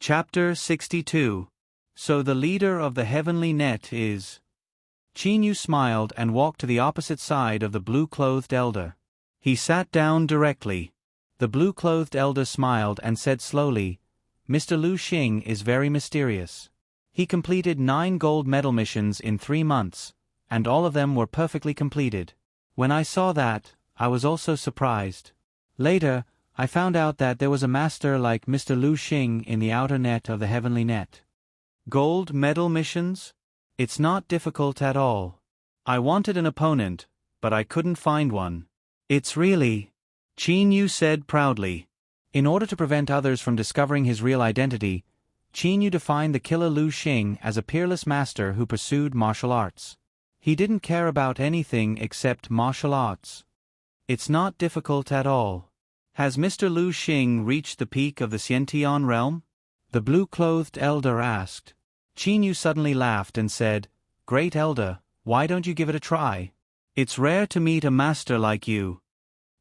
Chapter 62. So the leader of the heavenly net is... Chin Yu smiled and walked to the opposite side of the blue-clothed elder. He sat down directly. The blue-clothed elder smiled and said slowly, "Mr. Lu Xing is very mysterious. He completed 9 gold medal missions in 3 months, and all of them were perfectly completed. When I saw that, I was also surprised. Later, I found out that there was a master like Mr. Lu Xing in the outer net of the heavenly net. Gold medal missions? It's not difficult at all. I wanted an opponent, but I couldn't find one. It's really..." Chin Yu said proudly. In order to prevent others from discovering his real identity, Chin Yu defined the killer Lu Xing as a peerless master who pursued martial arts. He didn't care about anything except martial arts. It's not difficult at all. Has Mr. Lu Xing reached the peak of the Xiantian realm? The blue-clothed elder asked. Chin Yu suddenly laughed and said, "Great elder, why don't you give it a try? It's rare to meet a master like you."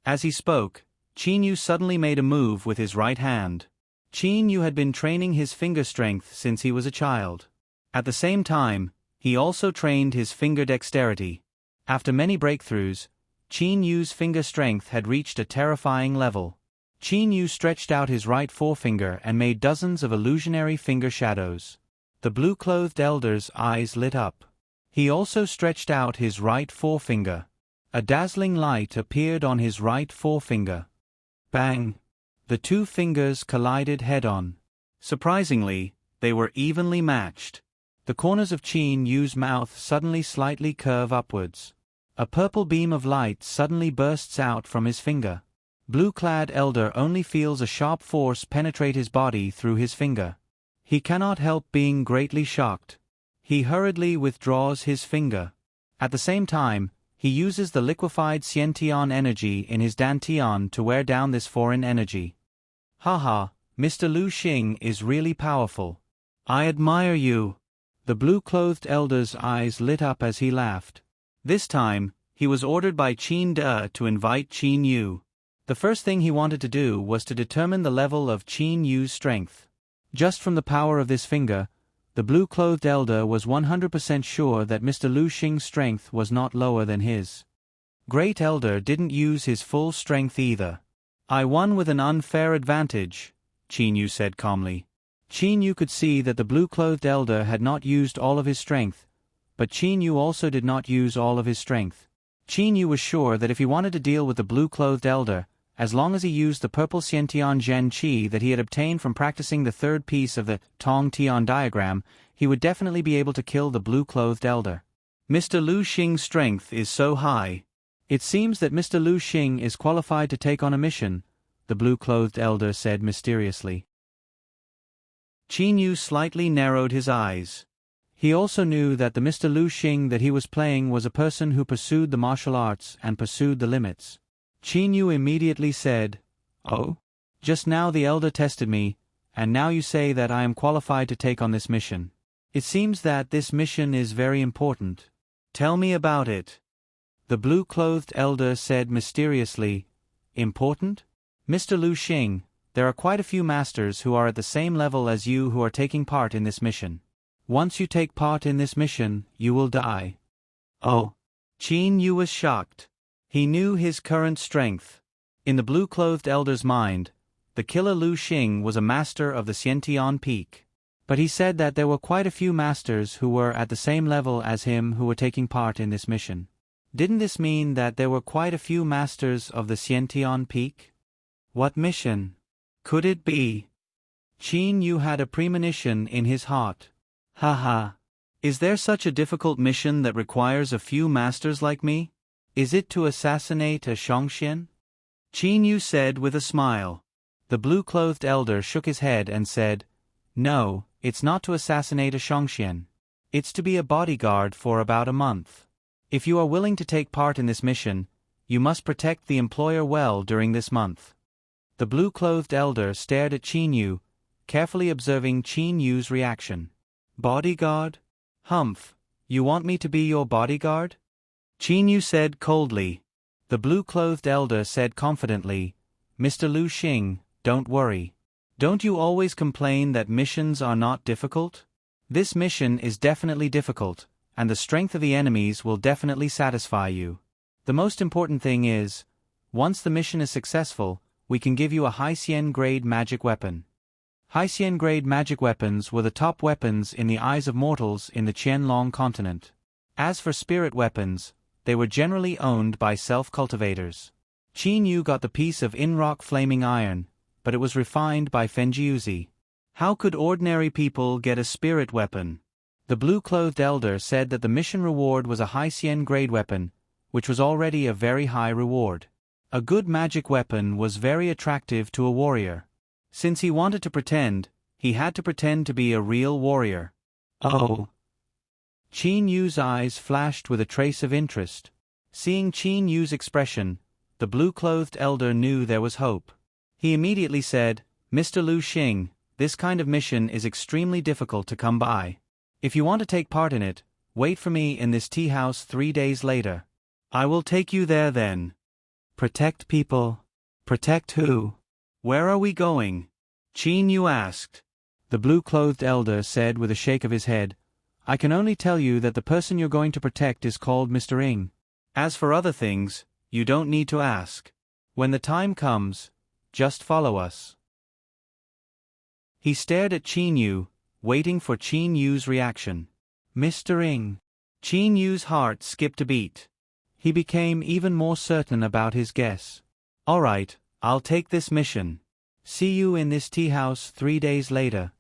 As he spoke, Chin Yu suddenly made a move with his right hand. Chin Yu had been training his finger strength since he was a child. At the same time, he also trained his finger dexterity. After many breakthroughs, Chin Yu's finger strength had reached a terrifying level. Chin Yu stretched out his right forefinger and made dozens of illusionary finger shadows. The blue-clothed elder's eyes lit up. He also stretched out his right forefinger. A dazzling light appeared on his right forefinger. Bang! The 2 fingers collided head-on. Surprisingly, they were evenly matched. The corners of Chin Yu's mouth suddenly slightly curve upwards. A purple beam of light suddenly bursts out from his finger. Blue-clad elder only feels a sharp force penetrate his body through his finger. He cannot help being greatly shocked. He hurriedly withdraws his finger. At the same time, he uses the liquefied Xiantian energy in his Dantian to wear down this foreign energy. "Haha, Mr. Lu Xing is really powerful. I admire you." The blue-clothed elder's eyes lit up as he laughed. This time, he was ordered by Qin De to invite Chin Yu. The first thing he wanted to do was to determine the level of Chin Yu's strength. Just from the power of this finger, the blue-clothed elder was 100% sure that Mr. Lu Xing's strength was not lower than his. Great elder didn't use his full strength either. "I won with an unfair advantage," Chin Yu said calmly. Chin Yu could see that the blue-clothed elder had not used all of his strength, but Chin Yu also did not use all of his strength. Chin Yu was sure that if he wanted to deal with the blue-clothed elder, as long as he used the purple Xiantian Zhen Qi that he had obtained from practicing the 3rd piece of the Tong Tian diagram, he would definitely be able to kill the blue-clothed elder. "Mr. Lu Xing's strength is so high. It seems that Mr. Lu Xing is qualified to take on a mission," the blue-clothed elder said mysteriously. Chin Yu slightly narrowed his eyes. He also knew that the Mr. Lu Xing that he was playing was a person who pursued the martial arts and pursued the limits. Chin Yu immediately said, "Oh? Just now the elder tested me, and now you say that I am qualified to take on this mission. It seems that this mission is very important. Tell me about it." The blue-clothed elder said mysteriously, "Important? Mr. Lu Xing, there are quite a few masters who are at the same level as you who are taking part in this mission. Once you take part in this mission, you will die." "Oh." Chin Yu was shocked. He knew his current strength. In the blue-clothed elder's mind, the killer Lu Xing was a master of the Xiantian Peak. But he said that there were quite a few masters who were at the same level as him who were taking part in this mission. Didn't this mean that there were quite a few masters of the Xiantian Peak? What mission could it be? Chin Yu had a premonition in his heart. Haha. Is there such a difficult mission that requires a few masters like me? Is it to assassinate a Shangxian? Chin Yu said with a smile. The blue-clothed elder shook his head and said, "No, it's not to assassinate a Shangxian. It's to be a bodyguard for about a month. If you are willing to take part in this mission, you must protect the employer well during this month." The blue-clothed elder stared at Chin Yu, carefully observing Chin Yu's reaction. "Bodyguard? Humph, you want me to be your bodyguard?" Chin Yu said coldly. The blue-clothed elder said confidently, "Mr. Lu Xing, don't worry. Don't you always complain that missions are not difficult? This mission is definitely difficult, and the strength of the enemies will definitely satisfy you. The most important thing is, once the mission is successful, we can give you a high-Xian grade magic weapon. High-Xian grade magic weapons were the top weapons in the eyes of mortals in the Qianlong continent. As for spirit weapons, they were generally owned by self-cultivators. Qin Yu got the piece of in-rock flaming iron, but it was refined by Fenjiuzi. How could ordinary people get a spirit weapon? The blue-clothed elder said that the mission reward was a high-Xian grade weapon, which was already a very high reward. A good magic weapon was very attractive to a warrior. Since he wanted to pretend, he had to pretend to be a real warrior. Oh. Qin Yu's eyes flashed with a trace of interest. Seeing Qin Yu's expression, the blue-clothed elder knew there was hope. He immediately said, "Mr. Lu Xing, this kind of mission is extremely difficult to come by. If you want to take part in it, wait for me in this tea house 3 days later. I will take you there then." Protect people? Protect who? Where are we going? Qin Yu asked. The blue-clothed elder said with a shake of his head, "I can only tell you that the person you're going to protect is called Mr. Ing. As for other things, you don't need to ask. When the time comes, just follow us." He stared at Qin Yu, waiting for Qin Yu's reaction. Mr. Ing. Qin Yu's heart skipped a beat. He became even more certain about his guess. "All right, I'll take this mission. See you in this tea house 3 days later."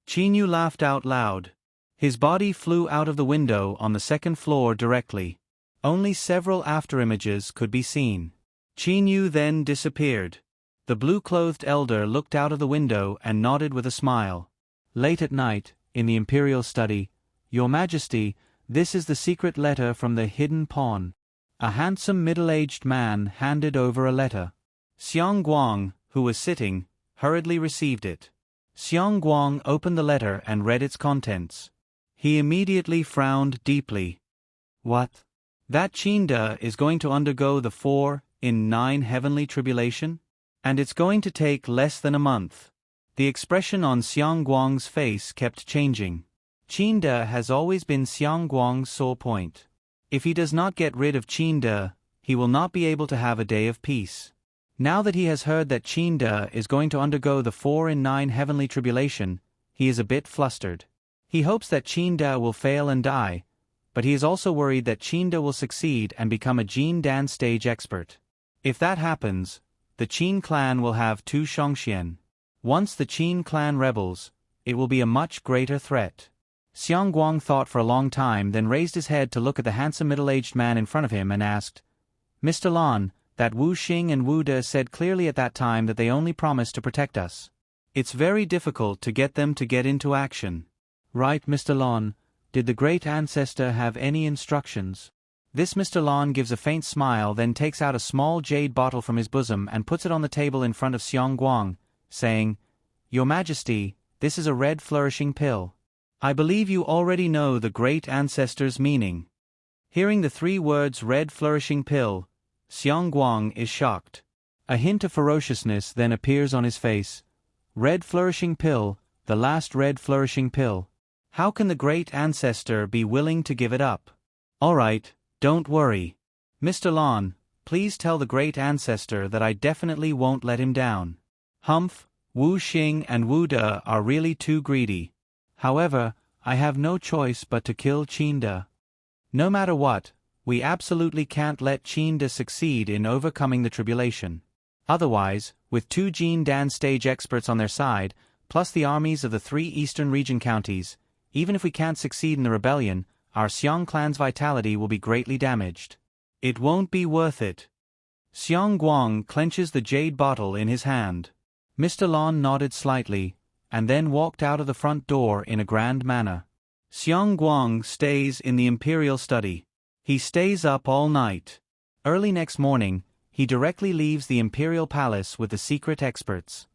Qin Yu laughed out loud. His body flew out of the window on the second floor directly. Only several afterimages could be seen. Qin Yu then disappeared. The blue-clothed elder looked out of the window and nodded with a smile. Late at night, in the imperial study, "Your Majesty, this is the secret letter from the hidden pawn." A handsome middle-aged man handed over a letter. Xiang Guang, who was sitting, hurriedly received it. Xiang Guang opened the letter and read its contents. He immediately frowned deeply. What? That Qinda is going to undergo the 4 in 9 heavenly tribulation? And it's going to take less than a month. The expression on Xiang Guang's face kept changing. Qinda has always been Xiang Guang's sore point. If he does not get rid of Qinda, he will not be able to have a day of peace. Now that he has heard that Qinda is going to undergo the 4 in 9 heavenly tribulation, he is a bit flustered. He hopes that Qinda will fail and die, but he is also worried that Qinda will succeed and become a Jin Dan stage expert. If that happens, the Qin clan will have 2 Shangxian. Once the Qin clan rebels, it will be a much greater threat. Xiang Guang thought for a long time, then raised his head to look at the handsome middle-aged man in front of him and asked, "Mr. Lan, that Wu Xing and Wu De said clearly at that time that they only promised to protect us. It's very difficult to get them to get into action." "Right, Mr. Lan. Did the great ancestor have any instructions?" This Mr. Lan gives a faint smile, then takes out a small jade bottle from his bosom and puts it on the table in front of Xiang Guang, saying, "Your Majesty, this is a red flourishing pill. I believe you already know the great ancestor's meaning." Hearing the 3 words red flourishing pill, Xiang Guang is shocked. A hint of ferociousness then appears on his face. Red flourishing pill, the last red flourishing pill. How can the great ancestor be willing to give it up? All right, don't worry. Mr. Lan, please tell the great ancestor that I definitely won't let him down. Humph, Wu Xing and Wu De are really too greedy. However, I have no choice but to kill Qinda. No matter what, we absolutely can't let Qinda succeed in overcoming the tribulation. Otherwise, with 2 Jin Dan stage experts on their side, plus the armies of the 3 eastern region counties, even if we can't succeed in the rebellion, our Xiang clan's vitality will be greatly damaged. It won't be worth it. Xiang Guang clenches the jade bottle in his hand. Mr. Lan nodded slightly, and then walked out of the front door in a grand manner. Xiang Guang stays in the imperial study. He stays up all night. Early next morning, he directly leaves the imperial palace with the secret experts.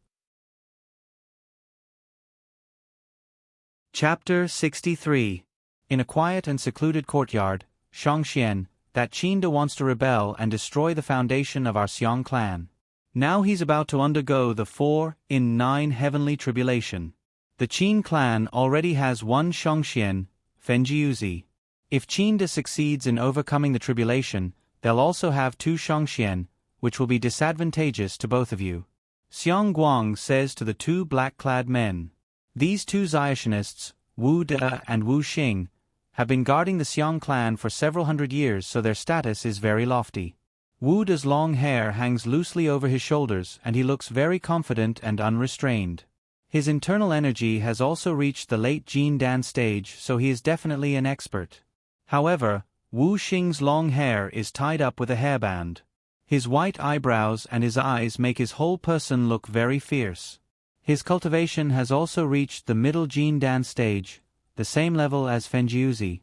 Chapter 63. In a quiet and secluded courtyard, Shangxian, that Qinda wants to rebel and destroy the foundation of our Xiang clan. Now he's about to undergo the 4-in-9 heavenly tribulation. The Qin clan already has one Shangxian, Fenjiuzi. If Qinda succeeds in overcoming the tribulation, they'll also have 2 Shangxian, which will be disadvantageous to both of you. Xiang Guang says to the 2 black-clad men. These 2 Zionist, Wu De and Wu Xing, have been guarding the Xiang clan for several hundred years, so their status is very lofty. Wu De's long hair hangs loosely over his shoulders and he looks very confident and unrestrained. His internal energy has also reached the late Jin Dan stage, so he is definitely an expert. However, Wu Xing's long hair is tied up with a hairband. His white eyebrows and his eyes make his whole person look very fierce. His cultivation has also reached the middle Jin Dan stage, the same level as Fenjiuzi.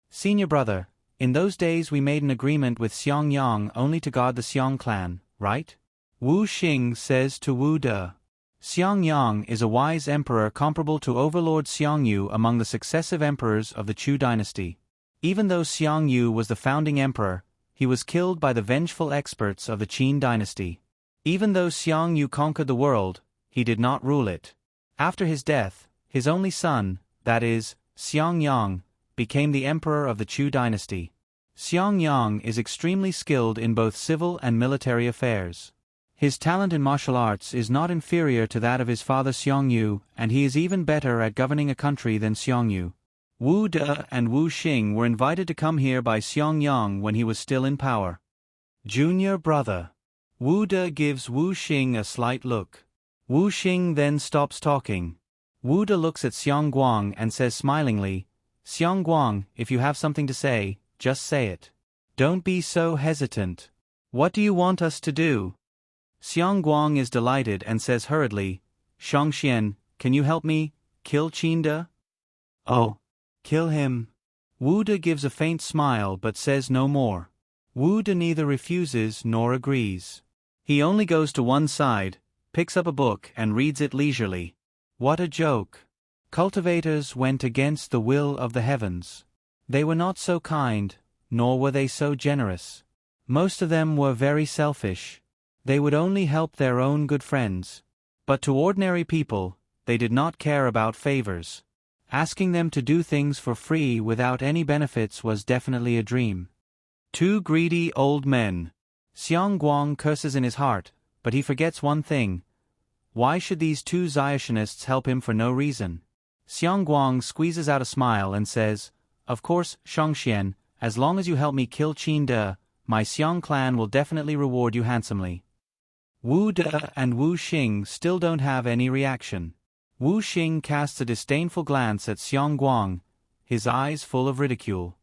Senior brother, in those days we made an agreement with Xiang Yang only to guard the Xiang clan, right? Wu Xing says to Wu De. Xiang Yang is a wise emperor comparable to Overlord Xiang Yu among the successive emperors of the Chu dynasty. Even though Xiang Yu was the founding emperor, he was killed by the vengeful experts of the Qin dynasty. Even though Xiang Yu conquered the world, he did not rule it. After his death, his only son, that is, Xiang Yang, became the emperor of the Chu dynasty. Xiang Yang is extremely skilled in both civil and military affairs. His talent in martial arts is not inferior to that of his father Xiang Yu, and he is even better at governing a country than Xiang Yu. Wu De and Wu Xing were invited to come here by Xiang Yang when he was still in power. Junior brother. Wu De gives Wu Xing a slight look. Wu Xing then stops talking. Wu De looks at Xiang Guang and says smilingly, Xiang Guang, if you have something to say, just say it. Don't be so hesitant. What do you want us to do? Xiang Guang is delighted and says hurriedly, Shangxian, can you help me kill Qinda? Oh. Kill him. Wu De gives a faint smile but says no more. Wu De neither refuses nor agrees. He only goes to one side, picks up a book and reads it leisurely. What a joke. Cultivators went against the will of the heavens. They were not so kind, nor were they so generous. Most of them were very selfish. They would only help their own good friends. But to ordinary people, they did not care about favors. Asking them to do things for free without any benefits was definitely a dream. 2 greedy old men. Xiang Guang curses in his heart, but he forgets one thing. Why should these 2 Zionists help him for no reason? Xiang Guang squeezes out a smile and says, Of course, Shangxian, as long as you help me kill Qinda, my Xiang clan will definitely reward you handsomely. Wu De and Wu Xing still don't have any reaction. Wu Xing casts a disdainful glance at Xiang Guang, his eyes full of ridicule.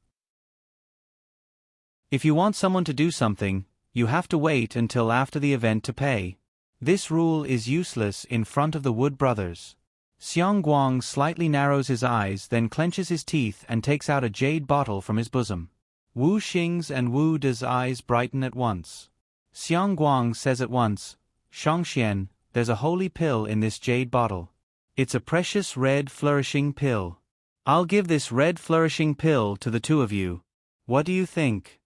If you want someone to do something, you have to wait until after the event to pay. This rule is useless in front of the Wood brothers. Xiang Guang slightly narrows his eyes, then clenches his teeth and takes out a jade bottle from his bosom. Wu Xing's and Wu De's eyes brighten at once. Xiang Guang says at once, Shangxian, there's a holy pill in this jade bottle. It's a precious red flourishing pill. I'll give this red flourishing pill to the 2 of you. What do you think?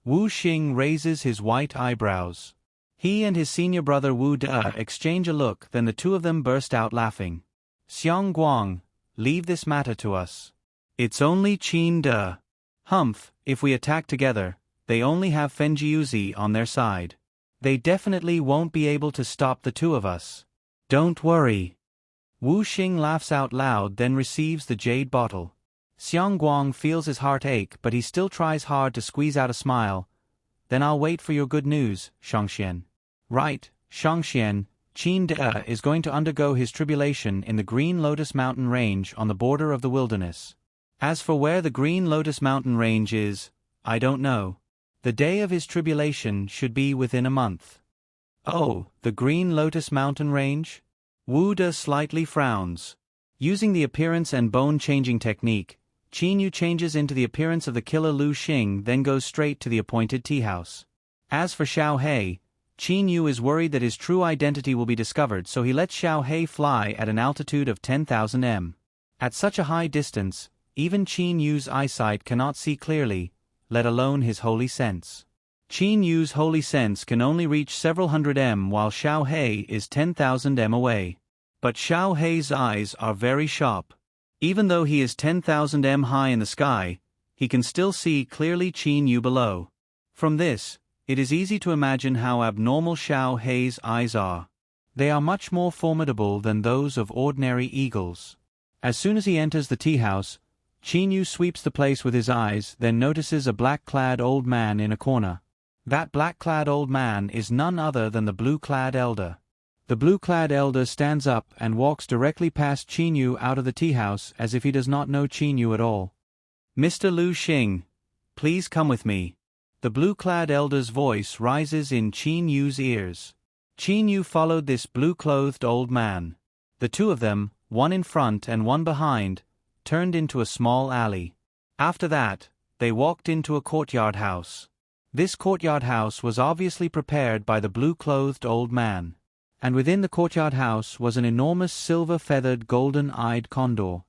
Wu Xing raises his white eyebrows. He and his senior brother Wu De exchange a look, then the 2 of them burst out laughing. Xiang Guang, leave this matter to us. It's only Qinda. Humph, if we attack together, they only have Fenjiuzi on their side. They definitely won't be able to stop the 2 of us. Don't worry. Wu Xing laughs out loud, then receives the jade bottle. Xiang Guang feels his heart ache, but he still tries hard to squeeze out a smile. Then I'll wait for your good news, Shangxian. Right, Shangxian, Qinda is going to undergo his tribulation in the Green Lotus Mountain Range on the border of the wilderness. As for where the Green Lotus Mountain Range is, I don't know. The day of his tribulation should be within a month. Oh, the Green Lotus Mountain Range? Wu De slightly frowns. Using the appearance and bone-changing technique, Qin Yu changes into the appearance of the killer Lu Xing, then goes straight to the appointed tea house. As for Xiao He, Qin Yu is worried that his true identity will be discovered, so he lets Xiao He fly at an altitude of 10,000 m. At such a high distance, even Qin Yu's eyesight cannot see clearly, let alone his holy sense. Qin Yu's holy sense can only reach several hundred while Xiao He is 10,000 away. But Xiao He's eyes are very sharp. Even though he is 10,000 high in the sky, he can still see clearly Qin Yu below. From this, it is easy to imagine how abnormal Xiao He's eyes are. They are much more formidable than those of ordinary eagles. As soon as he enters the tea house, Qin Yu sweeps the place with his eyes, then notices a black-clad old man in a corner. That black-clad old man is none other than the blue-clad elder. The blue-clad elder stands up and walks directly past Qin Yu out of the tea house as if he does not know Qin Yu at all. "Mr. Lu Xing, please come with me." The blue-clad elder's voice rises in Qin Yu's ears. Qin Yu followed this blue-clothed old man. The two of them, one in front and one behind, turned into a small alley. After that, they walked into a courtyard house. This courtyard house was obviously prepared by the blue-clothed old man. And within the courtyard house was an enormous silver-feathered golden-eyed condor.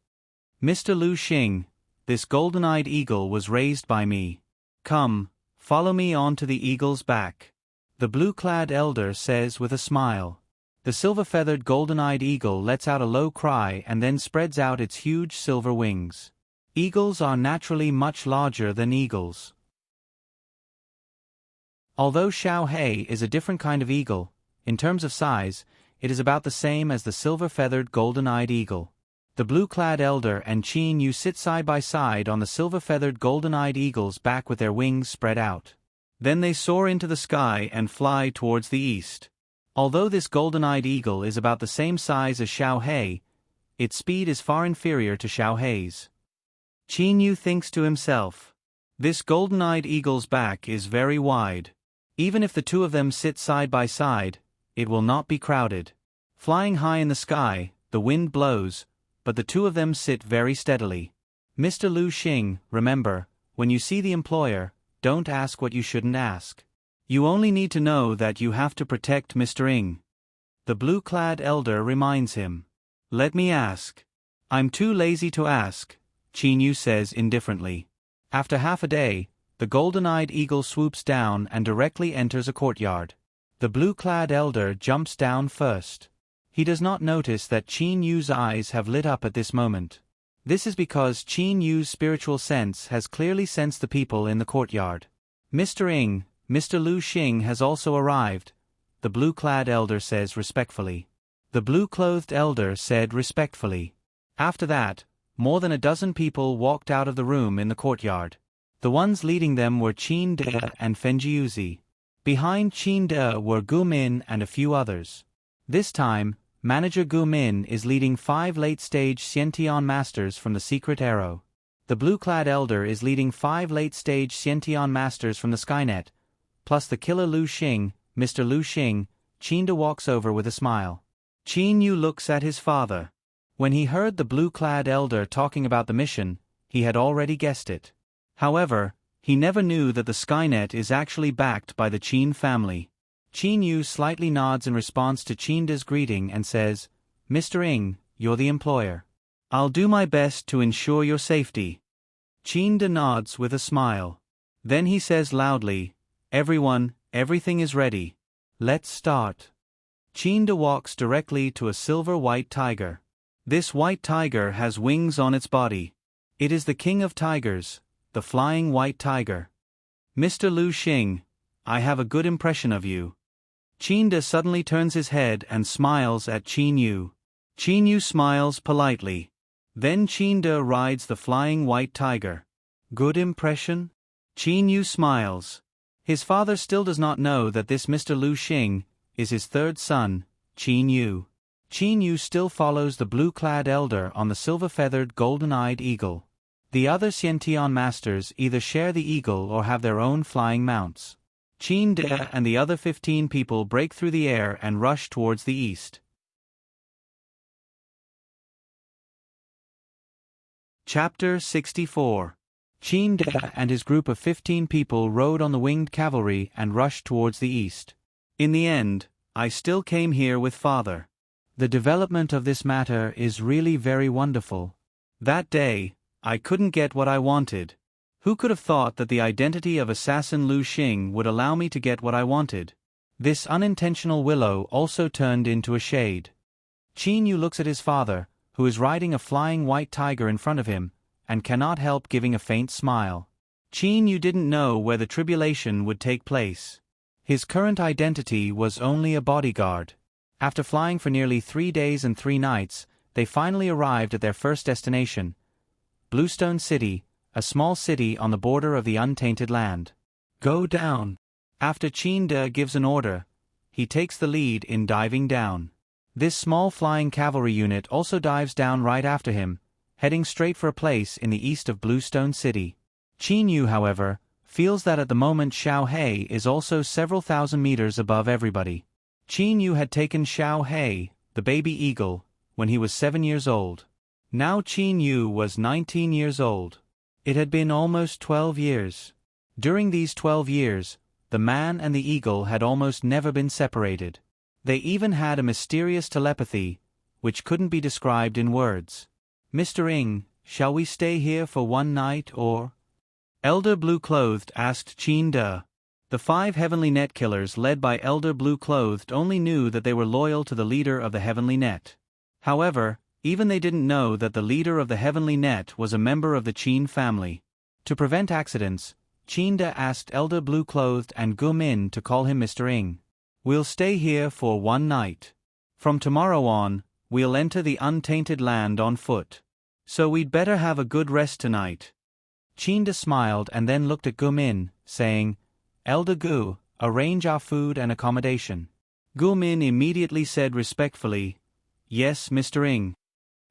"Mr. Lu Xing, this golden-eyed eagle was raised by me. Come, follow me on to the eagle's back," the blue-clad elder says with a smile. The silver-feathered golden-eyed eagle lets out a low cry and then spreads out its huge silver wings. Eagles are naturally much larger than eagles. Although Xiao He is a different kind of eagle, in terms of size, it is about the same as the silver-feathered golden-eyed eagle. The blue-clad elder and Qin Yu sit side by side on the silver-feathered golden-eyed eagle's back with their wings spread out. Then they soar into the sky and fly towards the east. Although this golden-eyed eagle is about the same size as Xiao He, its speed is far inferior to Xiao He's. Qin Yu thinks to himself, "This golden-eyed eagle's back is very wide. Even if the two of them sit side by side, it will not be crowded. Flying high in the sky, the wind blows, but the two of them sit very steadily. Mr. Lu Xing, remember, when you see the employer, don't ask what you shouldn't ask. You only need to know that you have to protect Mr. Ng." The blue-clad elder reminds him. "Let me ask." "I'm too lazy to ask," Qin Yu says indifferently. After half a day, the golden-eyed eagle swoops down and directly enters a courtyard. The blue-clad elder jumps down first. He does not notice that Qin Yu's eyes have lit up at this moment. This is because Qin Yu's spiritual sense has clearly sensed the people in the courtyard. "Mr. Ng, Mr. Lu Xing has also arrived," the blue-clad elder says respectfully. The blue-clothed elder said respectfully. After that, more than a dozen people walked out of the room in the courtyard. The ones leading them were Qin De and Fenjiuzi. Behind Qin De were Gu Min and a few others. This time, Manager Gu Min is leading 5 late-stage Xiantian masters from the Secret Arrow. The blue-clad elder is leading 5 late-stage Xiantian masters from the Skynet, plus the killer Lu Xing, Mr. Lu Xing. Qin De walks over with a smile. Qin Yu looks at his father. When he heard the blue-clad elder talking about the mission, he had already guessed it. However, he never knew that the Skynet is actually backed by the Qin family. Qin Yu slightly nods in response to Qin De's greeting and says, "Mr. Ng, you're the employer. I'll do my best to ensure your safety." Qin De nods with a smile. Then he says loudly, "Everyone, everything is ready. Let's start." Qin De walks directly to a silver-white tiger. This white tiger has wings on its body. It is the king of tigers, the flying white tiger. "Mr. Lu Xing, I have a good impression of you." Qin De suddenly turns his head and smiles at Qin Yu. Qin Yu smiles politely. Then Qin De rides the flying white tiger. "Good impression?" Qin Yu smiles. His father still does not know that this Mr. Lu Xing is his third son, Qin Yu. Qin Yu still follows the blue-clad elder on the silver-feathered golden-eyed eagle. The other Xiantian masters either share the eagle or have their own flying mounts. Qin De and the other 15 people break through the air and rush towards the east. Chapter 64. Qin De and his group of 15 people rode on the winged cavalry and rushed towards the east. "In the end, I still came here with father. The development of this matter is really very wonderful. That day, I couldn't get what I wanted. Who could have thought that the identity of assassin Lu Xing would allow me to get what I wanted? This unintentional willow also turned into a shade. Qin Yu looks at his father, who is riding a flying white tiger in front of him, and cannot help giving a faint smile. Qin Yu didn't know where the tribulation would take place. His current identity was only a bodyguard. After flying for nearly 3 days and 3 nights, they finally arrived at their first destination, Bluestone City, a small city on the border of the untainted land. Go down. After Qin De gives an order, he takes the lead in diving down. This small flying cavalry unit also dives down right after him, heading straight for a place in the east of Bluestone City. Qin Yu, however, feels that at the moment Xiao He is also several thousand meters above everybody. Qin Yu had taken Xiao He, the baby eagle, when he was 7 years old. Now Qin Yu was 19 years old. It had been almost 12 years. During these 12 years, the man and the eagle had almost never been separated. They even had a mysterious telepathy, which couldn't be described in words. Mr. Ing, shall we stay here for 1 night or? Elder Blue-Clothed asked Qin De. The 5 Heavenly Net Killers led by Elder Blue-Clothed only knew that they were loyal to the leader of the Heavenly Net. However, even they didn't know that the leader of the Heavenly Net was a member of the Qin family. To prevent accidents, Qin De asked Elder Blue-Clothed and Gu Min to call him Mr. Ing. We'll stay here for 1 night. From tomorrow on, we'll enter the untainted land on foot. So we'd better have a good rest tonight. Qin De smiled and then looked at Gu Min, saying, Elder Gu, arrange our food and accommodation. Gu Min immediately said respectfully, Yes, Mr. Ing.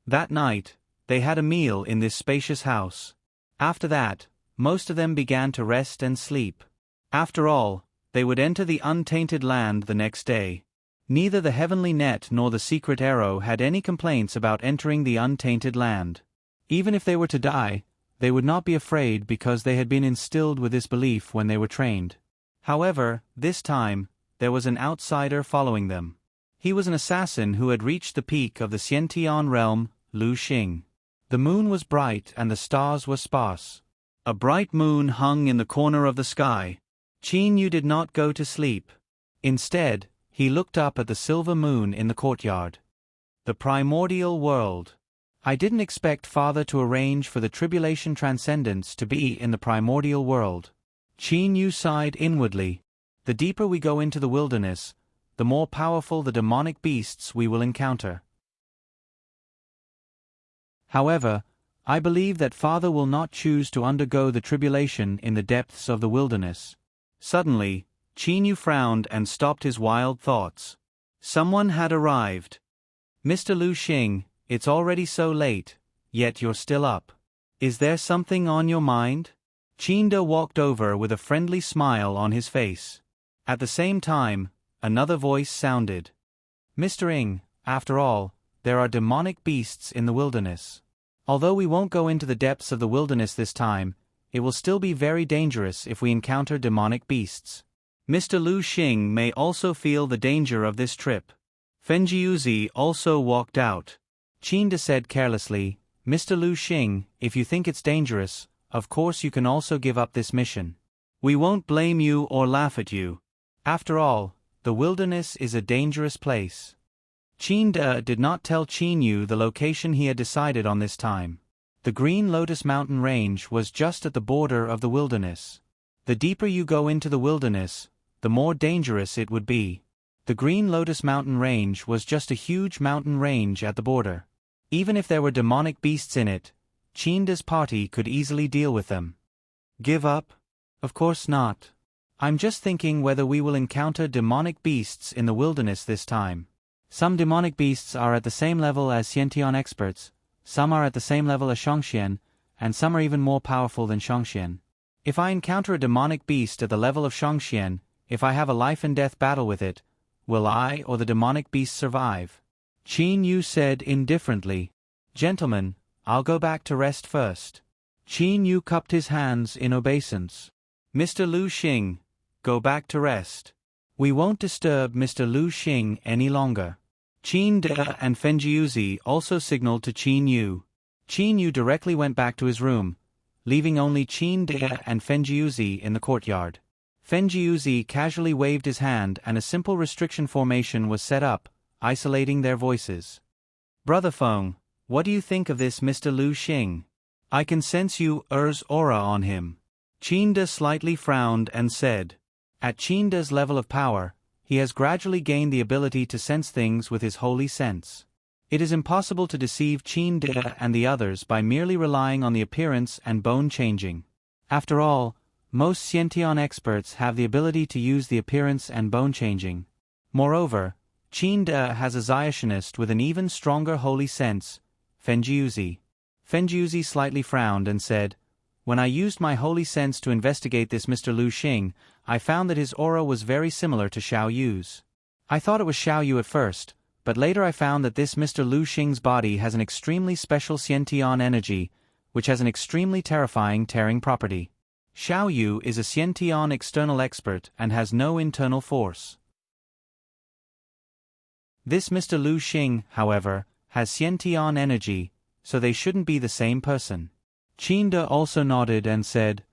That night, they had a meal in this spacious house. After that, most of them began to rest and sleep. After all, they would enter the untainted land the next day. Neither the Heavenly Net nor the Secret Arrow had any complaints about entering the untainted land. Even if they were to die, they would not be afraid because they had been instilled with this belief when they were trained. However, this time, there was an outsider following them. He was an assassin who had reached the peak of the Xiantian realm, Lu Xing. The moon was bright and the stars were sparse. A bright moon hung in the corner of the sky. Qin Yu did not go to sleep. Instead, he looked up at the silver moon in the courtyard. The primordial world. I didn't expect Father to arrange for the tribulation transcendence to be in the primordial world. Qin Yu sighed inwardly. The deeper we go into the wilderness, the more powerful the demonic beasts we will encounter. However, I believe that Father will not choose to undergo the tribulation in the depths of the wilderness. Suddenly, Qin Yu frowned and stopped his wild thoughts. Someone had arrived. Mr. Lu Xing, it's already so late, yet you're still up. Is there something on your mind? Qin De walked over with a friendly smile on his face. At the same time, another voice sounded. Mr. Ing, after all, there are demonic beasts in the wilderness. Although we won't go into the depths of the wilderness this time, it will still be very dangerous if we encounter demonic beasts. Mr. Lu Xing may also feel the danger of this trip. Fenjiuzi also walked out. Qin De said carelessly, Mr. Lu Xing, if you think it's dangerous, of course you can also give up this mission. We won't blame you or laugh at you. After all, the wilderness is a dangerous place. Qin De did not tell Qin Yu the location he had decided on this time. The Green Lotus Mountain Range was just at the border of the wilderness. The deeper you go into the wilderness, the more dangerous it would be. The Green Lotus Mountain Range was just a huge mountain range at the border. Even if there were demonic beasts in it, Qin De's party could easily deal with them. Give up? Of course not. I'm just thinking whether we will encounter demonic beasts in the wilderness this time. Some demonic beasts are at the same level as Xiantian experts, some are at the same level as Shangxian, and some are even more powerful than Shangxian. If I encounter a demonic beast at the level of Shangxian, if I have a life-and-death battle with it, will I or the demonic beast survive? Qin Yu said indifferently. Gentlemen, I'll go back to rest first. Qin Yu cupped his hands in obeisance. Mr. Lu Xing, go back to rest. We won't disturb Mr. Lu Xing any longer. Qin De and Fenjiuzi also signaled to Qin Yu. Qin Yu directly went back to his room, leaving only Qin De and Fenjiuzi in the courtyard. Fenjiuzi casually waved his hand and a simple restriction formation was set up, isolating their voices. Brother Feng, what do you think of this Mr. Lu Xing? I can sense Er's aura on him. Qin De slightly frowned and said, at Qin De's level of power, he has gradually gained the ability to sense things with his holy sense. It is impossible to deceive Qin De and the others by merely relying on the appearance and bone changing. After all, most Xiantian experts have the ability to use the appearance and bone changing. Moreover, Qin De has a Zionist with an even stronger holy sense, Fenjiuzi. Fenjiuzi slightly frowned and said, when I used my holy sense to investigate this Mr. Lu Xing, I found that his aura was very similar to Xiao Yu's. I thought it was Xiao Yu at first, but later I found that this Mr. Lu Xing's body has an extremely special Xiantian energy, which has an extremely terrifying tearing property. Xiao Yu is a Xiantian external expert and has no internal force. This Mr. Lu Xing, however, has Xiantian energy, so they shouldn't be the same person. Qin De also nodded and said,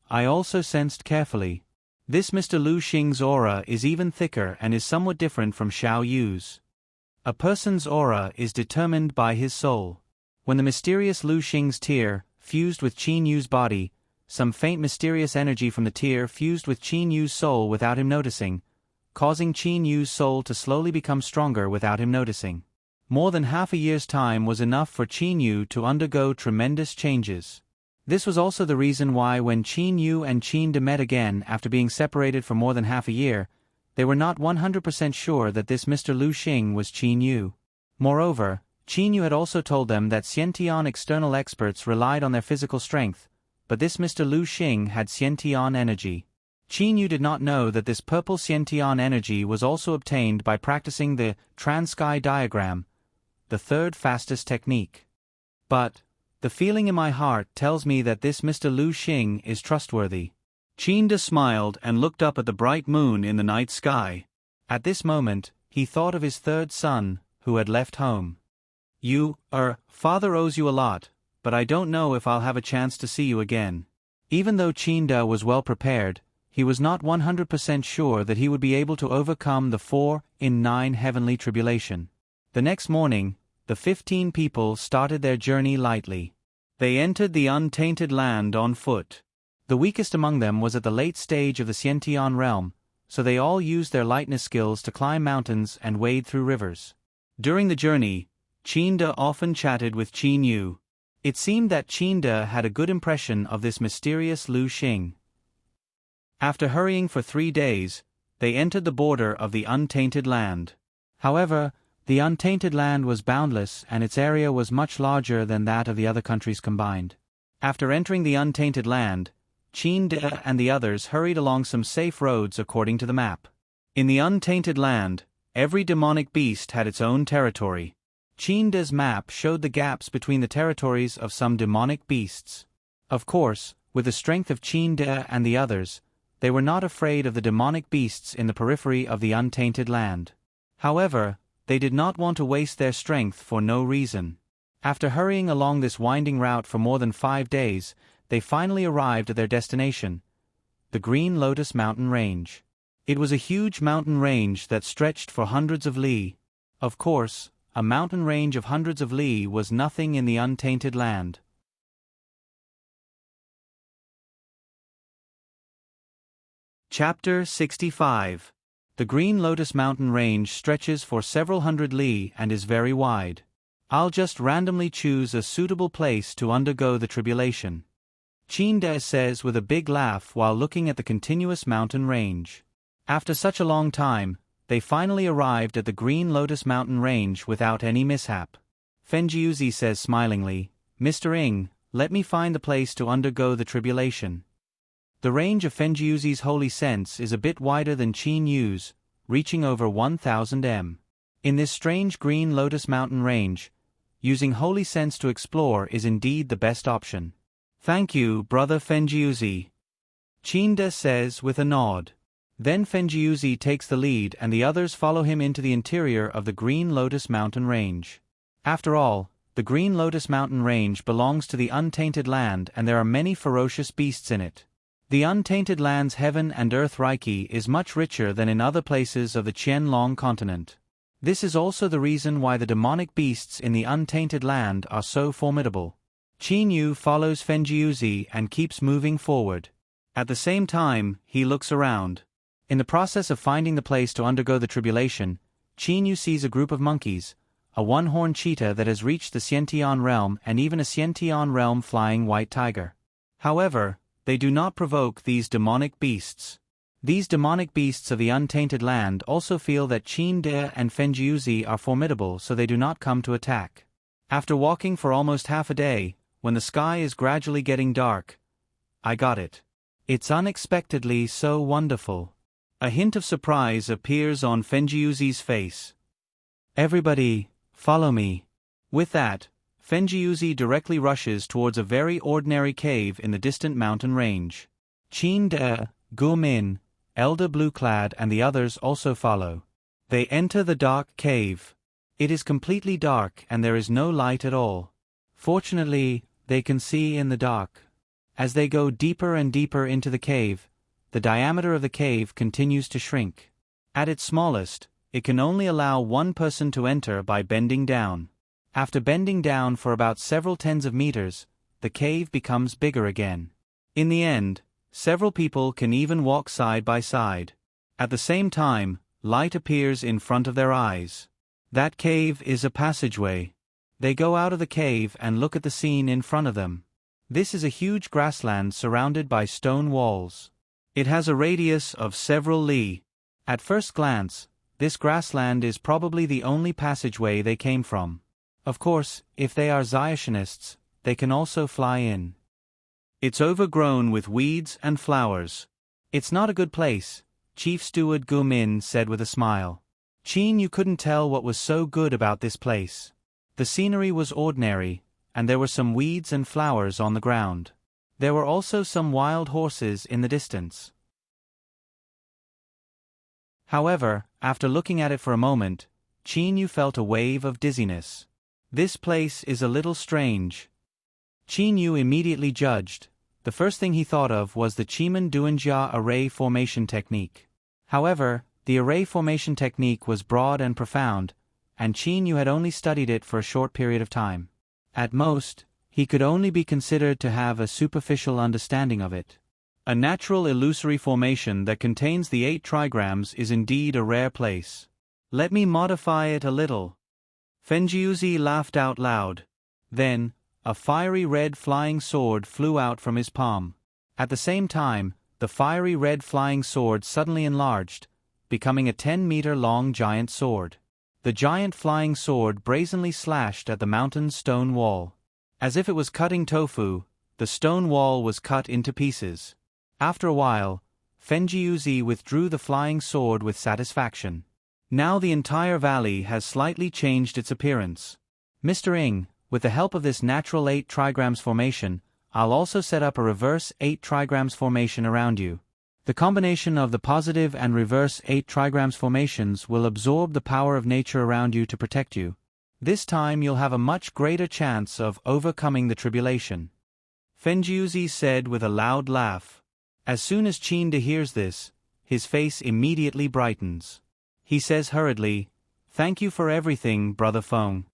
I also sensed carefully. This Mr. Lu Xing's aura is even thicker and is somewhat different from Xiao Yu's. A person's aura is determined by his soul. When the mysterious Lu Xing's tear fused with Qin Yu's body, some faint mysterious energy from the tear fused with Qin Yu's soul without him noticing, causing Qin Yu's soul to slowly become stronger without him noticing. More than half a year's time was enough for Qin Yu to undergo tremendous changes. This was also the reason why when Qin Yu and Qin De met again after being separated for more than half a year, they were not 100% sure that this Mr. Lu Xing was Qin Yu. Moreover, Qin Yu had also told them that Xiantian external experts relied on their physical strength, but this Mr. Lu Xing had Xiantian energy. Qin Yu did not know that this purple Xiantian energy was also obtained by practicing the Trans-Sky diagram, the third fastest technique. But the feeling in my heart tells me that this Mr. Lu Xing is trustworthy. Qin De smiled and looked up at the bright moon in the night sky. At this moment, he thought of his third son, who had left home. Father owes you a lot, but I don't know if I'll have a chance to see you again. Even though Qin De was well prepared, he was not 100% sure that he would be able to overcome the 4 in 9 heavenly tribulation. The next morning, the 15 people started their journey lightly. They entered the untainted land on foot. The weakest among them was at the late stage of the Xiantian realm, so they all used their lightness skills to climb mountains and wade through rivers. During the journey, Qin De often chatted with Qin Yu. It seemed that Qin De had a good impression of this mysterious Lu Xing. After hurrying for 3 days, they entered the border of the untainted land. However, the untainted land was boundless and its area was much larger than that of the other countries combined. After entering the untainted land, Qin De and the others hurried along some safe roads according to the map. In the untainted land, every demonic beast had its own territory. Qin De's map showed the gaps between the territories of some demonic beasts. Of course, with the strength of Qin De and the others, they were not afraid of the demonic beasts in the periphery of the untainted land. However, they did not want to waste their strength for no reason. After hurrying along this winding route for more than 5 days, they finally arrived at their destination, the Green Lotus Mountain Range. It was a huge mountain range that stretched for hundreds of li. Of course, a mountain range of hundreds of li was nothing in the untainted land. Chapter 65. The Green Lotus Mountain Range stretches for several hundred li and is very wide. I'll just randomly choose a suitable place to undergo the tribulation. Qin De says with a big laugh while looking at the continuous mountain range. After such a long time, they finally arrived at the Green Lotus Mountain Range without any mishap. Fenjiuzi says smilingly, Mr. Ng, let me find the place to undergo the tribulation. The range of Fenjiuzi's holy sense is a bit wider than Qin Yu's, reaching over 1000 m. In this strange Green Lotus Mountain Range, using holy sense to explore is indeed the best option. Thank you, Brother Fenjiuzi. Qin De says with a nod. Then Fenjiuzi takes the lead and the others follow him into the interior of the Green Lotus Mountain Range. After all, the Green Lotus Mountain Range belongs to the Untainted Land and there are many ferocious beasts in it. The Untainted Land's heaven and earth Reiki is much richer than in other places of the Qianlong continent. This is also the reason why the demonic beasts in the Untainted Land are so formidable. Qin Yu follows Fenjiuzi and keeps moving forward. At the same time, he looks around. In the process of finding the place to undergo the tribulation, Qin Yu sees a group of monkeys, a one-horned cheetah that has reached the Xiantian realm and even a Xiantian realm flying white tiger. However, they do not provoke these demonic beasts. These demonic beasts of the Untainted Land also feel that Qin De and Fenjiuzi are formidable, so they do not come to attack. After walking for almost half a day, when the sky is gradually getting dark, I got it. It's unexpectedly so wonderful. A hint of surprise appears on Fenjiuzi's face. Everybody, follow me. With that, Fenjiuzi directly rushes towards a very ordinary cave in the distant mountain range. Qin De, Gu Min, Elder Blue-clad and the others also follow. They enter the dark cave. It is completely dark and there is no light at all. Fortunately, they can see in the dark. As they go deeper and deeper into the cave, the diameter of the cave continues to shrink. At its smallest, it can only allow one person to enter by bending down. After bending down for about several tens of meters, the cave becomes bigger again. In the end, several people can even walk side by side. At the same time, light appears in front of their eyes. That cave is a passageway. They go out of the cave and look at the scene in front of them. This is a huge grassland surrounded by stone walls. It has a radius of several li. At first glance, this grassland is probably the only passageway they came from. Of course, if they are Xiationists, they can also fly in. It's overgrown with weeds and flowers. It's not a good place, Chief Steward Gu Min said with a smile. Qin Yu couldn't tell what was so good about this place. The scenery was ordinary, and there were some weeds and flowers on the ground. There were also some wild horses in the distance. However, after looking at it for a moment, Qin Yu felt a wave of dizziness. This place is a little strange. Qin Yu immediately judged. The first thing he thought of was the Chiman Duanjia array formation technique. However, the array formation technique was broad and profound, and Qin Yu had only studied it for a short period of time. At most, he could only be considered to have a superficial understanding of it. A natural illusory formation that contains the 8 trigrams is indeed a rare place. Let me modify it a little. Fenjiuzi laughed out loud. Then, a fiery red flying sword flew out from his palm. At the same time, the fiery red flying sword suddenly enlarged, becoming a 10-meter-long giant sword. The giant flying sword brazenly slashed at the mountain's stone wall. As if it was cutting tofu, the stone wall was cut into pieces. After a while, Fenjiuzi withdrew the flying sword with satisfaction. Now the entire valley has slightly changed its appearance. Mr. Ng, with the help of this natural 8 trigrams formation, I'll also set up a reverse 8 trigrams formation around you. The combination of the positive and reverse 8 trigrams formations will absorb the power of nature around you to protect you. This time you'll have a much greater chance of overcoming the tribulation. Fenjiuzi said with a loud laugh. As soon as Qin De hears this, his face immediately brightens. He says hurriedly, "Thank you for everything, Brother Feng."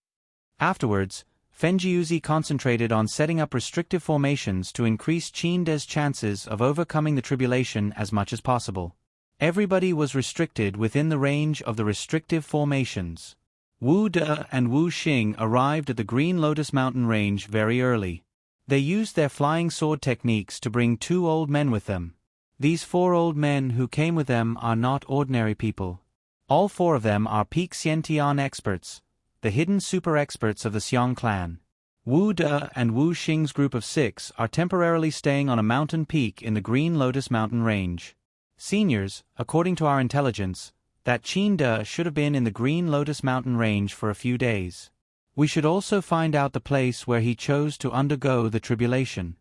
Afterwards, Fenjiuzi concentrated on setting up restrictive formations to increase Qin De's chances of overcoming the tribulation as much as possible. Everybody was restricted within the range of the restrictive formations. Wu De and Wu Xing arrived at the Green Lotus Mountain Range very early. They used their flying sword techniques to bring 2 old men with them. These 4 old men who came with them are not ordinary people. All 4 of them are peak Xiantian experts, the hidden super experts of the Xiong clan. Wu De and Wu Xing's group of 6 are temporarily staying on a mountain peak in the Green Lotus Mountain Range. Seniors, according to our intelligence, that Qin De should have been in the Green Lotus Mountain Range for a few days. We should also find out the place where he chose to undergo the tribulation.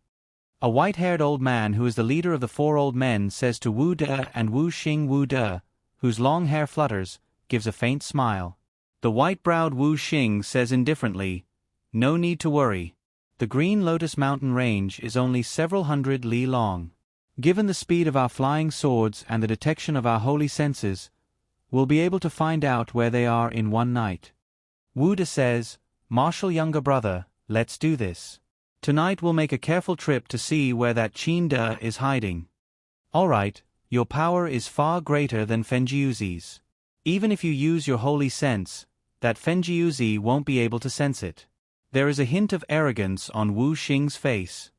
A white-haired old man who is the leader of the 4 old men says to Wu De and Wu Xing. Wu De, whose long hair flutters, gives a faint smile. The white-browed Wu Xing says indifferently, no need to worry. The Green Lotus Mountain Range is only several hundred li long. Given the speed of our flying swords and the detection of our holy senses, we'll be able to find out where they are in one night. Wu De says, "Martial younger brother, let's do this. Tonight we'll make a careful trip to see where that Qin De is hiding." "Alright, your power is far greater than Fenjiuzi's. Even if you use your holy sense, that Fenjiuzi won't be able to sense it." There is a hint of arrogance on Wu Xing's face.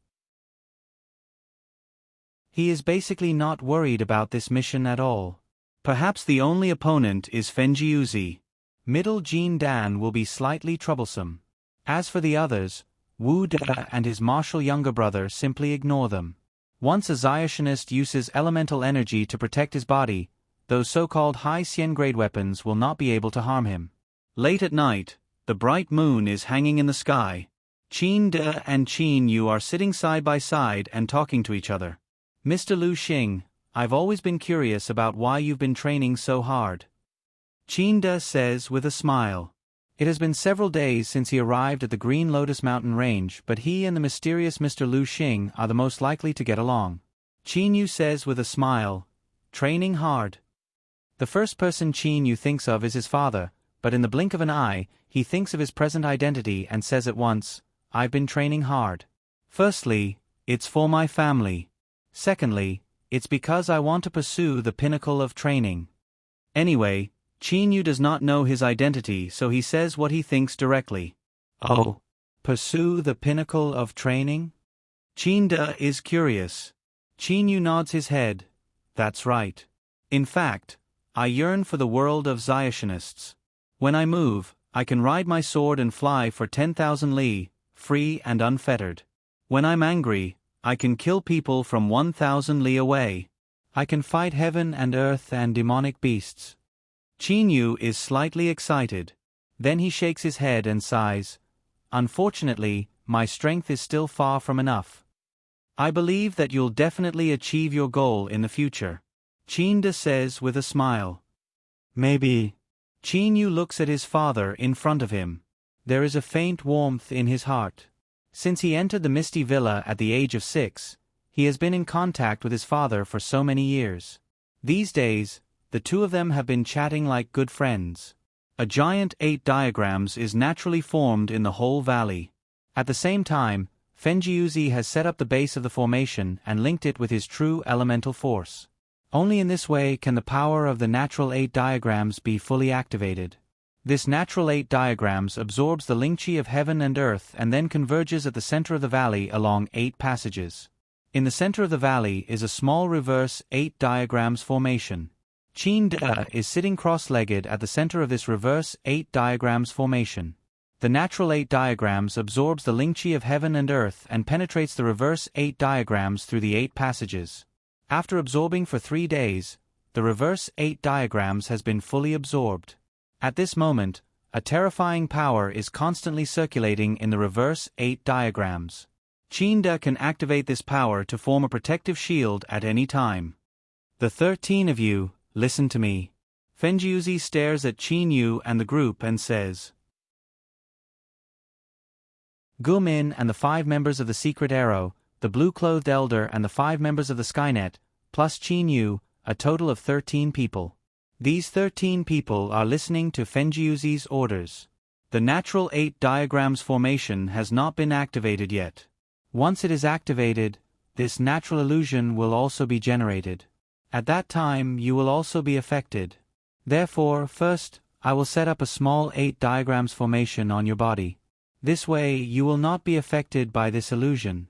He is basically not worried about this mission at all. Perhaps the only opponent is Fenjiuzi. Middle Jin Dan will be slightly troublesome. As for the others, Wu De and his martial younger brother simply ignore them. Once a Zionist uses elemental energy to protect his body, those so-called high Xian grade weapons will not be able to harm him. Late at night, the bright moon is hanging in the sky. Qin De and Qin Yu are sitting side by side and talking to each other. "Mr. Lu Xing, I've always been curious about why you've been training so hard." Qin De says with a smile. It has been several days since he arrived at the Green Lotus Mountain Range, but he and the mysterious Mr. Lu Xing are the most likely to get along. Qin Yu says with a smile, "Training hard." The first person Qin Yu thinks of is his father, but in the blink of an eye, he thinks of his present identity and says at once, "I've been training hard. Firstly, it's for my family. Secondly, it's because I want to pursue the pinnacle of training." Anyway, Qin Yu does not know his identity, so he says what he thinks directly. "Oh, pursue the pinnacle of training?" Qin De is curious. Qin Yu nods his head. "That's right. In fact, I yearn for the world of Zionists. When I move, I can ride my sword and fly for 10,000 li, free and unfettered. When I'm angry, I can kill people from 1,000 li away. I can fight heaven and earth and demonic beasts." Qin Yu is slightly excited. Then he shakes his head and sighs. "Unfortunately, my strength is still far from enough. I believe that you'll definitely achieve your goal in the future." Qin De says with a smile. "Maybe." Qin Yu looks at his father in front of him. There is a faint warmth in his heart. Since he entered the Misty Villa at the age of 6, he has been in contact with his father for so many years. These days, the two of them have been chatting like good friends. A giant 8 diagrams is naturally formed in the whole valley. At the same time, Fenjiuzi has set up the base of the formation and linked it with his true elemental force. Only in this way can the power of the natural 8 diagrams be fully activated. This natural 8 diagrams absorbs the Lingqi of heaven and earth and then converges at the center of the valley along 8 passages. In the center of the valley is a small reverse 8 diagrams formation. Qin De is sitting cross-legged at the center of this reverse 8 diagrams formation. The natural 8 diagrams absorbs the Lingqi of heaven and earth and penetrates the reverse 8 diagrams through the 8 passages. After absorbing for 3 days, the reverse 8 diagrams has been fully absorbed. At this moment, a terrifying power is constantly circulating in the reverse 8 diagrams. Qin De can activate this power to form a protective shield at any time. "The 13 of you, listen to me." Fenjiuzi stares at Qin Yu and the group and says. Gu Min and the 5 members of the Secret Arrow, the blue-clothed elder and the 5 members of the Skynet, plus Qin Yu, a total of 13 people. These 13 people are listening to Fenjiuzi's orders. The natural 8 diagrams formation has not been activated yet. Once it is activated, this natural illusion will also be generated. At that time you will also be affected. Therefore, first, I will set up a small 8 diagrams formation on your body. This way you will not be affected by this illusion.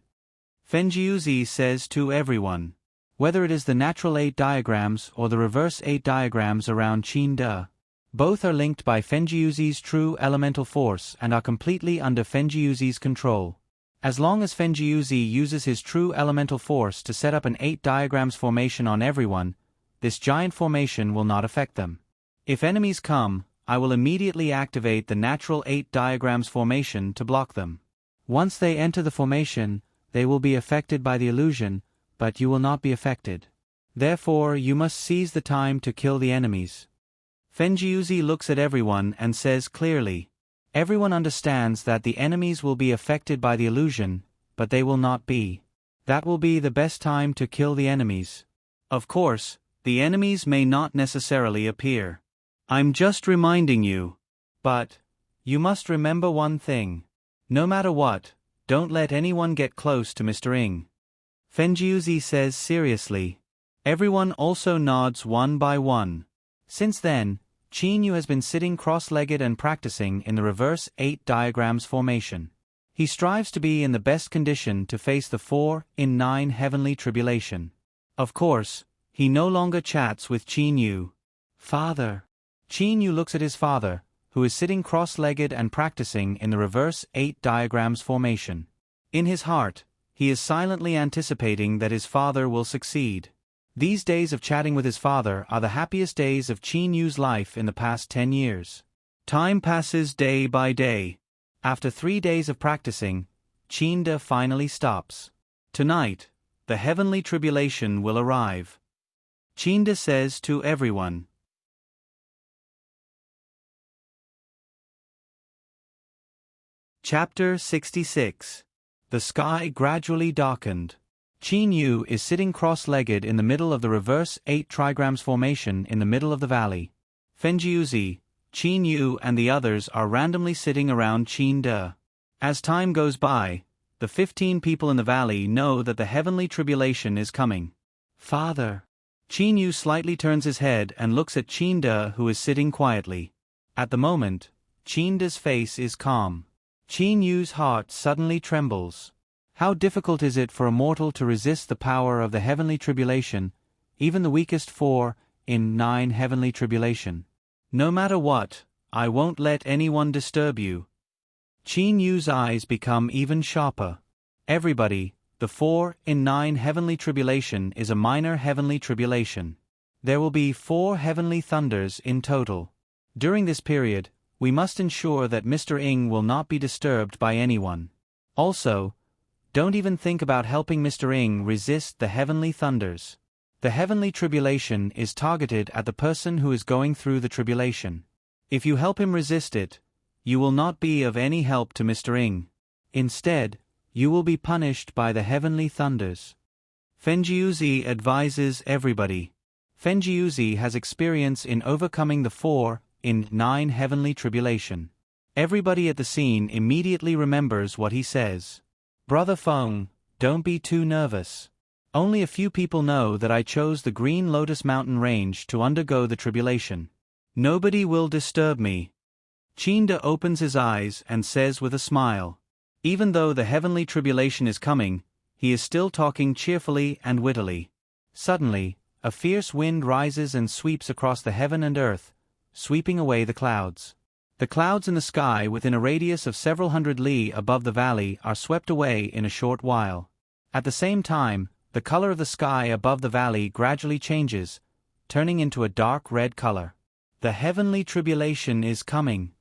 Fenjiuzi says to everyone. Whether it is the natural 8 diagrams or the reverse 8 diagrams around Qin De, both are linked by Fenjiuzi's true elemental force and are completely under Fenjiuzi's control. As long as Fenjiuzi uses his true elemental force to set up an 8 diagrams formation on everyone, this giant formation will not affect them. If enemies come, I will immediately activate the natural 8 diagrams formation to block them. Once they enter the formation, they will be affected by the illusion, but you will not be affected. Therefore, you must seize the time to kill the enemies. Fenjiuzi looks at everyone and says clearly, Everyone understands that the enemies will be affected by the illusion, but they will not be. That will be the best time to kill the enemies. Of course, the enemies may not necessarily appear. I'm just reminding you. But you must remember one thing. No matter what, don't let anyone get close to Mr. Ing. Fenjiuzi says seriously. Everyone also nods one by one. Since then, Qin Yu has been sitting cross-legged and practicing in the reverse 8 diagrams formation. He strives to be in the best condition to face the 4 in 9 heavenly tribulation. Of course, he no longer chats with Qin Yu. Father. Qin Yu looks at his father, who is sitting cross-legged and practicing in the reverse 8 diagrams formation. In his heart, he is silently anticipating that his father will succeed. These days of chatting with his father are the happiest days of Qin Yu's life in the past 10 years. Time passes day by day. After 3 days of practicing, Qin De finally stops. Tonight, the heavenly tribulation will arrive. Qin De says to everyone. Chapter 66. The sky gradually darkened. Qin Yu is sitting cross-legged in the middle of the reverse 8 trigrams formation in the middle of the valley. Fenjiuzi, Qin Yu and the others are randomly sitting around Qin De. As time goes by, the 15 people in the valley know that the heavenly tribulation is coming. Father. Qin Yu slightly turns his head and looks at Qin De, who is sitting quietly. At the moment, Qin De's face is calm. Qin Yu's heart suddenly trembles. How difficult is it for a mortal to resist the power of the heavenly tribulation, even the weakest 4 in 9 heavenly tribulation? No matter what, I won't let anyone disturb you. Qin Yu's eyes become even sharper. Everybody, the 4 in 9 heavenly tribulation is a minor heavenly tribulation. There will be 4 heavenly thunders in total. During this period, we must ensure that Mr. Ing will not be disturbed by anyone. Also, don't even think about helping Mr. Ing resist the heavenly thunders. The heavenly tribulation is targeted at the person who is going through the tribulation. If you help him resist it, you will not be of any help to Mr. Ing. Instead, you will be punished by the heavenly thunders. Fenjiuzi advises everybody. Fenjiuzi has experience in overcoming the 4 in 9 heavenly tribulation. Everybody at the scene immediately remembers what he says. Brother Feng, don't be too nervous. Only a few people know that I chose the Green Lotus Mountain Range to undergo the tribulation. Nobody will disturb me. Qin De opens his eyes and says with a smile. Even though the heavenly tribulation is coming, he is still talking cheerfully and wittily. Suddenly, a fierce wind rises and sweeps across the heaven and earth, sweeping away the clouds. The clouds in the sky within a radius of several hundred li above the valley are swept away in a short while. At the same time, the color of the sky above the valley gradually changes, turning into a dark red color. The heavenly tribulation is coming.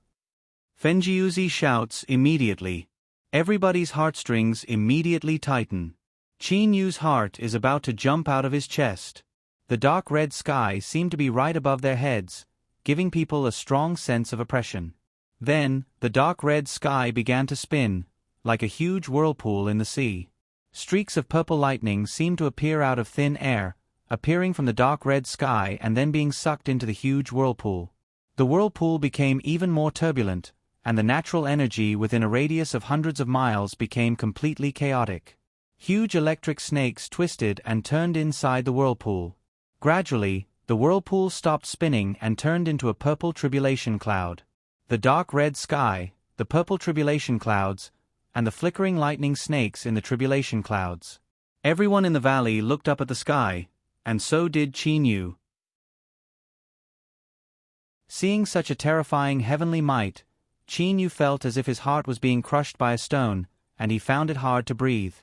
Fenjiuzi shouts immediately. Everybody's heartstrings immediately tighten. Qin Yu's heart is about to jump out of his chest. The dark red sky seemed to be right above their heads, giving people a strong sense of oppression. Then, the dark red sky began to spin, like a huge whirlpool in the sea. Streaks of purple lightning seemed to appear out of thin air, appearing from the dark red sky and then being sucked into the huge whirlpool. The whirlpool became even more turbulent, and the natural energy within a radius of hundreds of miles became completely chaotic. Huge electric snakes twisted and turned inside the whirlpool. Gradually, the whirlpool stopped spinning and turned into a purple tribulation cloud. The dark red sky, the purple tribulation clouds, and the flickering lightning snakes in the tribulation clouds. Everyone in the valley looked up at the sky, and so did Qin Yu. Seeing such a terrifying heavenly might, Qin Yu felt as if his heart was being crushed by a stone, and he found it hard to breathe.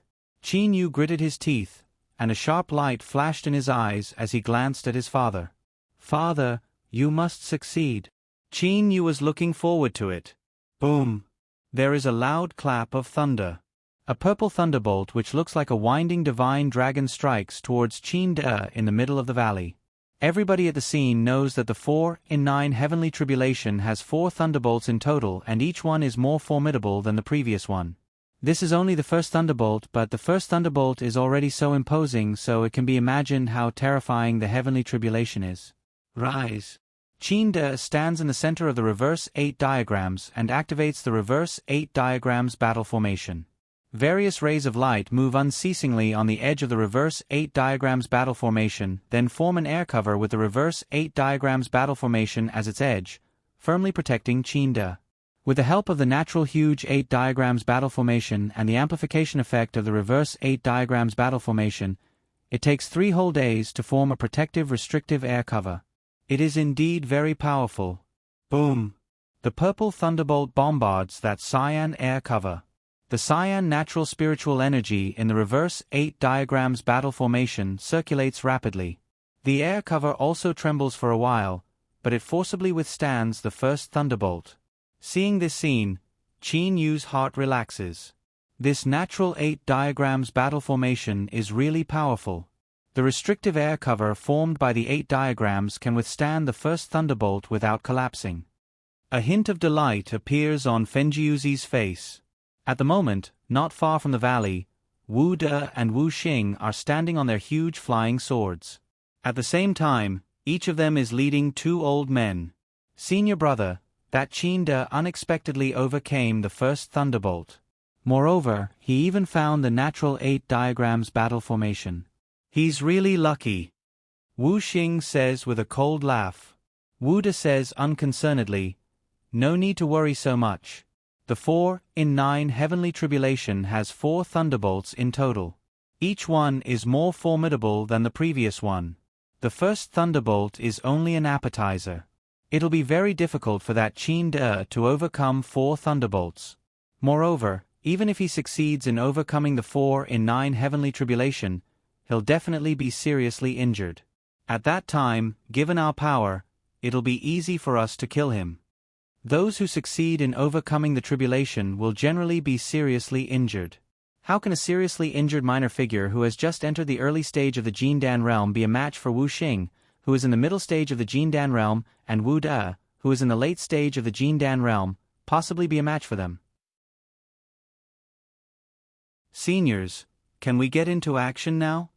Qin Yu gritted his teeth, and a sharp light flashed in his eyes as he glanced at his father. Father, you must succeed. Qin Yu was looking forward to it. Boom! There is a loud clap of thunder. A purple thunderbolt which looks like a winding divine dragon strikes towards Qin De in the middle of the valley. Everybody at the scene knows that the 4 in 9 heavenly tribulation has 4 thunderbolts in total, and each one is more formidable than the previous one. This is only the first thunderbolt, but the first thunderbolt is already so imposing, so it can be imagined how terrifying the heavenly tribulation is. Rise. Qin De stands in the center of the reverse 8 diagrams and activates the reverse 8 diagrams battle formation. Various rays of light move unceasingly on the edge of the reverse 8 diagrams battle formation, then form an air cover with the reverse 8 diagrams battle formation as its edge, firmly protecting Qin De. With the help of the natural huge 8 diagrams battle formation and the amplification effect of the reverse 8 diagrams battle formation, it takes 3 whole days to form a protective restrictive air cover. It is indeed very powerful. Boom! The purple thunderbolt bombards that cyan air cover. The cyan natural spiritual energy in the reverse 8 diagrams battle formation circulates rapidly. The air cover also trembles for a while, but it forcibly withstands the first thunderbolt. Seeing this scene, Qin Yu's heart relaxes. This natural 8 diagrams battle formation is really powerful. The restrictive air cover formed by the 8 diagrams can withstand the first thunderbolt without collapsing. A hint of delight appears on Fenjiuzi's face. At the moment, not far from the valley, Wu De and Wu Xing are standing on their huge flying swords. At the same time, each of them is leading 2 old men. Senior brother, that Qin De unexpectedly overcame the first thunderbolt. Moreover, he even found the natural 8 diagrams battle formation. He's really lucky. Wu Xing says with a cold laugh. Wu De says unconcernedly, no need to worry so much. The 4 in 9 heavenly tribulation has 4 thunderbolts in total. Each one is more formidable than the previous one. The first thunderbolt is only an appetizer. It'll be very difficult for that Qin De to overcome 4 thunderbolts. Moreover, even if he succeeds in overcoming the 4 in 9 heavenly tribulation, he'll definitely be seriously injured. At that time, given our power, it'll be easy for us to kill him. Those who succeed in overcoming the tribulation will generally be seriously injured. How can a seriously injured minor figure who has just entered the early stage of the Jindan realm be a match for Wu Xing, who is in the middle stage of the Jindan realm, and Wu De, who is in the late stage of the Jindan realm, possibly be a match for them? Seniors, can we get into action now?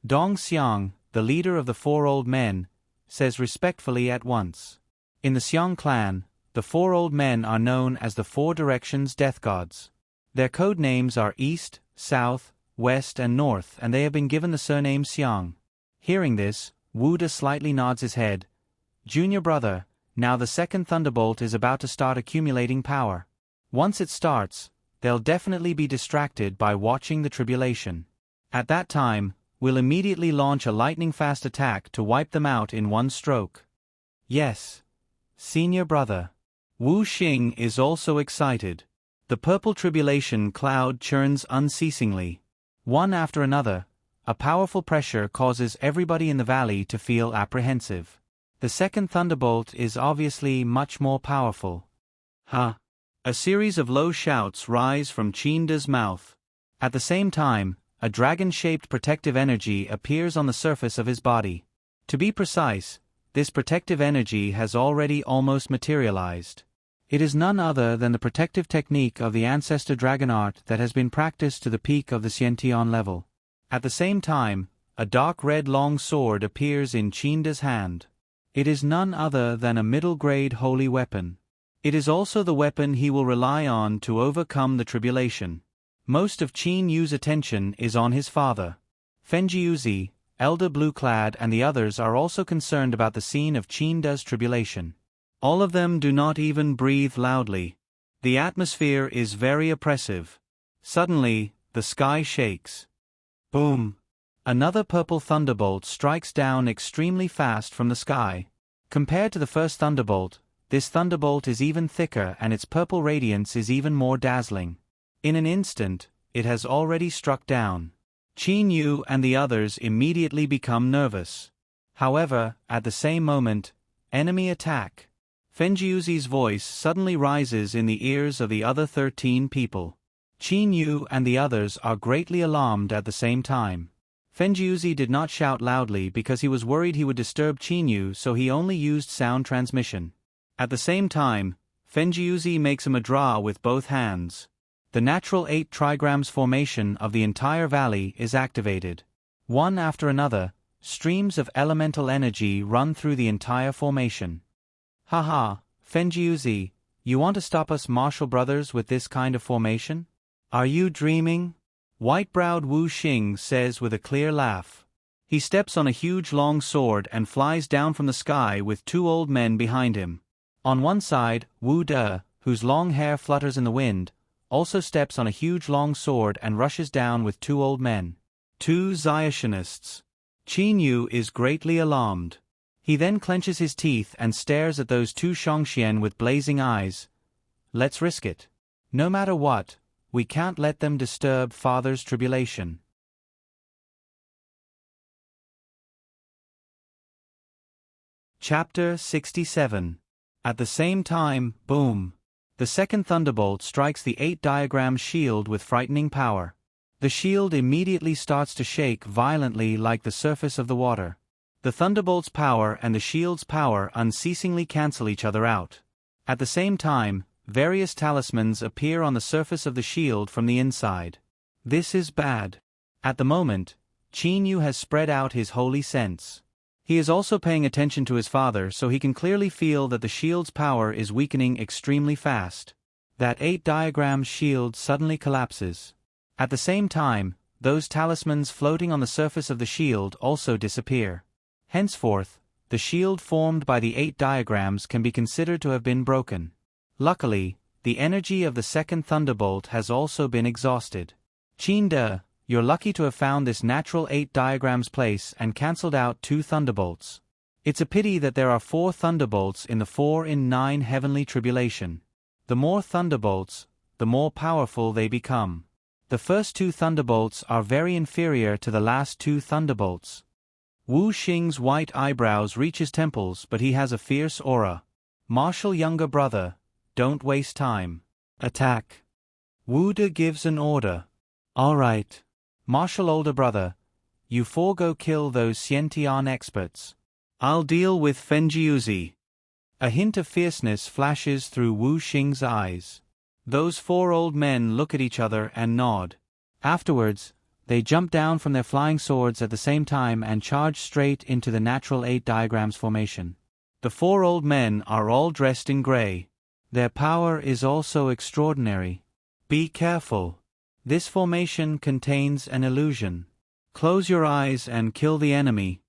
Dong Xiang, the leader of the 4 old men, says respectfully at once. In the Xiang clan, the 4 old men are known as the 4 directions death gods. Their code names are East, South, West and North, and they have been given the surname Xiang. Hearing this, Wu De slightly nods his head. Junior brother, now the second thunderbolt is about to start accumulating power. Once it starts, they'll definitely be distracted by watching the tribulation. At that time, we'll immediately launch a lightning-fast attack to wipe them out in one stroke. Yes. Senior brother. Wu Xing is also excited. The purple tribulation cloud churns unceasingly. One after another, a powerful pressure causes everybody in the valley to feel apprehensive. The second thunderbolt is obviously much more powerful. Ha! A series of low shouts rise from Qin De's mouth. At the same time, a dragon-shaped protective energy appears on the surface of his body. To be precise, this protective energy has already almost materialized. It is none other than the protective technique of the ancestor dragon art that has been practiced to the peak of the Xiantian level. At the same time, a dark red long sword appears in Qin De's hand. It is none other than a middle-grade holy weapon. It is also the weapon he will rely on to overcome the tribulation. Most of Qin Yu's attention is on his father. Fenjiuzi, Elder Blue-clad and the others are also concerned about the scene of Qin De's tribulation. All of them do not even breathe loudly. The atmosphere is very oppressive. Suddenly, the sky shakes. Boom! Another purple thunderbolt strikes down extremely fast from the sky. Compared to the first thunderbolt, this thunderbolt is even thicker and its purple radiance is even more dazzling. In an instant, it has already struck down. Qin Yu and the others immediately become nervous. However, at the same moment, enemy attack. Fenjiuzi's voice suddenly rises in the ears of the other 13 people. Qin Yu and the others are greatly alarmed at the same time. Fenjiuzi did not shout loudly because he was worried he would disturb Qinyu, so he only used sound transmission. At the same time, Fenjiuzi makes a mudra with both hands. The natural 8 trigrams formation of the entire valley is activated. One after another, streams of elemental energy run through the entire formation. Haha, Fenjiuzi, you want to stop us martial brothers with this kind of formation? Are you dreaming? White-browed Wu Xing says with a clear laugh. He steps on a huge long sword and flies down from the sky with 2 old men behind him. On one side, Wu De, whose long hair flutters in the wind, also steps on a huge long sword and rushes down with 2 old men. 2 Xiaotianists. Qinyu is greatly alarmed. He then clenches his teeth and stares at those 2 Shangxian with blazing eyes. Let's risk it. No matter what, we can't let them disturb Father's tribulation. Chapter 67. At the same time, boom! The second thunderbolt strikes the 8-diagram shield with frightening power. The shield immediately starts to shake violently like the surface of the water. The thunderbolt's power and the shield's power unceasingly cancel each other out. At the same time, various talismans appear on the surface of the shield from the inside. This is bad. At the moment, Qinyu has spread out his holy sense. He is also paying attention to his father, so he can clearly feel that the shield's power is weakening extremely fast. That 8-diagram shield suddenly collapses. At the same time, those talismans floating on the surface of the shield also disappear. Henceforth, the shield formed by the 8 diagrams can be considered to have been broken. Luckily, the energy of the second thunderbolt has also been exhausted. Qin De, you're lucky to have found this natural 8 diagrams place and cancelled out 2 thunderbolts. It's a pity that there are 4 thunderbolts in the 4 in 9 heavenly tribulation. The more thunderbolts, the more powerful they become. The first 2 thunderbolts are very inferior to the last 2 thunderbolts. Wu Xing's white eyebrows reach his temples, but he has a fierce aura. Martial younger brother, don't waste time. Attack. Wu De gives an order. All right. Martial older brother, you 4 go kill those Xiantian experts. I'll deal with Fenjiuzi. A hint of fierceness flashes through Wu Xing's eyes. Those 4 old men look at each other and nod. Afterwards, they jump down from their flying swords at the same time and charge straight into the natural 8 diagrams formation. The 4 old men are all dressed in gray. Their power is also extraordinary. Be careful. This formation contains an illusion. Close your eyes and kill the enemy.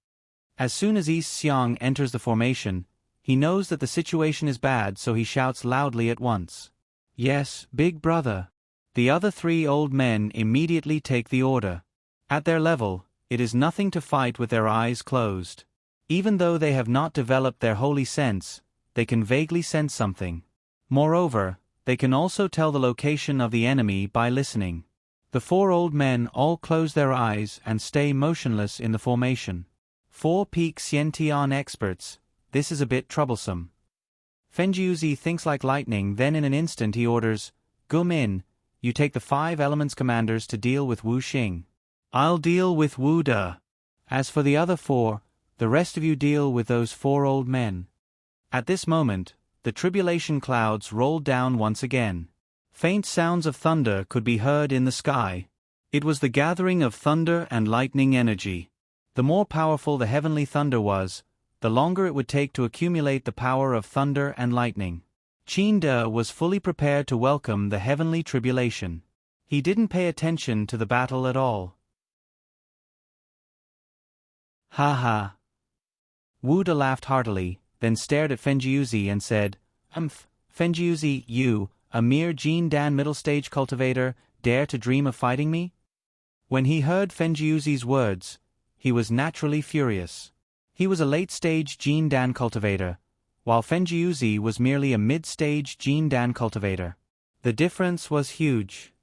As soon as East Xiang enters the formation, he knows that the situation is bad, so he shouts loudly at once. Yes, big brother. The other 3 old men immediately take the order. At their level, it is nothing to fight with their eyes closed. Even though they have not developed their holy sense, they can vaguely sense something. Moreover, they can also tell the location of the enemy by listening. The 4 old men all close their eyes and stay motionless in the formation. 4 peak Xiantian experts, this is a bit troublesome. Fenjiuzi thinks like lightning, then in an instant he orders, Gu Min, you take the 5 elements commanders to deal with Wu Xing. I'll deal with Wu De. As for the other 4, the rest of you deal with those 4 old men. At this moment, the tribulation clouds rolled down once again. Faint sounds of thunder could be heard in the sky. It was the gathering of thunder and lightning energy. The more powerful the heavenly thunder was, the longer it would take to accumulate the power of thunder and lightning. Qin De was fully prepared to welcome the heavenly tribulation. He didn't pay attention to the battle at all. Ha ha. Wu De laughed heartily, then stared at Fenjiuzi and said, Fenjiuzi, you, a mere Jin Dan middle-stage cultivator, dare to dream of fighting me? When he heard Fenjiuzi's words, he was naturally furious. He was a late-stage Jin Dan cultivator, while Fenjiuzi was merely a mid-stage Jin Dan cultivator. The difference was huge.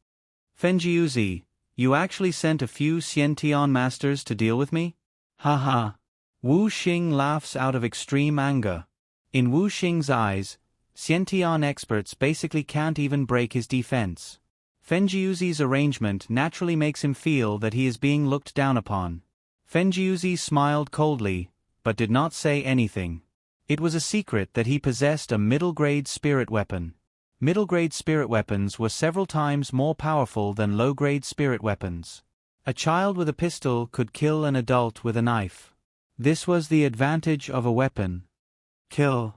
Fenjiuzi, you actually sent a few Xiantian masters to deal with me? Ha ha. Wu Xing laughs out of extreme anger. In Wu Xing's eyes, Xiantian experts basically can't even break his defense. Fenjiuzi's arrangement naturally makes him feel that he is being looked down upon. Fenjiuzi smiled coldly, but did not say anything. It was a secret that he possessed a middle-grade spirit weapon. Middle-grade spirit weapons were several times more powerful than low-grade spirit weapons. A child with a pistol could kill an adult with a knife. This was the advantage of a weapon. Kill!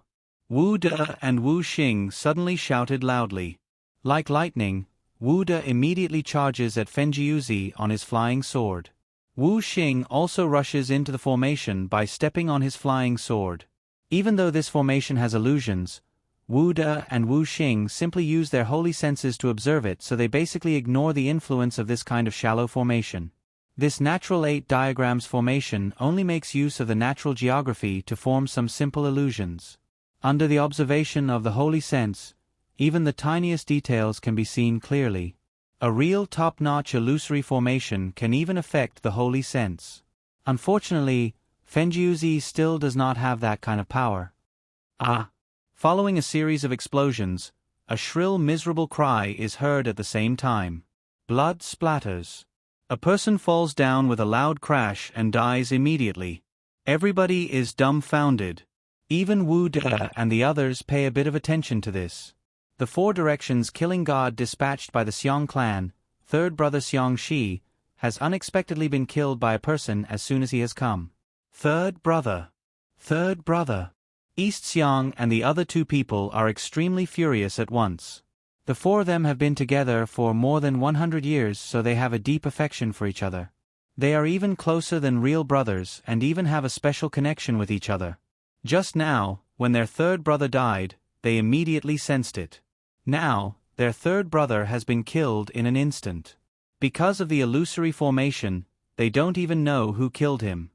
Wu De and Wu Xing suddenly shouted loudly. Like lightning, Wu De immediately charges at Fenjiuzi on his flying sword. Wu Xing also rushes into the formation by stepping on his flying sword. Even though this formation has illusions, Wu De and Wu Xing simply use their holy senses to observe it, so they basically ignore the influence of this kind of shallow formation. This natural 8 diagrams formation only makes use of the natural geography to form some simple illusions. Under the observation of the holy sense, even the tiniest details can be seen clearly. A real top-notch illusory formation can even affect the holy sense. Unfortunately, Fenjiuzi still does not have that kind of power. Ah! Following a series of explosions, a shrill miserable cry is heard at the same time. Blood splatters. A person falls down with a loud crash and dies immediately. Everybody is dumbfounded. Even Wu De and the others pay a bit of attention to this. The 4 directions killing god dispatched by the Xiong clan, third brother Xiong Shi, has unexpectedly been killed by a person as soon as he has come. Third brother. Third brother. East Xiong and the other 2 people are extremely furious at once. The 4 of them have been together for more than 100 years, so they have a deep affection for each other. They are even closer than real brothers and even have a special connection with each other. Just now, when their third brother died, they immediately sensed it. Now, their third brother has been killed in an instant. Because of the illusory formation, they don't even know who killed him.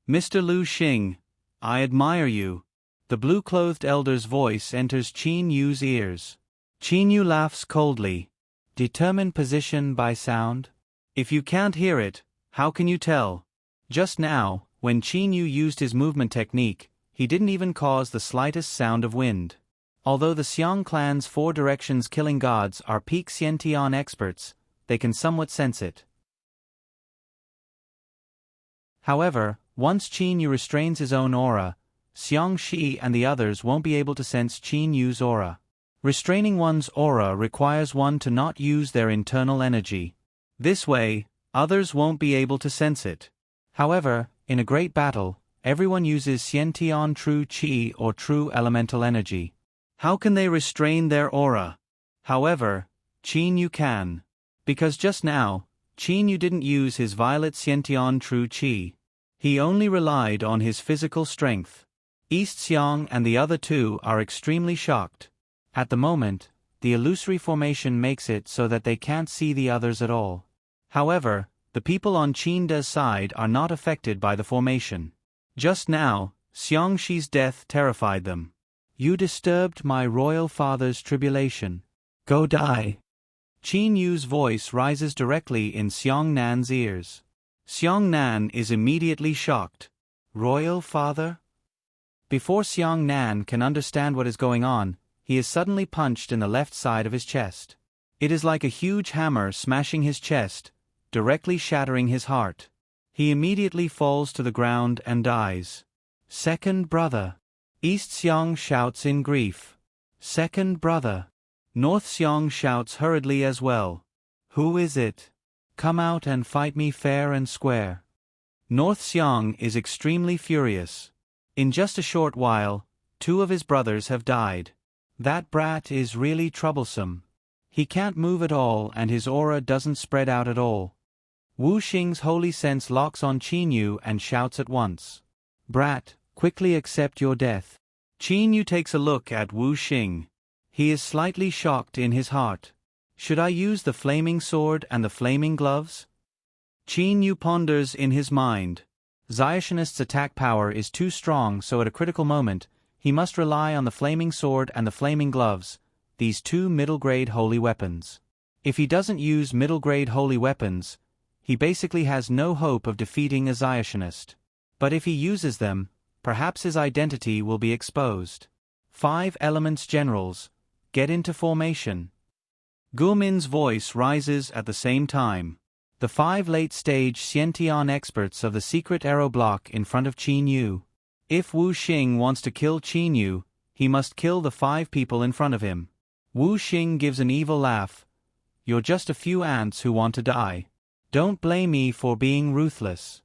Mr. Lu Xing, I admire you. The blue-clothed elder's voice enters Qin Yu's ears. Qin Yu laughs coldly. Determine position by sound? If you can't hear it, how can you tell? Just now, when Qin Yu used his movement technique, he didn't even cause the slightest sound of wind. Although the Xiong clan's 4 directions killing gods are peak Xiantian experts, they can somewhat sense it. However, once Qin Yu restrains his own aura, Xiong Shi and the others won't be able to sense Qin Yu's aura. Restraining one's aura requires one to not use their internal energy. This way, others won't be able to sense it. However, in a great battle, everyone uses Xiantian true Qi or true elemental energy. How can they restrain their aura? However, Qin Yu can. Because just now, Qin Yu didn't use his violet Xiantian true Qi. He only relied on his physical strength. East Xiong and the other 2 are extremely shocked. At the moment, the illusory formation makes it so that they can't see the others at all. However, the people on Qin De's side are not affected by the formation. Just now, Xiong Shi's death terrified them. You disturbed my royal father's tribulation. Go die. Qin Yu's voice rises directly in Xiong Nan's ears. Xiong Nan is immediately shocked. Royal father? Before Xiong Nan can understand what is going on, he is suddenly punched in the left side of his chest. It is like a huge hammer smashing his chest, directly shattering his heart. He immediately falls to the ground and dies. Second brother. East Xiong shouts in grief. Second brother. North Xiong shouts hurriedly as well. Who is it? Come out and fight me fair and square. North Xiong is extremely furious. In just a short while, 2 of his brothers have died. That brat is really troublesome. He can't move at all and his aura doesn't spread out at all. Wu Xing's holy sense locks on Qin Yu and shouts at once. Brat, quickly accept your death. Qin Yu takes a look at Wu Xing. He is slightly shocked in his heart. Should I use the flaming sword and the flaming gloves? Qin Yu ponders in his mind. Zionist's attack power is too strong, so at a critical moment, he must rely on the flaming sword and the flaming gloves, these 2 middle-grade holy weapons. If he doesn't use middle-grade holy weapons, he basically has no hope of defeating a Zionist. But if he uses them, perhaps his identity will be exposed. 5 elements generals, get into formation. Guomin's voice rises at the same time. The 5 late-stage Xiantian experts of the secret arrow block in front of Qin Yu. If Wu Xing wants to kill Qin Yu, he must kill the 5 people in front of him. Wu Xing gives an evil laugh. You're just a few ants who want to die. Don't blame me for being ruthless.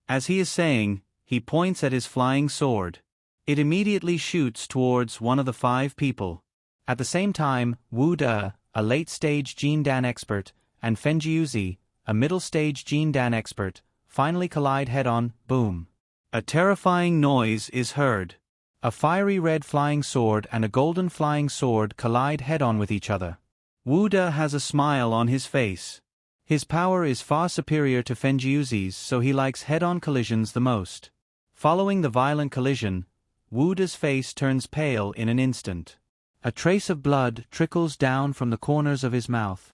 As he is saying, he points at his flying sword. It immediately shoots towards one of the 5 people. At the same time, Wu De, a late-stage Jindan expert, and Fenjiuzi, a middle-stage Jindan expert, finally collide head-on. Boom. A terrifying noise is heard. A fiery red flying sword and a golden flying sword collide head-on with each other. Wu De has a smile on his face. His power is far superior to Fenjiuzi's, so he likes head-on collisions the most. Following the violent collision, Wu De's face turns pale in an instant. A trace of blood trickles down from the corners of his mouth.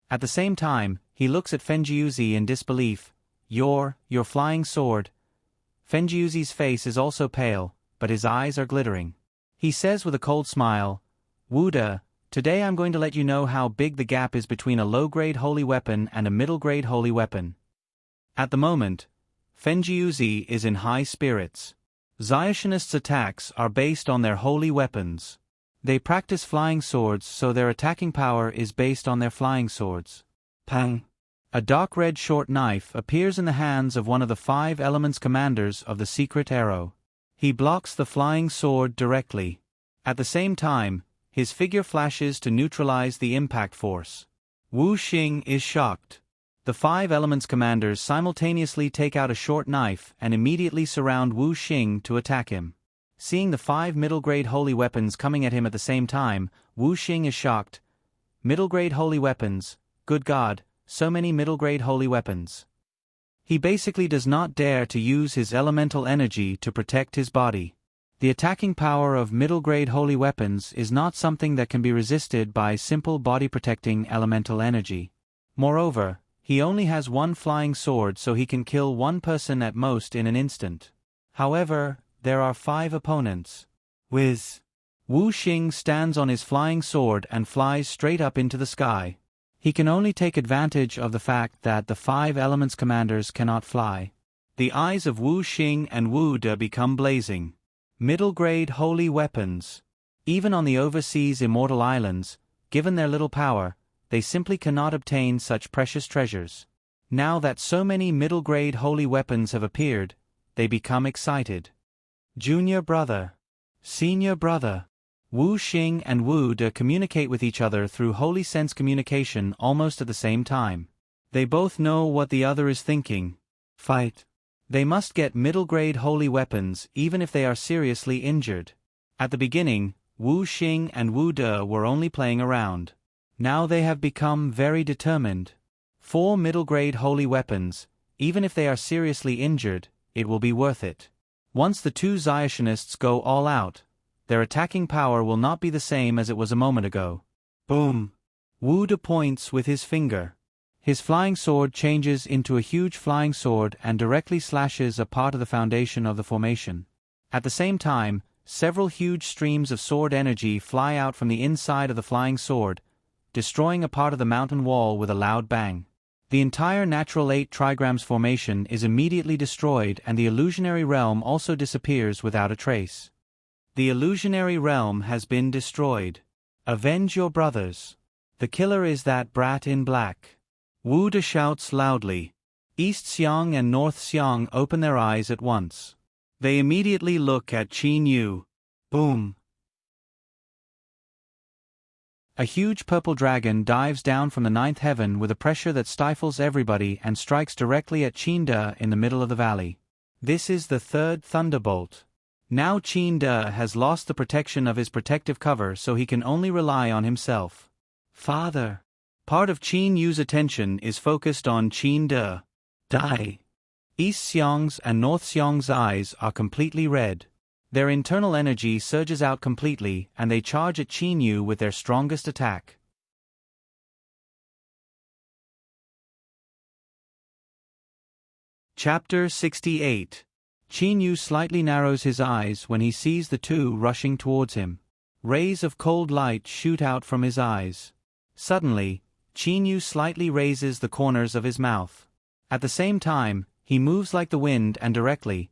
At the same time, he looks at Fenjiuzi in disbelief. Your flying sword. Fenjiuzi's face is also pale, but his eyes are glittering. He says with a cold smile, Wu De, today I'm going to let you know how big the gap is between a low-grade holy weapon and a middle-grade holy weapon. At the moment, Fenjiuzi is in high spirits. Zionist's attacks are based on their holy weapons. They practice flying swords, so their attacking power is based on their flying swords. Pang! A dark red short knife appears in the hands of one of the 5 elements commanders of the secret arrow. He blocks the flying sword directly. At the same time, his figure flashes to neutralize the impact force. Wu Xing is shocked. The 5 elements commanders simultaneously take out a short knife and immediately surround Wu Xing to attack him. Seeing the 5 middle-grade holy weapons coming at him at the same time, Wu Xing is shocked. Middle-grade holy weapons, good God, so many middle-grade holy weapons. He basically does not dare to use his elemental energy to protect his body. The attacking power of middle-grade holy weapons is not something that can be resisted by simple body-protecting elemental energy. Moreover, he only has 1 flying sword, so he can kill 1 person at most in an instant. However, there are 5 opponents. Whiz! Wu Xing stands on his flying sword and flies straight up into the sky. He can only take advantage of the fact that the 5 elements commanders cannot fly. The eyes of Wu Xing and Wu De become blazing. Middle-grade holy weapons. Even on the overseas immortal islands, given their little power, they simply cannot obtain such precious treasures. Now that so many middle-grade holy weapons have appeared, they become excited. Junior brother. Senior brother. Wu Xing and Wu De communicate with each other through holy sense communication almost at the same time. They both know what the other is thinking. Fight. They must get middle-grade holy weapons even if they are seriously injured. At the beginning, Wu Xing and Wu De were only playing around. Now they have become very determined. 4 middle-grade holy weapons, even if they are seriously injured, it will be worth it. Once the 2 Zionists go all out, their attacking power will not be the same as it was a moment ago. Boom! Wu De points with his finger. His flying sword changes into a huge flying sword and directly slashes a part of the foundation of the formation. At the same time, several huge streams of sword energy fly out from the inside of the flying sword, destroying a part of the mountain wall with a loud bang. The entire natural 8 trigrams formation is immediately destroyed and the illusionary realm also disappears without a trace. The illusionary realm has been destroyed. Avenge your brothers. The killer is that brat in black. Wu De shouts loudly. East Xiang and North Xiang open their eyes at once. They immediately look at Qin Yu. Boom! A huge purple dragon dives down from the 9th heaven with a pressure that stifles everybody and strikes directly at Qin De in the middle of the valley. This is the 3rd thunderbolt. Now Qin De has lost the protection of his protective cover, so he can only rely on himself. Father. Part of Qin Yu's attention is focused on Qin De. Die. East Xiang's and North Xiang's eyes are completely red. Their internal energy surges out completely and they charge at Qin Yu with their strongest attack. Chapter 68. Qin Yu slightly narrows his eyes when he sees the 2 rushing towards him. Rays of cold light shoot out from his eyes. Suddenly, Qin Yu slightly raises the corners of his mouth. At the same time, he moves like the wind and directly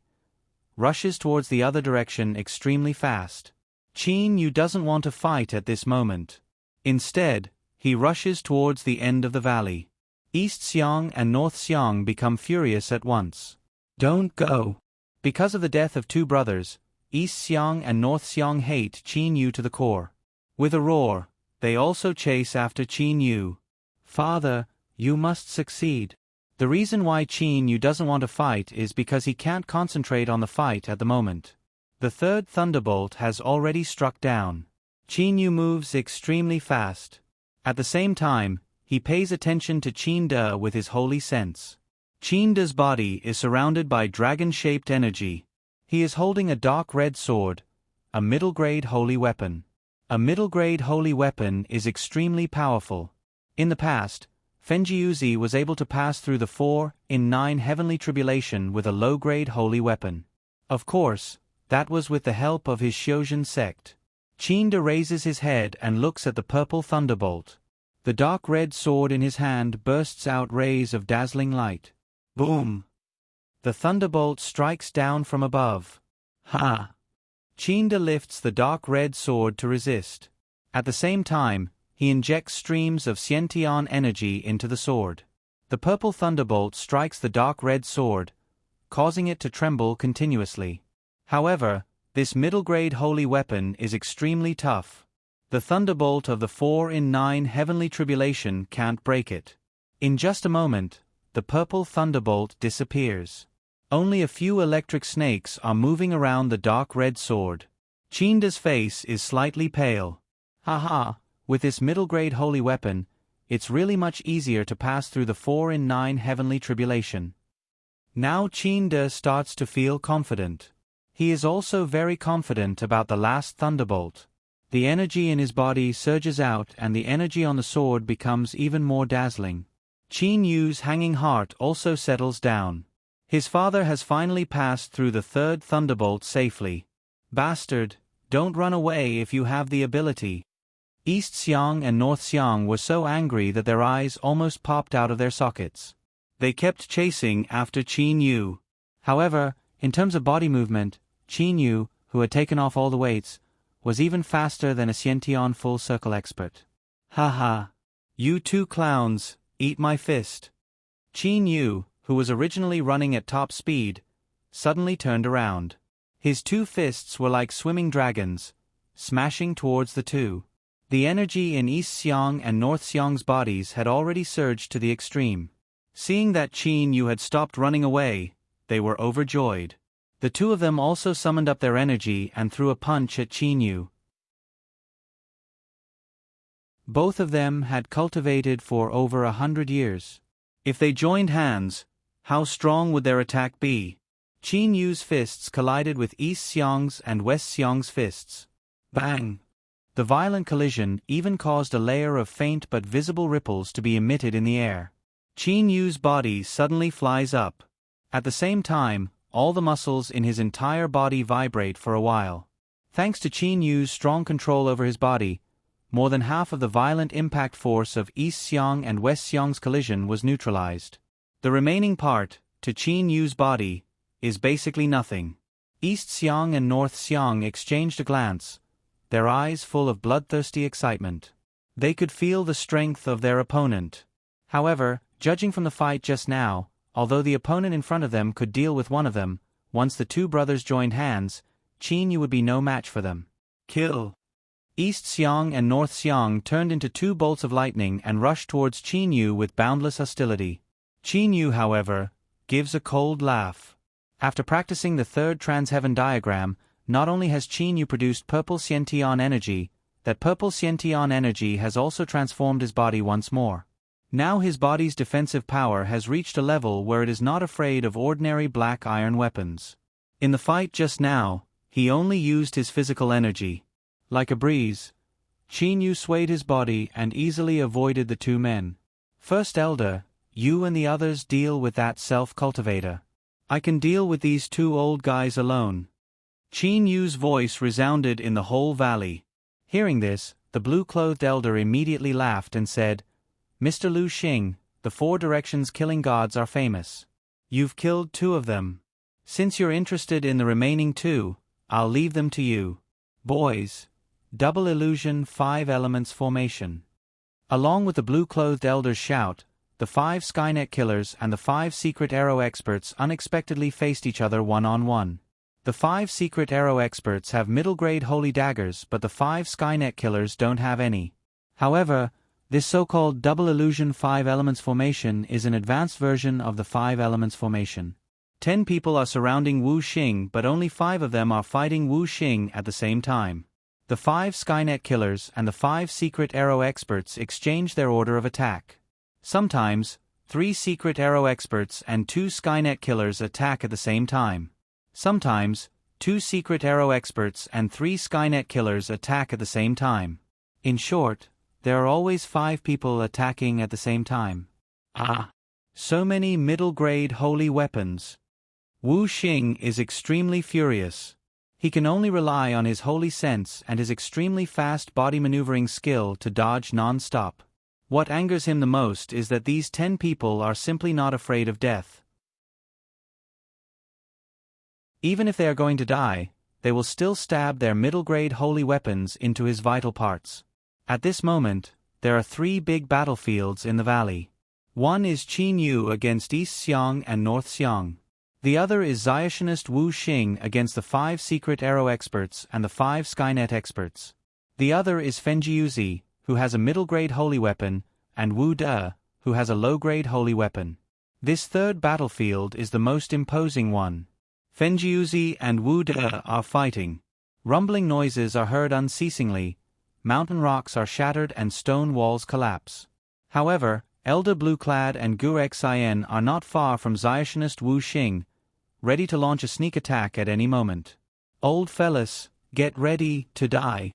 rushes towards the other direction extremely fast. Qin Yu doesn't want to fight at this moment. Instead, he rushes towards the end of the valley. East Xiang and North Xiang become furious at once. Don't go. Because of the death of two brothers, East Xiang and North Xiang hate Qin Yu to the core. With a roar, they also chase after Qin Yu. Father, you must succeed. The reason why Qin Yu doesn't want to fight is because he can't concentrate on the fight at the moment. The third thunderbolt has already struck down. Qin Yu moves extremely fast. At the same time, he pays attention to Qin De with his holy sense. Qin De's body is surrounded by dragon-shaped energy. He is holding a dark red sword, a middle-grade holy weapon. A middle-grade holy weapon is extremely powerful. In the past, Fenjiuzi was able to pass through the 4 in 9 heavenly tribulation with a low-grade holy weapon. Of course, that was with the help of his Xiuzhen sect. Qin De raises his head and looks at the purple thunderbolt. The dark red sword in his hand bursts out rays of dazzling light. Boom! The thunderbolt strikes down from above. Ha! Qin De lifts the dark red sword to resist. At the same time, he injects streams of Xiantian energy into the sword. The purple thunderbolt strikes the dark red sword, causing it to tremble continuously. However, this middle-grade holy weapon is extremely tough. The thunderbolt of the 4 in 9 heavenly tribulation can't break it. In just a moment, the purple thunderbolt disappears. Only a few electric snakes are moving around the dark red sword. Qin De's face is slightly pale. Haha, with this middle-grade holy weapon, it's really much easier to pass through the 4 in 9 heavenly tribulation. Now Qin De starts to feel confident. He is also very confident about the last thunderbolt. The energy in his body surges out and the energy on the sword becomes even more dazzling. Qin Yu's hanging heart also settles down. His father has finally passed through the third thunderbolt safely. Bastard, don't run away if you have the ability. East Xiang and North Xiang were so angry that their eyes almost popped out of their sockets. They kept chasing after Qin Yu. However, in terms of body movement, Qin Yu, who had taken off all the weights, was even faster than a Xiantian full circle expert. Haha! You two clowns, eat my fist. Qin Yu, who was originally running at top speed, suddenly turned around. His two fists were like swimming dragons, smashing towards the two. The energy in East Xiang and North Xiang's bodies had already surged to the extreme. Seeing that Qin Yu had stopped running away, they were overjoyed. The two of them also summoned up their energy and threw a punch at Qin Yu. Both of them had cultivated for over 100 years. If they joined hands, how strong would their attack be? Qin Yu's fists collided with East Xiang's and West Xiang's fists. Bang! The violent collision even caused a layer of faint but visible ripples to be emitted in the air. Qin Yu's body suddenly flies up. At the same time, all the muscles in his entire body vibrate for a while. Thanks to Qin Yu's strong control over his body, more than half of the violent impact force of East Xiang and West Xiang's collision was neutralized. The remaining part, to Qin Yu's body, is basically nothing. East Xiang and North Xiang exchanged a glance, their eyes full of bloodthirsty excitement. They could feel the strength of their opponent. However, judging from the fight just now, although the opponent in front of them could deal with one of them, once the two brothers joined hands, Qin Yu would be no match for them. Kill! East Xiang and North Xiang turned into two bolts of lightning and rushed towards Qin Yu with boundless hostility. Qin Yu, however, gives a cold laugh. After practicing the third transheaven diagram, not only has Qin Yu produced purple Xiantian energy, that purple Xiantian energy has also transformed his body once more. Now his body's defensive power has reached a level where it is not afraid of ordinary black iron weapons. In the fight just now, he only used his physical energy. Like a breeze, Qin Yu swayed his body and easily avoided the two men. First Elder, you and the others deal with that self-cultivator. I can deal with these two old guys alone. Qin Yu's voice resounded in the whole valley. Hearing this, the blue-clothed elder immediately laughed and said, Mr. Lu Xing, the four directions killing gods are famous. You've killed 2 of them. Since you're interested in the remaining 2, I'll leave them to you. Boys. Double illusion 5 elements formation. Along with the blue-clothed elders' shout, the 5 Skynet killers and the 5 secret arrow experts unexpectedly faced each other one-on-one. The 5 secret arrow experts have middle-grade holy daggers, but the 5 Skynet killers don't have any. However, this so-called double illusion 5 elements formation is an advanced version of the 5 elements formation. 10 people are surrounding Wu Xing, but only 5 of them are fighting Wu Xing at the same time. The 5 Skynet killers and the 5 secret arrow experts exchange their order of attack. Sometimes, 3 secret arrow experts and 2 Skynet killers attack at the same time. Sometimes, 2 secret arrow experts and 3 Skynet killers attack at the same time. In short, there are always 5 people attacking at the same time. So many middle-grade holy weapons. Wu Xing is extremely furious. He can only rely on his holy sense and his extremely fast body maneuvering skill to dodge non-stop. What angers him the most is that these 10 people are simply not afraid of death. Even if they are going to die, they will still stab their middle-grade holy weapons into his vital parts. At this moment, there are 3 big battlefields in the valley. One is Qin Yu against East Xiang and North Xiang. The other is Zionist Wu Xing against the 5 secret arrow experts and the 5 Skynet experts. The other is Fenjiuzi, who has a middle-grade holy weapon, and Wu De, who has a low-grade holy weapon. This third battlefield is the most imposing one. Fenjiuzi and Wu De are fighting. Rumbling noises are heard unceasingly, mountain rocks are shattered and stone walls collapse. However, Elder Blue-Clad and Gu Xian are not far from Zionist Wu Xing, ready to launch a sneak attack at any moment. Old fellas, get ready to die.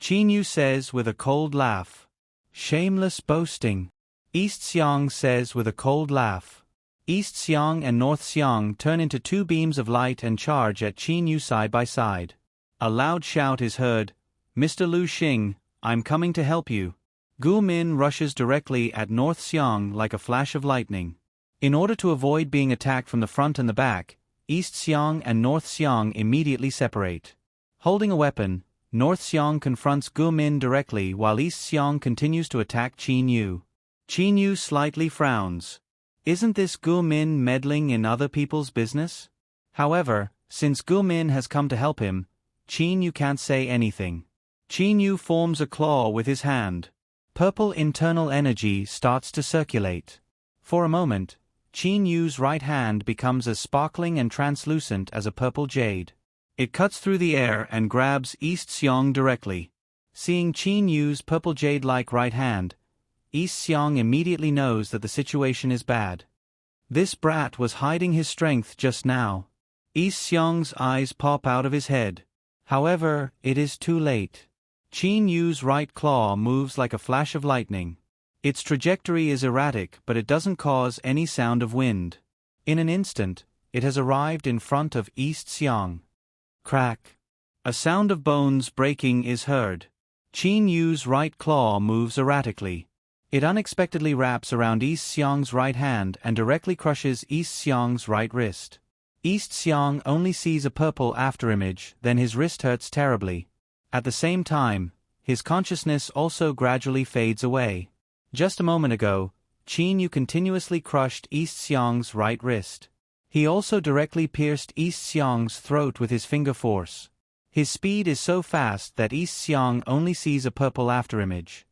Qin Yu says with a cold laugh. Shameless boasting. East Xiang says with a cold laugh. East Xiang and North Xiang turn into 2 beams of light and charge at Qin Yu side by side. A loud shout is heard. Mr. Lu Xing, I'm coming to help you. Gu Min rushes directly at North Xiang like a flash of lightning. In order to avoid being attacked from the front and the back, East Xiang and North Xiang immediately separate. Holding a weapon, North Xiang confronts Gu Min directly while East Xiang continues to attack Qin Yu. Qin Yu slightly frowns. Isn't this Gu Min meddling in other people's business? However, since Gu Min has come to help him, Qin Yu can't say anything. Qin Yu forms a claw with his hand. Purple internal energy starts to circulate. For a moment, Qin Yu's right hand becomes as sparkling and translucent as a purple jade. It cuts through the air and grabs East Xiang directly. Seeing Qin Yu's purple jade-like right hand, East Xiang immediately knows that the situation is bad. This brat was hiding his strength just now. East Xiang's eyes pop out of his head. However, it is too late. Qin Yu's right claw moves like a flash of lightning. Its trajectory is erratic, but it doesn't cause any sound of wind. In an instant, it has arrived in front of East Xiang. Crack. A sound of bones breaking is heard. Qin Yu's right claw moves erratically. It unexpectedly wraps around East Xiang's right hand and directly crushes East Xiang's right wrist. East Xiang only sees a purple afterimage, then his wrist hurts terribly. At the same time, his consciousness also gradually fades away. Just a moment ago, Qin Yu continuously crushed East Xiang's right wrist. He also directly pierced East Xiang's throat with his finger force. His speed is so fast that East Xiang only sees a purple afterimage.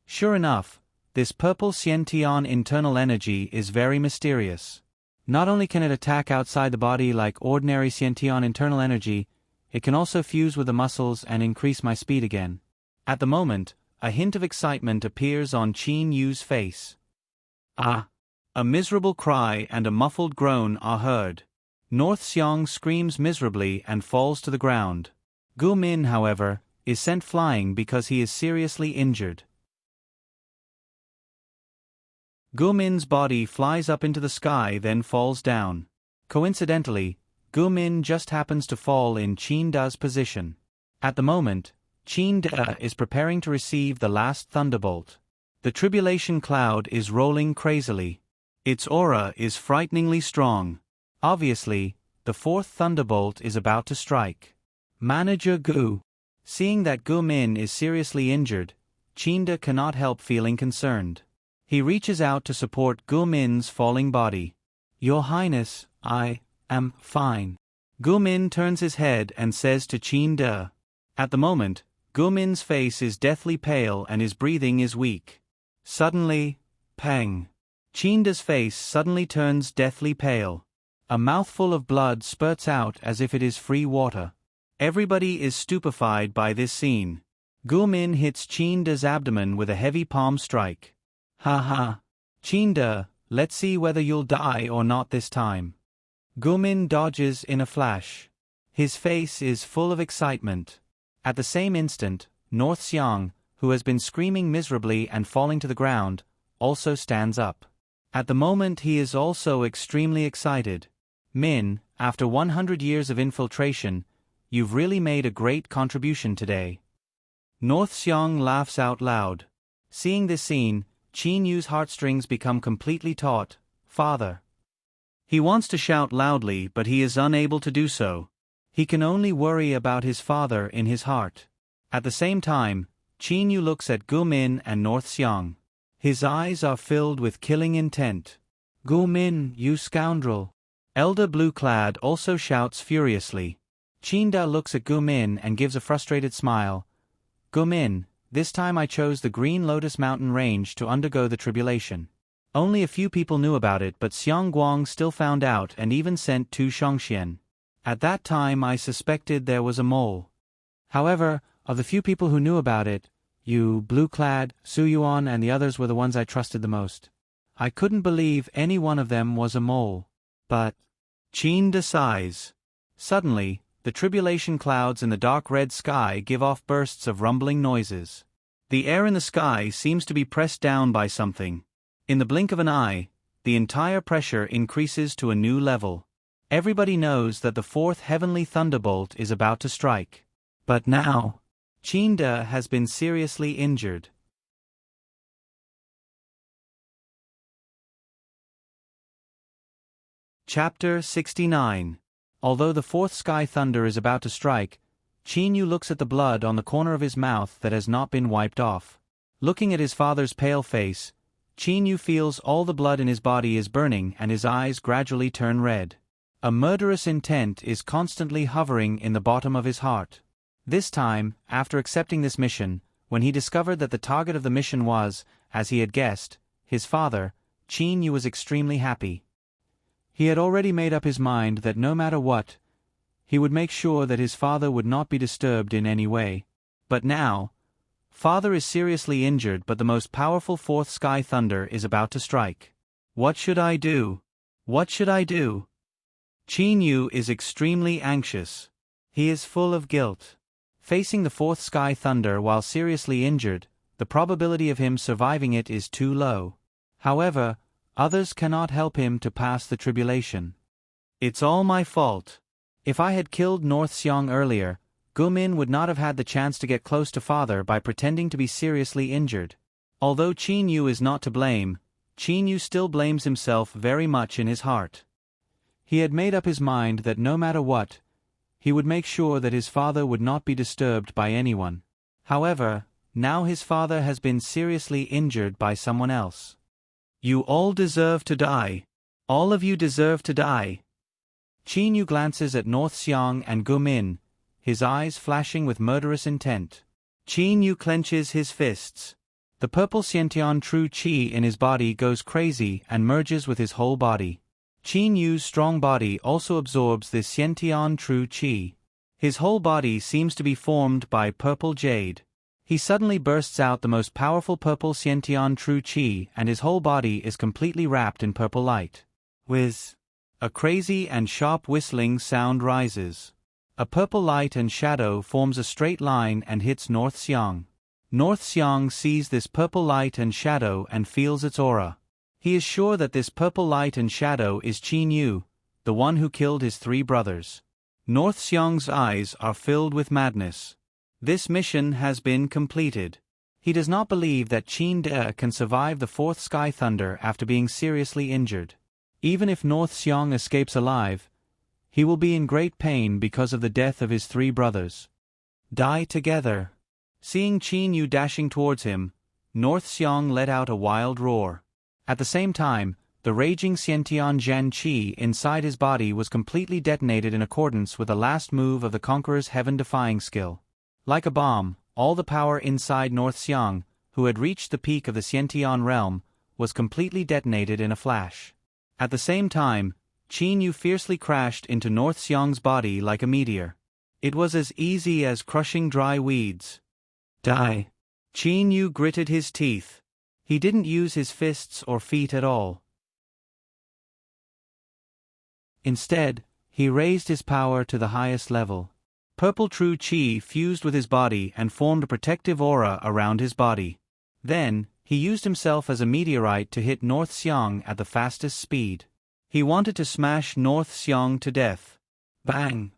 Sure enough, this purple Xiantian internal energy is very mysterious. Not only can it attack outside the body like ordinary Xiantian internal energy, it can also fuse with the muscles and increase my speed again. At the moment, a hint of excitement appears on Qin Yu's face. Ah! A miserable cry and a muffled groan are heard. North Xiang screams miserably and falls to the ground. Gu Min, however, is sent flying because he is seriously injured. Gu Min's body flies up into the sky then falls down. Coincidentally, Gu Min just happens to fall in Qin Da's position. At the moment, Qin Da is preparing to receive the last thunderbolt. The tribulation cloud is rolling crazily. Its aura is frighteningly strong. Obviously, the fourth thunderbolt is about to strike. Manager Gu. Seeing that Gu Min is seriously injured, Chinda cannot help feeling concerned. He reaches out to support Gu Min's falling body. Your Highness, I am fine. Gu Min turns his head and says to Chinda. At the moment, Gu Min's face is deathly pale and his breathing is weak. Suddenly, pang. Chinda's face suddenly turns deathly pale. A mouthful of blood spurts out as if it is free water. Everybody is stupefied by this scene. Gu Min hits Chinda's abdomen with a heavy palm strike. Ha ha. Chinda, let's see whether you'll die or not this time. Gu Min dodges in a flash. His face is full of excitement. At the same instant, North Xiang, who has been screaming miserably and falling to the ground, also stands up. At the moment he is also extremely excited. Min, after 100 years of infiltration, you've really made a great contribution today. North Xiang laughs out loud. Seeing this scene, Qin Yu's heartstrings become completely taut. Father. He wants to shout loudly but he is unable to do so. He can only worry about his father in his heart. At the same time, Qin Yu looks at Gu Min and North Xiang. His eyes are filled with killing intent. Gu Min, you scoundrel. Elder Blue-Clad also shouts furiously. Chinda looks at Gu Min and gives a frustrated smile. Gu Min, this time I chose the Green Lotus Mountain Range to undergo the tribulation. Only a few people knew about it but Xiang Guang still found out and even sent 2 Shangxian. At that time I suspected there was a mole. However, of the few people who knew about it, you, Blue-Clad, Su Yuan and the others were the ones I trusted the most. I couldn't believe any one of them was a mole. But Chinda sighs. Suddenly, the tribulation clouds in the dark red sky give off bursts of rumbling noises. The air in the sky seems to be pressed down by something. In the blink of an eye, the entire pressure increases to a new level. Everybody knows that the fourth heavenly thunderbolt is about to strike. But now, Chinda has been seriously injured. Chapter 69. Although the fourth sky thunder is about to strike, Qin Yu looks at the blood on the corner of his mouth that has not been wiped off. Looking at his father's pale face, Qin Yu feels all the blood in his body is burning and his eyes gradually turn red. A murderous intent is constantly hovering in the bottom of his heart. This time, after accepting this mission, when he discovered that the target of the mission was, as he had guessed, his father, Qin Yu was extremely happy. He had already made up his mind that no matter what, he would make sure that his father would not be disturbed in any way. But now, father is seriously injured but the most powerful fourth sky thunder is about to strike. What should I do? What should I do? Qin Yu is extremely anxious. He is full of guilt. Facing the fourth sky thunder while seriously injured, the probability of him surviving it is too low. However, others cannot help him to pass the tribulation. It's all my fault. If I had killed North Xiang earlier, Gu Min would not have had the chance to get close to father by pretending to be seriously injured. Although Qin Yu is not to blame, Qin Yu still blames himself very much in his heart. He had made up his mind that no matter what, he would make sure that his father would not be disturbed by anyone. However, now his father has been seriously injured by someone else. You all deserve to die. All of you deserve to die. Qin Yu glances at North Xiang and Gu Min, his eyes flashing with murderous intent. Qin Yu clenches his fists. The purple Xiantian true qi in his body goes crazy and merges with his whole body. Qin Yu's strong body also absorbs this Xiantian true qi. His whole body seems to be formed by purple jade. He suddenly bursts out the most powerful purple Xiantian true qi and his whole body is completely wrapped in purple light. Whiz! A crazy and sharp whistling sound rises. A purple light and shadow forms a straight line and hits North Xiang. North Xiang sees this purple light and shadow and feels its aura. He is sure that this purple light and shadow is Qin Yu, the one who killed his 3 brothers. North Xiang's eyes are filled with madness. This mission has been completed. He does not believe that Qin De can survive the fourth sky thunder after being seriously injured. Even if North Xiong escapes alive, he will be in great pain because of the death of his 3 brothers. Die together. Seeing Qin Yu dashing towards him, North Xiong let out a wild roar. At the same time, the raging Xiantian Zhan Qi inside his body was completely detonated in accordance with the last move of the Conqueror's heaven-defying skill. Like a bomb, all the power inside North Xiong, who had reached the peak of the Xiantian realm, was completely detonated in a flash. At the same time, Qin Yu fiercely crashed into North Xiong's body like a meteor. It was as easy as crushing dry weeds. Die. Qin Yu gritted his teeth. He didn't use his fists or feet at all. Instead, he raised his power to the highest level. Purple true qi fused with his body and formed a protective aura around his body. Then, he used himself as a meteorite to hit North Xiong at the fastest speed. He wanted to smash North Xiong to death. Bang!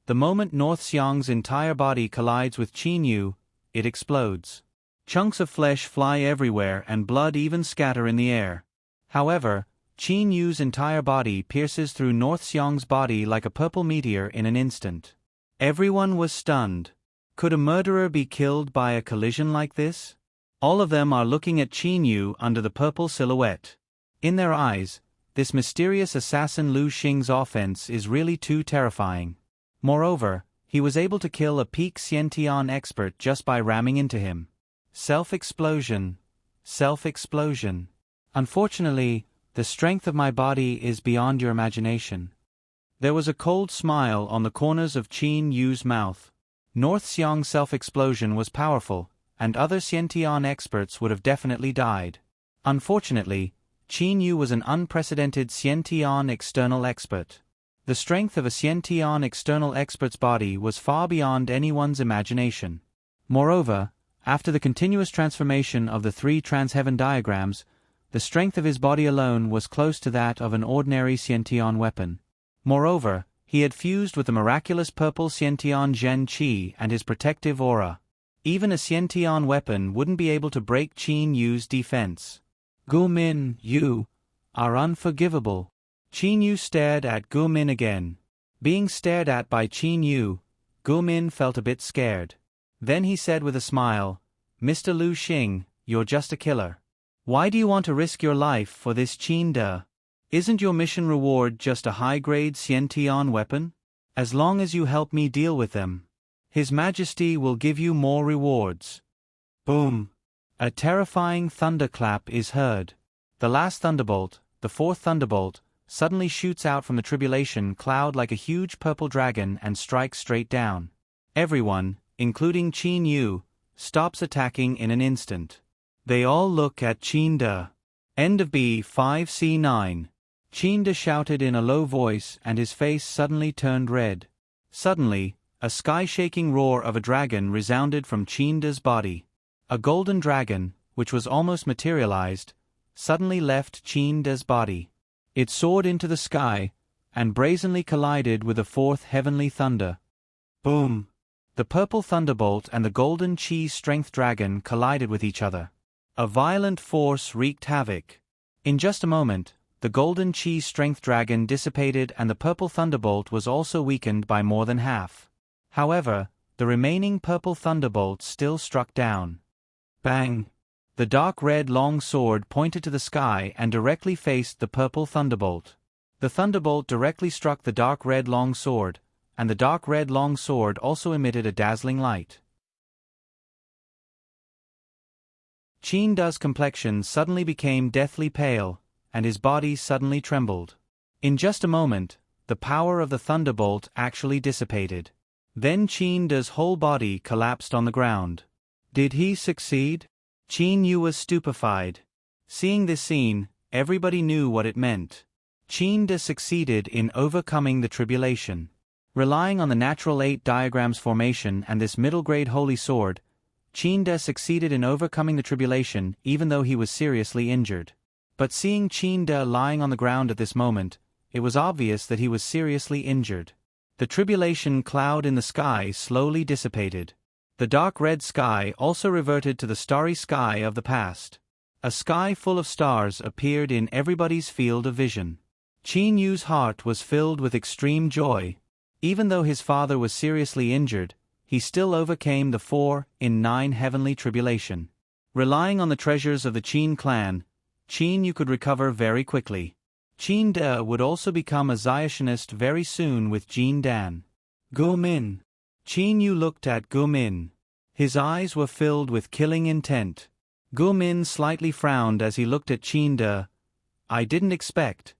The moment North Xiong's entire body collides with Qin Yu, it explodes. Chunks of flesh fly everywhere and blood even scatter in the air. However, Qin Yu's entire body pierces through North Xiong's body like a purple meteor in an instant. Everyone was stunned. Could a murderer be killed by a collision like this? All of them are looking at Qin Yu under the purple silhouette. In their eyes, this mysterious assassin Lu Xing's offense is really too terrifying. Moreover, he was able to kill a peak Xiantian expert just by ramming into him. Self-explosion. Self-explosion. Unfortunately, the strength of my body is beyond your imagination. There was a cold smile on the corners of Qin Yu's mouth. North Xiong's self-explosion was powerful, and other Xiantian experts would have definitely died. Unfortunately, Qin Yu was an unprecedented Xiantian external expert. The strength of a Xiantian external expert's body was far beyond anyone's imagination. Moreover, after the continuous transformation of the 3 transheaven diagrams, the strength of his body alone was close to that of an ordinary Xiantian weapon. Moreover, he had fused with the miraculous purple Xiantian Zhen Qi and his protective aura. Even a Xiantian weapon wouldn't be able to break Qin Yu's defense. Gu Min, you are unforgivable. Qin Yu stared at Gu Min again. Being stared at by Qin Yu, Gu Min felt a bit scared. Then he said with a smile, "Mr. Lu Xing, you're just a killer. Why do you want to risk your life for this Qin De? Isn't your mission reward just a high-grade Xiantian weapon? As long as you help me deal with them, His Majesty will give you more rewards." Boom! A terrifying thunderclap is heard. The last thunderbolt, the 4th thunderbolt, suddenly shoots out from the tribulation cloud like a huge purple dragon and strikes straight down. Everyone, including Qin Yu, stops attacking in an instant. They all look at Qin De. End of B5C9. Qin De shouted in a low voice and his face suddenly turned red. Suddenly, a sky-shaking roar of a dragon resounded from Qin De's body. A golden dragon, which was almost materialized, suddenly left Qin De's body. It soared into the sky, and brazenly collided with the 4th heavenly thunder. Boom! The purple thunderbolt and the golden Qi strength dragon collided with each other. A violent force wreaked havoc. In just a moment, the golden Qi strength dragon dissipated and the purple thunderbolt was also weakened by more than half. However, the remaining purple thunderbolt still struck down. Bang! The dark red long sword pointed to the sky and directly faced the purple thunderbolt. The thunderbolt directly struck the dark red long sword, and the dark red long sword also emitted a dazzling light. Qin De's complexion suddenly became deathly pale, and his body suddenly trembled. In just a moment, the power of the thunderbolt actually dissipated. Then Qin De's whole body collapsed on the ground. Did he succeed? Qin Yu was stupefied. Seeing this scene, everybody knew what it meant. Qin De succeeded in overcoming the tribulation. Relying on the natural 8 diagrams formation and this middle-grade holy sword, Qin De succeeded in overcoming the tribulation even though he was seriously injured. But seeing Qin De lying on the ground at this moment, it was obvious that he was seriously injured. The tribulation cloud in the sky slowly dissipated. The dark red sky also reverted to the starry sky of the past. A sky full of stars appeared in everybody's field of vision. Qin Yu's heart was filled with extreme joy. Even though his father was seriously injured, he still overcame the 4 in 9 heavenly tribulation. Relying on the treasures of the Qin clan, Qin Yu could recover very quickly. Qin De would also become a Zionist very soon with Jin Dan. Gu Min. Qin Yu looked at Gu Min. His eyes were filled with killing intent. Gu Min slightly frowned as he looked at Qin De. I didn't expect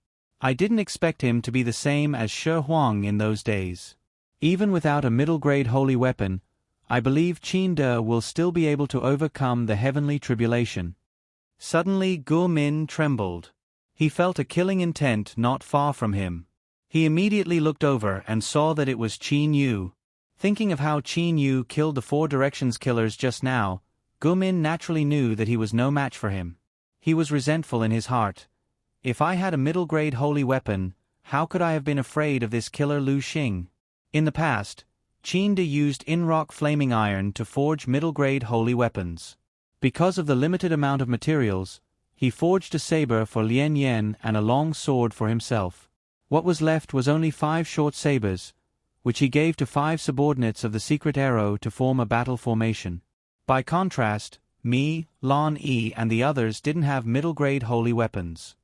him to be the same as Shi Huang in those days. Even without a middle-grade holy weapon, I believe Qin De will still be able to overcome the heavenly tribulation. Suddenly Gu Min trembled. He felt a killing intent not far from him. He immediately looked over and saw that it was Qin Yu. Thinking of how Qin Yu killed the 4 Directions killers just now, Gu Min naturally knew that he was no match for him. He was resentful in his heart. If I had a middle-grade holy weapon, how could I have been afraid of this killer Lu Xing? In the past, Qin De used in-rock flaming iron to forge middle-grade holy weapons. Because of the limited amount of materials, he forged a saber for Lian Yan and a long sword for himself. What was left was only 5 short sabers, which he gave to 5 subordinates of the secret arrow to form a battle formation. By contrast, me, Lan Yi and the others didn't have middle-grade holy weapons.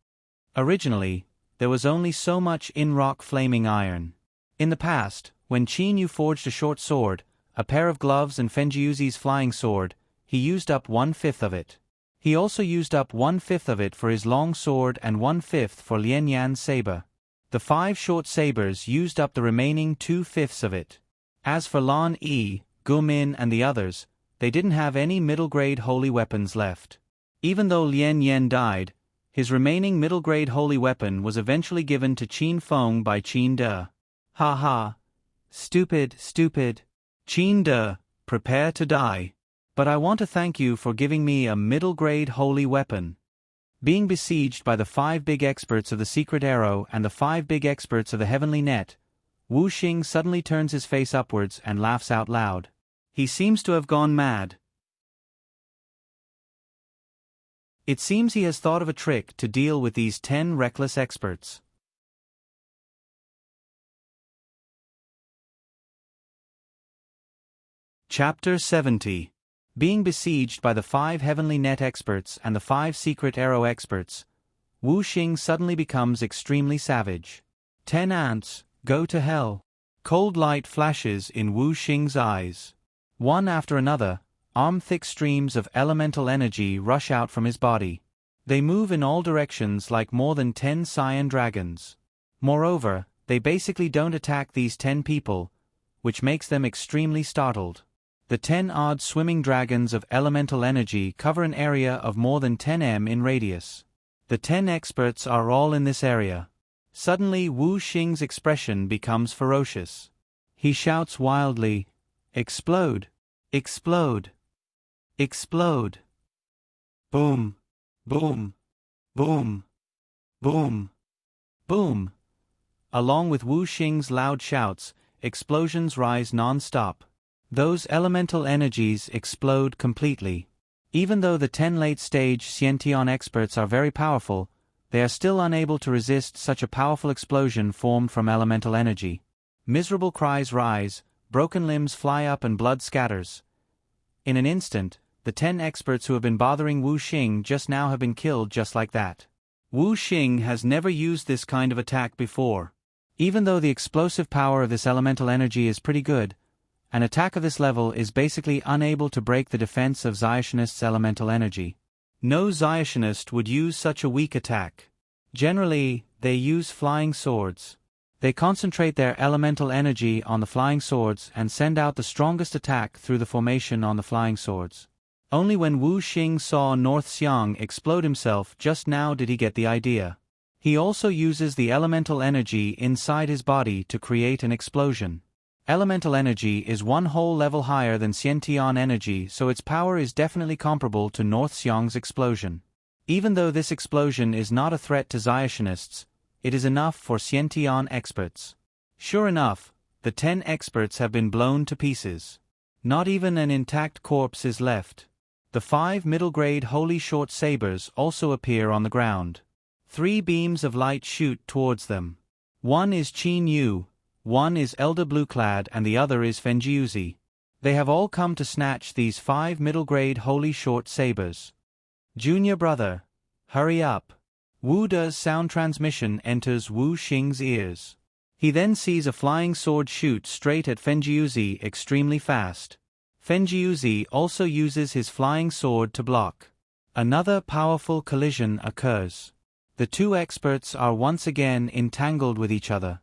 Originally, there was only so much in-rock flaming iron. In the past, when Qin Yu forged a short sword, a pair of gloves and Fenjiuzi's flying sword, he used up 1/5 of it. He also used up 1/5 of it for his long sword and 1/5 for Lian Yan's saber. The 5 short sabers used up the remaining 2/5 of it. As for Lan Yi, Gu Min and the others, they didn't have any middle-grade holy weapons left. Even though Lian Yan died, his remaining middle-grade holy weapon was eventually given to Qin Feng by Qin De. Ha ha. Stupid. Qin De, prepare to die. But I want to thank you for giving me a middle-grade holy weapon. Being besieged by the 5 big experts of the secret arrow and the 5 big experts of the heavenly net, Wu Xing suddenly turns his face upwards and laughs out loud. He seems to have gone mad. It seems he has thought of a trick to deal with these 10 reckless experts. Chapter 70. Being besieged by the 5 heavenly net experts and the 5 secret arrow experts, Wu Xing suddenly becomes extremely savage. 10 ants, go to hell. Cold light flashes in Wu Xing's eyes. One after another, arm-thick streams of elemental energy rush out from his body. They move in all directions like more than 10 cyan dragons. Moreover, they basically don't attack these 10 people, which makes them extremely startled. The 10 odd swimming dragons of elemental energy cover an area of more than 10 m in radius. The 10 experts are all in this area. Suddenly Wu Xing's expression becomes ferocious. He shouts wildly, "Explode! Explode! Explode!" Boom! Boom! Boom! Boom! Boom! Along with Wu Xing's loud shouts, explosions rise non-stop. Those elemental energies explode completely. Even though the 10 late-stage Xiantian experts are very powerful, they are still unable to resist such a powerful explosion formed from elemental energy. Miserable cries rise, broken limbs fly up and blood scatters. In an instant, the 10 experts who have been bothering Wu Xing just now have been killed just like that. Wu Xing has never used this kind of attack before. Even though the explosive power of this elemental energy is pretty good, an attack of this level is basically unable to break the defense of Zionist's elemental energy. No Zionist would use such a weak attack. Generally, they use flying swords. They concentrate their elemental energy on the flying swords and send out the strongest attack through the formation on the flying swords. Only when Wu Xing saw North Xiang explode himself just now did he get the idea. He also uses the elemental energy inside his body to create an explosion. Elemental energy is one whole level higher than Xiantian energy, so its power is definitely comparable to North Xiang's explosion. Even though this explosion is not a threat to Zionists, it is enough for Xiantian experts. Sure enough, the 10 experts have been blown to pieces. Not even an intact corpse is left. The 5 middle-grade holy short sabers also appear on the ground. 3 beams of light shoot towards them. One is Qin Yu, one is Elder Blueclad, and the other is Fenjiuzi. They have all come to snatch these 5 middle-grade holy short sabers. Junior brother, hurry up. Wu De's sound transmission enters Wu Xing's ears. He then sees a flying sword shoot straight at Fenjiuzi extremely fast. Fenjiuzi also uses his flying sword to block. Another powerful collision occurs. The 2 experts are once again entangled with each other.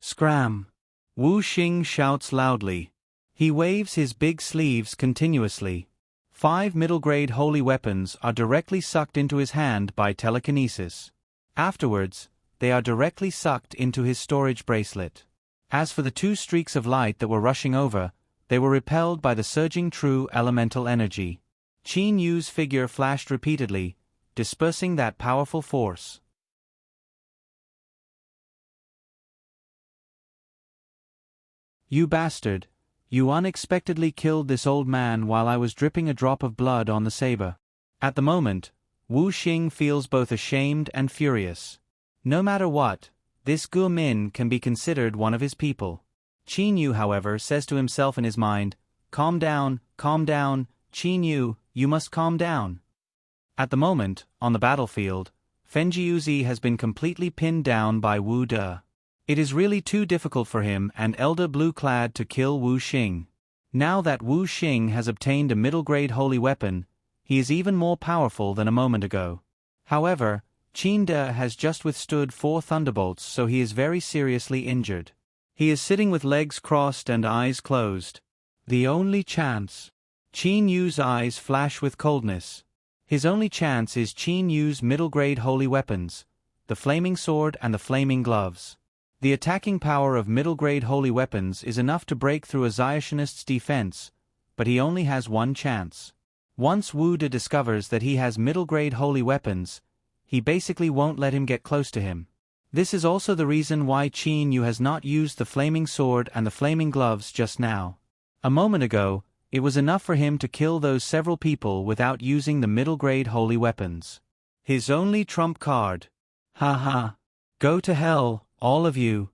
Scram! Wu Xing shouts loudly. He waves his big sleeves continuously. 5 middle-grade holy weapons are directly sucked into his hand by telekinesis. Afterwards, they are directly sucked into his storage bracelet. As for the 2 streaks of light that were rushing over, they were repelled by the surging true elemental energy. Qin Yu's figure flashed repeatedly, dispersing that powerful force. You bastard! You unexpectedly killed this old man while I was dripping a drop of blood on the saber. At the moment, Wu Xing feels both ashamed and furious. No matter what, this Gu Min can be considered one of his people. Qin Yu, however, says to himself in his mind, calm down, Qin Yu, you must calm down. At the moment, on the battlefield, Fenjiuzi has been completely pinned down by Wu De. It is really too difficult for him and Elder Blueclad to kill Wu Xing. Now that Wu Xing has obtained a middle-grade holy weapon, he is even more powerful than a moment ago. However, Qin De has just withstood 4 thunderbolts, so he is very seriously injured. He is sitting with legs crossed and eyes closed. The only chance. Qin Yu's eyes flash with coldness. His only chance is Qin Yu's middle-grade holy weapons, the flaming sword and the flaming gloves. The attacking power of middle-grade holy weapons is enough to break through a Zionist's defense, but he only has one chance. Once Wu De discovers that he has middle-grade holy weapons, he basically won't let him get close to him. This is also the reason why Qin Yu has not used the flaming sword and the flaming gloves just now. A moment ago, it was enough for him to kill those several people without using the middle-grade holy weapons. His only trump card. Ha ha. Go to hell, all of you.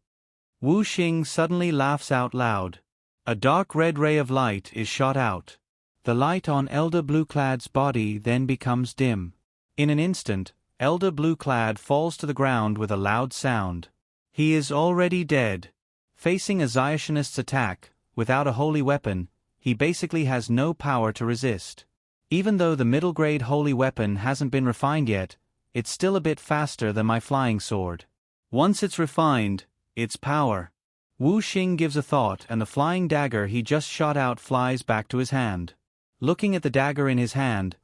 Wu Xing suddenly laughs out loud. A dark red ray of light is shot out. The light on Elder Blueclad's body then becomes dim. In an instant, Elder Blueclad falls to the ground with a loud sound. He is already dead. Facing a Zionist's attack, without a holy weapon, he basically has no power to resist. Even though the middle-grade holy weapon hasn't been refined yet, it's still a bit faster than my flying sword. Once it's refined, it's power. Wu Xing gives a thought and the flying dagger he just shot out flies back to his hand. Looking at the dagger in his hand,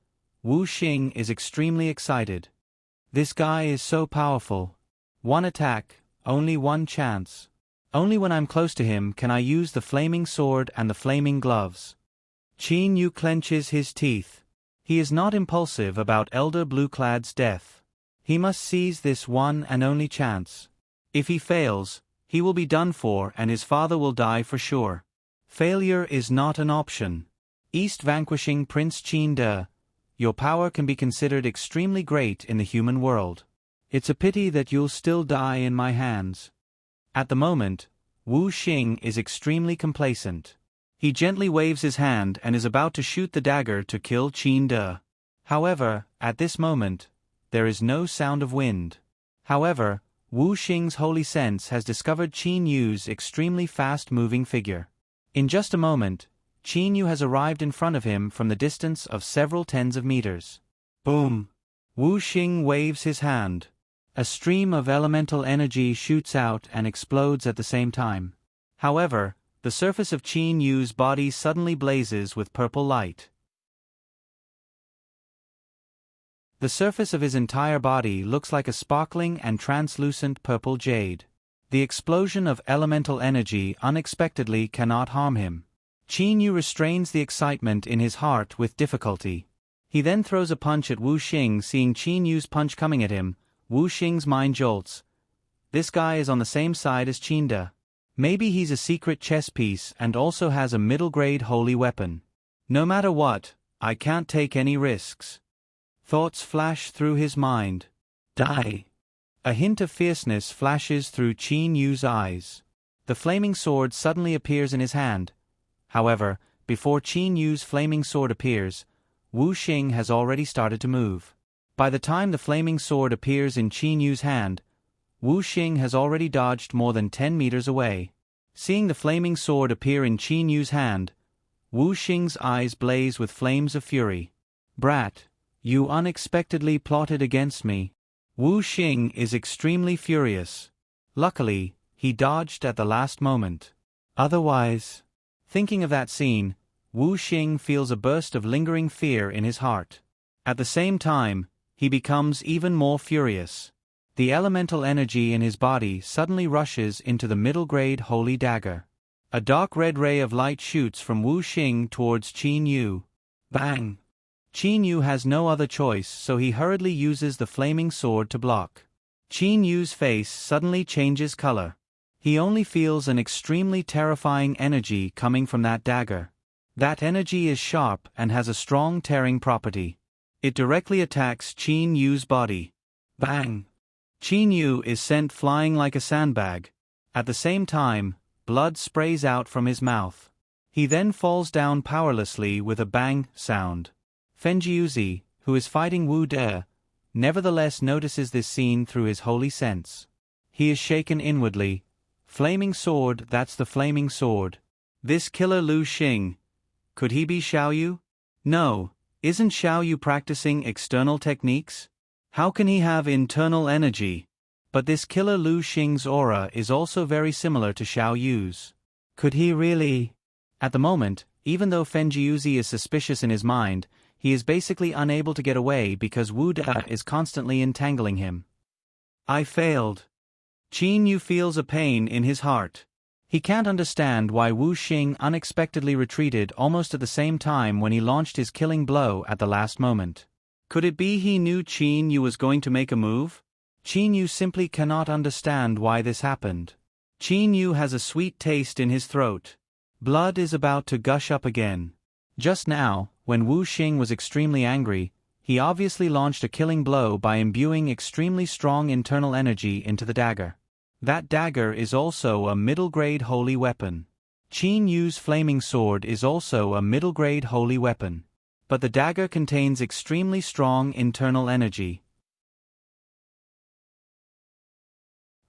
Wu Xing is extremely excited. This guy is so powerful. One attack, only one chance. Only when I'm close to him can I use the flaming sword and the flaming gloves. Qin Yu clenches his teeth. He is not impulsive about Elder Blueclad's death. He must seize this one and only chance. If he fails, he will be done for and his father will die for sure. Failure is not an option. East vanquishing Prince Qin De, your power can be considered extremely great in the human world. It's a pity that you'll still die in my hands. At the moment, Wu Xing is extremely complacent. He gently waves his hand and is about to shoot the dagger to kill Qin De. However, at this moment, there is no sound of wind. However, Wu Xing's holy sense has discovered Qin Yu's extremely fast-moving figure. In just a moment, Qin Yu has arrived in front of him from the distance of several tens of meters. Boom! Wu Xing waves his hand. A stream of elemental energy shoots out and explodes at the same time. However, the surface of Qin Yu's body suddenly blazes with purple light. The surface of his entire body looks like a sparkling and translucent purple jade. The explosion of elemental energy unexpectedly cannot harm him. Qin Yu restrains the excitement in his heart with difficulty. He then throws a punch at Wu Xing. Seeing Qin Yu's punch coming at him, Wu Xing's mind jolts. This guy is on the same side as Qin De. Maybe he's a secret chess piece and also has a middle-grade holy weapon. No matter what, I can't take any risks. Thoughts flash through his mind. Die. A hint of fierceness flashes through Qin Yu's eyes. The flaming sword suddenly appears in his hand. However, before Qin Yu's flaming sword appears, Wu Xing has already started to move. By the time the flaming sword appears in Qin Yu's hand, Wu Xing has already dodged more than 10 meters away. Seeing the flaming sword appear in Qin Yu's hand, Wu Xing's eyes blaze with flames of fury. Brat, you unexpectedly plotted against me. Wu Xing is extremely furious. Luckily, he dodged at the last moment. Otherwise, thinking of that scene, Wu Xing feels a burst of lingering fear in his heart. At the same time, he becomes even more furious. The elemental energy in his body suddenly rushes into the middle-grade holy dagger. A dark red ray of light shoots from Wu Xing towards Qin Yu. Bang! Qin Yu has no other choice, so he hurriedly uses the flaming sword to block. Qin Yu's face suddenly changes color. He only feels an extremely terrifying energy coming from that dagger. That energy is sharp and has a strong tearing property. It directly attacks Qin Yu's body. Bang! Qin Yu is sent flying like a sandbag. At the same time, blood sprays out from his mouth. He then falls down powerlessly with a bang sound. Fenjiuzi, who is fighting Wu De, nevertheless notices this scene through his holy sense. He is shaken inwardly. Flaming sword, that's the flaming sword. This killer Lu Xing. Could he be Xiaoyu? No, isn't Xiaoyu practicing external techniques? How can he have internal energy? But this killer Lu Xing's aura is also very similar to Xiaoyu's. Could he really? At the moment, even though Fenjiuzi is suspicious in his mind, he is basically unable to get away because Wu De is constantly entangling him. I failed. Qin Yu feels a pain in his heart. He can't understand why Wu Xing unexpectedly retreated almost at the same time when he launched his killing blow at the last moment. Could it be he knew Qin Yu was going to make a move? Qin Yu simply cannot understand why this happened. Qin Yu has a sweet taste in his throat. Blood is about to gush up again. Just now, when Wu Xing was extremely angry, he obviously launched a killing blow by imbuing extremely strong internal energy into the dagger. That dagger is also a middle-grade holy weapon. Qin Yu's flaming sword is also a middle-grade holy weapon. But the dagger contains extremely strong internal energy.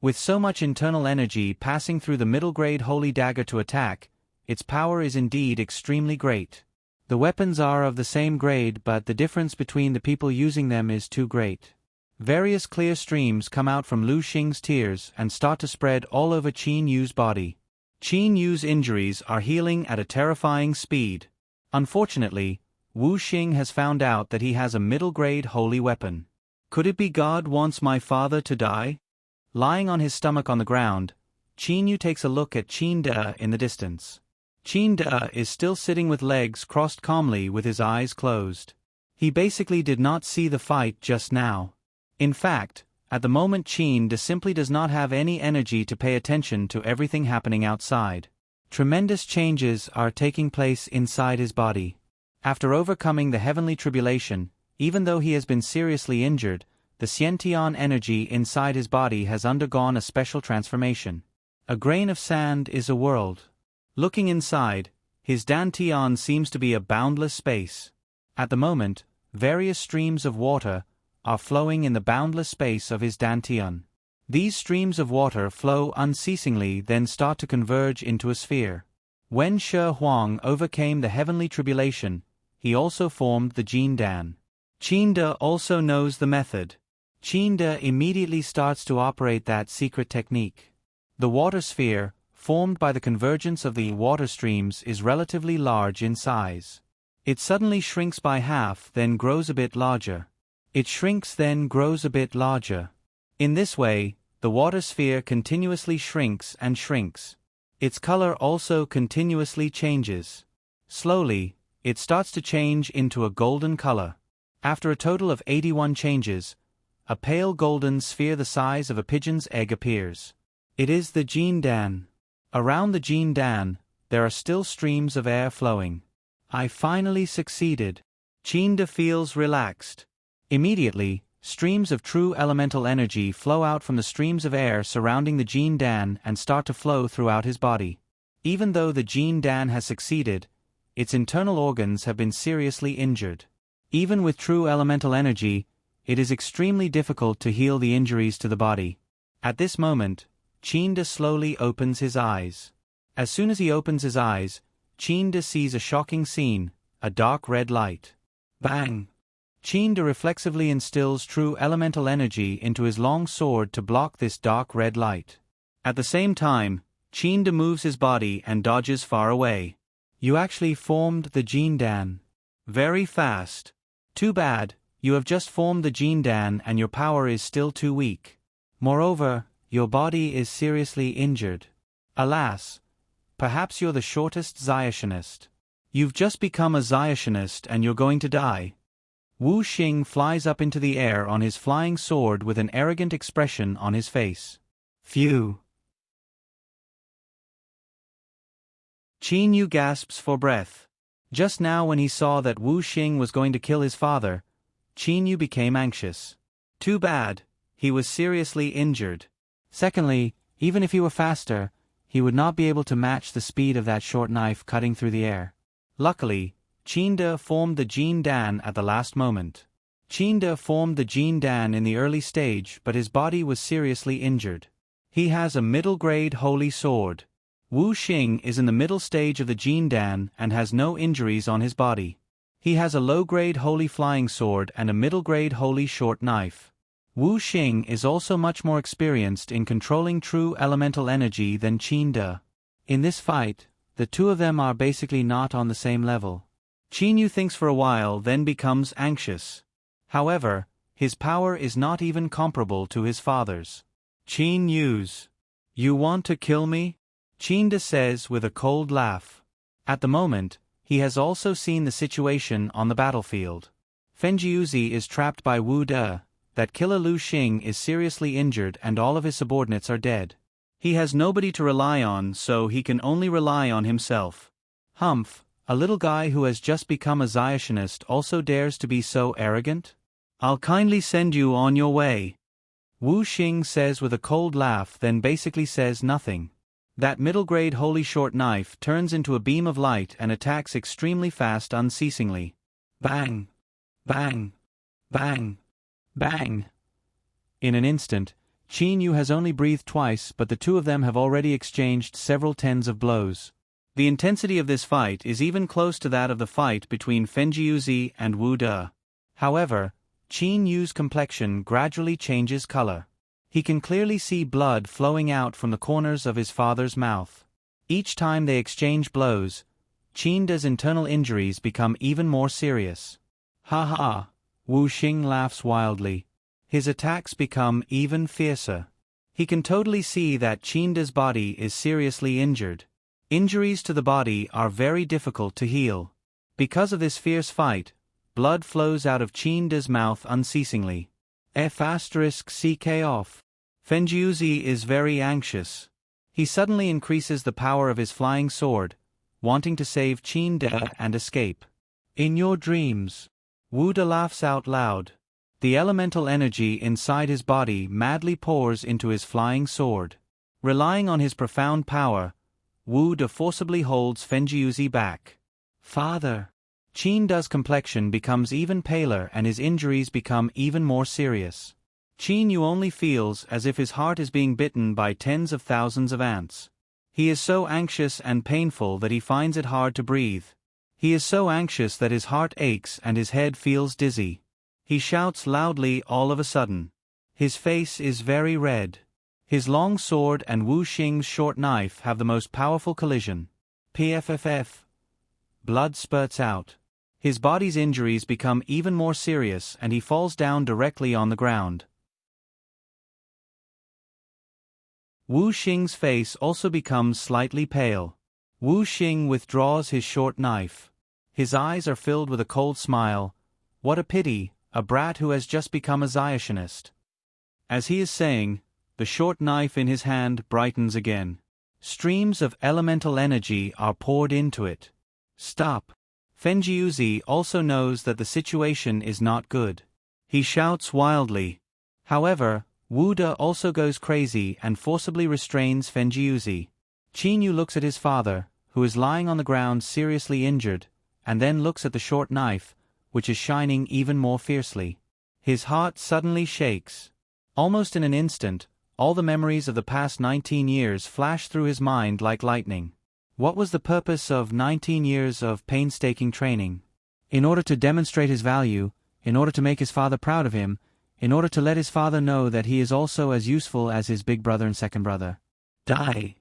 With so much internal energy passing through the middle-grade holy dagger to attack, its power is indeed extremely great. The weapons are of the same grade, but the difference between the people using them is too great. Various clear streams come out from Lu Xing's tears and start to spread all over Qin Yu's body. Qin Yu's injuries are healing at a terrifying speed. Unfortunately, Wu Xing has found out that he has a middle-grade holy weapon. Could it be God wants my father to die? Lying on his stomach on the ground, Qin Yu takes a look at Qin De in the distance. Qin De is still sitting with legs crossed calmly with his eyes closed. He basically did not see the fight just now. In fact, at the moment Qin De simply does not have any energy to pay attention to everything happening outside. Tremendous changes are taking place inside his body. After overcoming the heavenly tribulation, even though he has been seriously injured, the Xiantian energy inside his body has undergone a special transformation. A grain of sand is a world. Looking inside, his Dantian seems to be a boundless space. At the moment, various streams of water are flowing in the boundless space of his Dantian. These streams of water flow unceasingly, then start to converge into a sphere. When Shi Huang overcame the heavenly tribulation, he also formed the Jin Dan. Qin De also knows the method. Qin De immediately starts to operate that secret technique. The water sphere, formed by the convergence of the water streams, is relatively large in size. It suddenly shrinks by half, then grows a bit larger. It shrinks, then grows a bit larger. In this way, the water sphere continuously shrinks and shrinks. Its color also continuously changes. Slowly, it starts to change into a golden color. After a total of 81 changes, a pale golden sphere the size of a pigeon's egg appears. It is the Jin Dan. Around the Jin Dan, there are still streams of air flowing. I finally succeeded. Qin feels relaxed. Immediately, streams of true elemental energy flow out from the streams of air surrounding the Jin Dan and start to flow throughout his body. Even though the Jin Dan has succeeded, its internal organs have been seriously injured. Even with true elemental energy, it is extremely difficult to heal the injuries to the body. At this moment, Qin slowly opens his eyes. As soon as he opens his eyes, Qin sees a shocking scene, a dark red light. Bang! Qin reflexively instills true elemental energy into his long sword to block this dark red light. At the same time, Qin moves his body and dodges far away. You actually formed the Jin Dan. Very fast. Too bad, you have just formed the Jin Dan and your power is still too weak. Moreover, your body is seriously injured. Alas, perhaps you're the shortest Zionist. You've just become a Zionist and you're going to die. Wu Xing flies up into the air on his flying sword with an arrogant expression on his face. Phew! Qin Yu gasps for breath. Just now when he saw that Wu Xing was going to kill his father, Qin Yu became anxious. Too bad, he was seriously injured. Secondly, even if he were faster, he would not be able to match the speed of that short knife cutting through the air. Luckily, Qin formed the Jin Dan at the last moment. Qin formed the Jin Dan in the early stage, but his body was seriously injured. He has a middle-grade holy sword. Wu Xing is in the middle stage of the Jin Dan and has no injuries on his body. He has a low-grade holy flying sword and a middle-grade holy short knife. Wu Xing is also much more experienced in controlling true elemental energy than Qin. In this fight, the two of them are basically not on the same level. Qin Yu thinks for a while, then becomes anxious. However, his power is not even comparable to his father's. Qin Yu's. You want to kill me? Qin says with a cold laugh. At the moment, he has also seen the situation on the battlefield. Fenjiuzi is trapped by Wu De, that killer Lu Xing is seriously injured and all of his subordinates are dead. He has nobody to rely on, so he can only rely on himself. Humph, a little guy who has just become a Zionist also dares to be so arrogant? I'll kindly send you on your way. Wu Xing says with a cold laugh, then basically says nothing. That middle-grade holy short knife turns into a beam of light and attacks extremely fast unceasingly. Bang! Bang! Bang! Bang! In an instant, Qin Yu has only breathed twice, but the two of them have already exchanged several tens of blows. The intensity of this fight is even close to that of the fight between Fenjiuzi and Wu De. However, Qin Yu's complexion gradually changes color. He can clearly see blood flowing out from the corners of his father's mouth. Each time they exchange blows, Qin's internal injuries become even more serious. Ha ha! Wu Xing laughs wildly. His attacks become even fiercer. He can totally see that Qin's body is seriously injured. Injuries to the body are very difficult to heal. Because of this fierce fight, blood flows out of Qin's mouth unceasingly. F***ck off. Fenjiuzi is very anxious. He suddenly increases the power of his flying sword, wanting to save Qin and escape. In your dreams. Wu De laughs out loud. The elemental energy inside his body madly pours into his flying sword. Relying on his profound power, Wu De forcibly holds Fenjiuzi back. Father. Qin's complexion becomes even paler and his injuries become even more serious. Qin Yu only feels as if his heart is being bitten by tens of thousands of ants. He is so anxious and painful that he finds it hard to breathe. He is so anxious that his heart aches and his head feels dizzy. He shouts loudly all of a sudden. His face is very red. His long sword and Wu Xing's short knife have the most powerful collision. Pfff. Blood spurts out. His body's injuries become even more serious and he falls down directly on the ground. Wu Xing's face also becomes slightly pale. Wu Xing withdraws his short knife. His eyes are filled with a cold smile. What a pity, a brat who has just become a Zionist. As he is saying, the short knife in his hand brightens again. Streams of elemental energy are poured into it. Stop. Fenjiuzi also knows that the situation is not good. He shouts wildly. However, Wuda also goes crazy and forcibly restrains Fenjiuzi. Chinyu looks at his father, who is lying on the ground seriously injured, and then looks at the short knife, which is shining even more fiercely. His heart suddenly shakes. Almost in an instant, all the memories of the past 19 years flash through his mind like lightning. What was the purpose of 19 years of painstaking training? In order to demonstrate his value, in order to make his father proud of him, in order to let his father know that he is also as useful as his big brother and second brother. Die.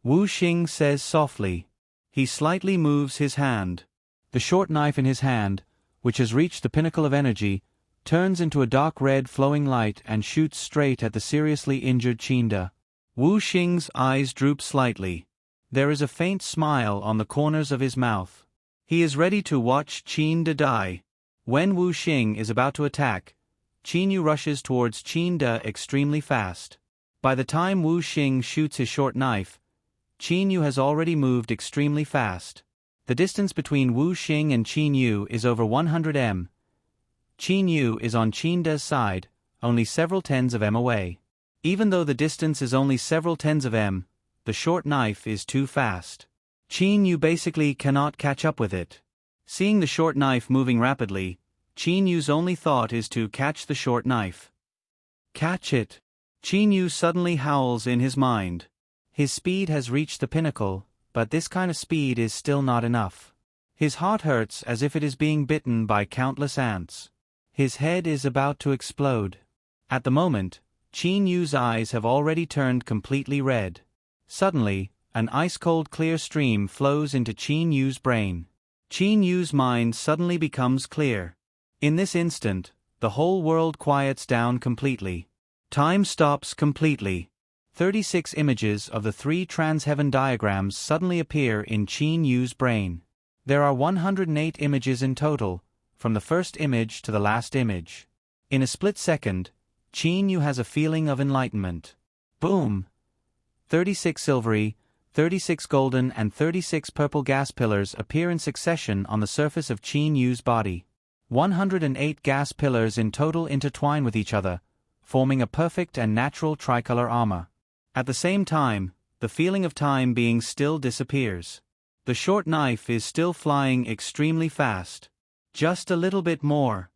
Wu Xing says softly. He slightly moves his hand. The short knife in his hand, which has reached the pinnacle of energy, turns into a dark red flowing light and shoots straight at the seriously injured Qinda. Wu Xing's eyes droop slightly. There is a faint smile on the corners of his mouth. He is ready to watch Qinda die. When Wu Xing is about to attack, Qinyu rushes towards Qinda extremely fast. By the time Wu Xing shoots his short knife, Qinyu has already moved extremely fast. The distance between Wu Xing and Qinyu is over 100 m. Qinyu is on Qinda's side, only several tens of m away. Even though the distance is only several tens of m, the short knife is too fast. Qinyu basically cannot catch up with it. Seeing the short knife moving rapidly, Qinyu's only thought is to catch the short knife. Catch it! Qinyu suddenly howls in his mind. His speed has reached the pinnacle, but this kind of speed is still not enough. His heart hurts as if it is being bitten by countless ants. His head is about to explode. At the moment, Qinyu's eyes have already turned completely red. Suddenly, an ice-cold clear stream flows into Qinyu's brain. Qinyu's mind suddenly becomes clear. In this instant, the whole world quiets down completely. Time stops completely. 36 images of the 3 trans-heaven diagrams suddenly appear in Qinyu's brain. There are 108 images in total, from the first image to the last image. In a split second, Qinyu has a feeling of enlightenment. Boom! 36 silvery, 36 golden and 36 purple gas pillars appear in succession on the surface of Qinyu's body. 108 gas pillars in total intertwine with each other, forming a perfect and natural tricolor armor. At the same time, the feeling of time being still disappears. The short knife is still flying extremely fast. Just a little bit more.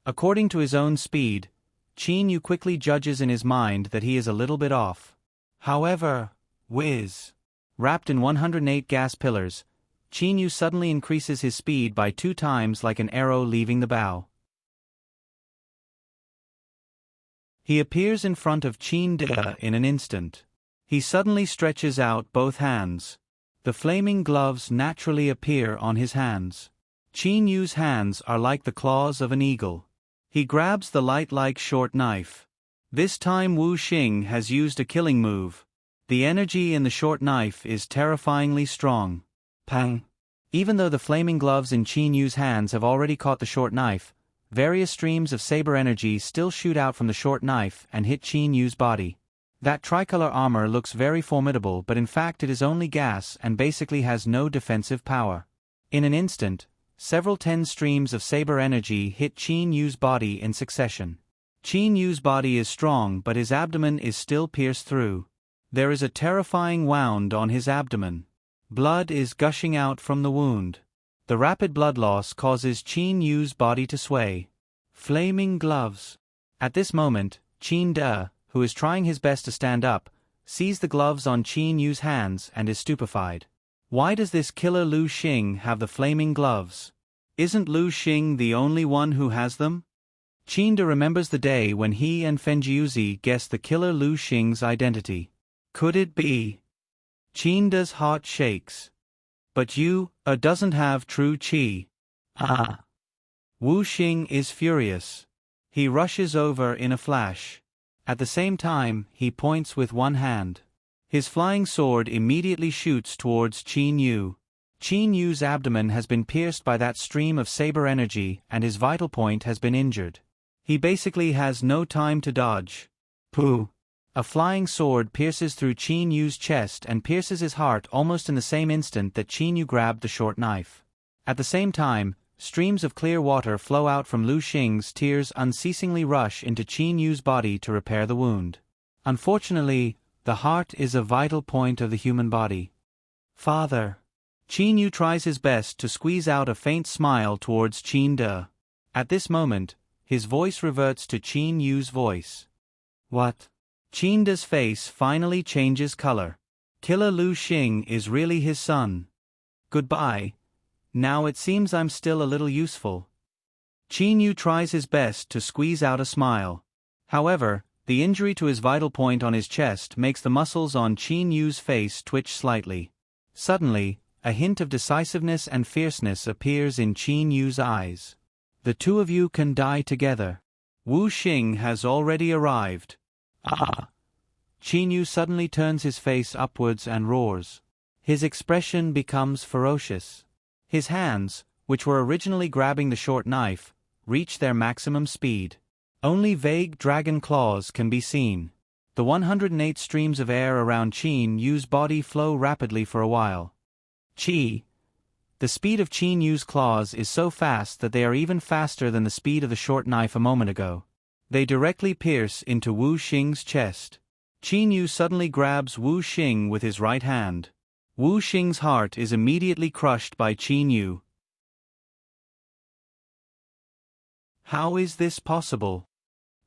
According to his own speed, Qinyu quickly judges in his mind that he is a little bit off. However, whiz! Wrapped in 108 gas pillars, Qinyu suddenly increases his speed by 2 times like an arrow leaving the bow. He appears in front of Qinda in an instant. He suddenly stretches out both hands. The flaming gloves naturally appear on his hands. Qinyu's hands are like the claws of an eagle. He grabs the light-like short knife. This time Wu Xing has used a killing move. The energy in the short knife is terrifyingly strong. Pang! Even though the flaming gloves in Qinyu's hands have already caught the short knife, various streams of saber energy still shoot out from the short knife and hit Qinyu's body. That tricolor armor looks very formidable, but in fact it is only gas and basically has no defensive power. In an instant, several 10 streams of saber energy hit Qinyu's body in succession. Qinyu's body is strong, but his abdomen is still pierced through. There is a terrifying wound on his abdomen. Blood is gushing out from the wound. The rapid blood loss causes Qinyu's body to sway. Flaming gloves. At this moment, Qinda, who is trying his best to stand up, sees the gloves on Qinyu's hands and is stupefied. Why does this killer Lu Xing have the flaming gloves? Isn't Lu Xing the only one who has them? Qinda remembers the day when he and Fenjiuzi guessed the killer Lu Xing's identity. Could it be? Qinda's heart shakes. But you, doesn't have true qi. Ah. Wu Xing is furious. He rushes over in a flash. At the same time, he points with one hand. His flying sword immediately shoots towards Qinyu. Qinyu's abdomen has been pierced by that stream of saber energy and his vital point has been injured. He basically has no time to dodge. Pooh! A flying sword pierces through Qin Yu's chest and pierces his heart almost in the same instant that Qin Yu grabbed the short knife. At the same time, streams of clear water flow out from Lu Xing's tears unceasingly rush into Qin Yu's body to repair the wound. Unfortunately, the heart is a vital point of the human body. Father. Qin Yu tries his best to squeeze out a faint smile towards Qin De. At this moment, his voice reverts to Qin Yu's voice. What? Qin De's face finally changes color. Killer Lu Xing is really his son. Goodbye. Now it seems I'm still a little useful. Qin Yu tries his best to squeeze out a smile. However, the injury to his vital point on his chest makes the muscles on Qin Yu's face twitch slightly. Suddenly, a hint of decisiveness and fierceness appears in Qin Yu's eyes. The two of you can die together. Wu Xing has already arrived. Ah! Qin Yu suddenly turns his face upwards and roars. His expression becomes ferocious. His hands, which were originally grabbing the short knife, reach their maximum speed. Only vague dragon claws can be seen. The 108 streams of air around Qin Yu's body flow rapidly for a while. Qi. The speed of Qin Yu's claws is so fast that they are even faster than the speed of the short knife a moment ago. They directly pierce into Wu Xing's chest. Qin Yu suddenly grabs Wu Xing with his right hand. Wu Xing's heart is immediately crushed by Qin Yu. How is this possible?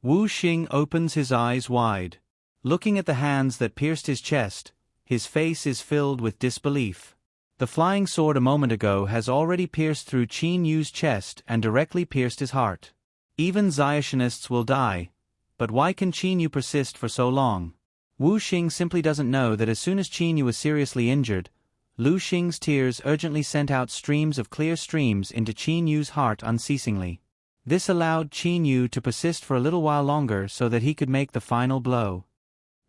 Wu Xing opens his eyes wide. Looking at the hands that pierced his chest, his face is filled with disbelief. The flying sword a moment ago has already pierced through Qin Yu's chest and directly pierced his heart. Even Zionist will die, but why can Qin Yu persist for so long? Wu Xing simply doesn't know that as soon as Qin Yu was seriously injured, Lu Xing's tears urgently sent out streams of clear streams into Qin Yu's heart unceasingly. This allowed Qin Yu to persist for a little while longer so that he could make the final blow.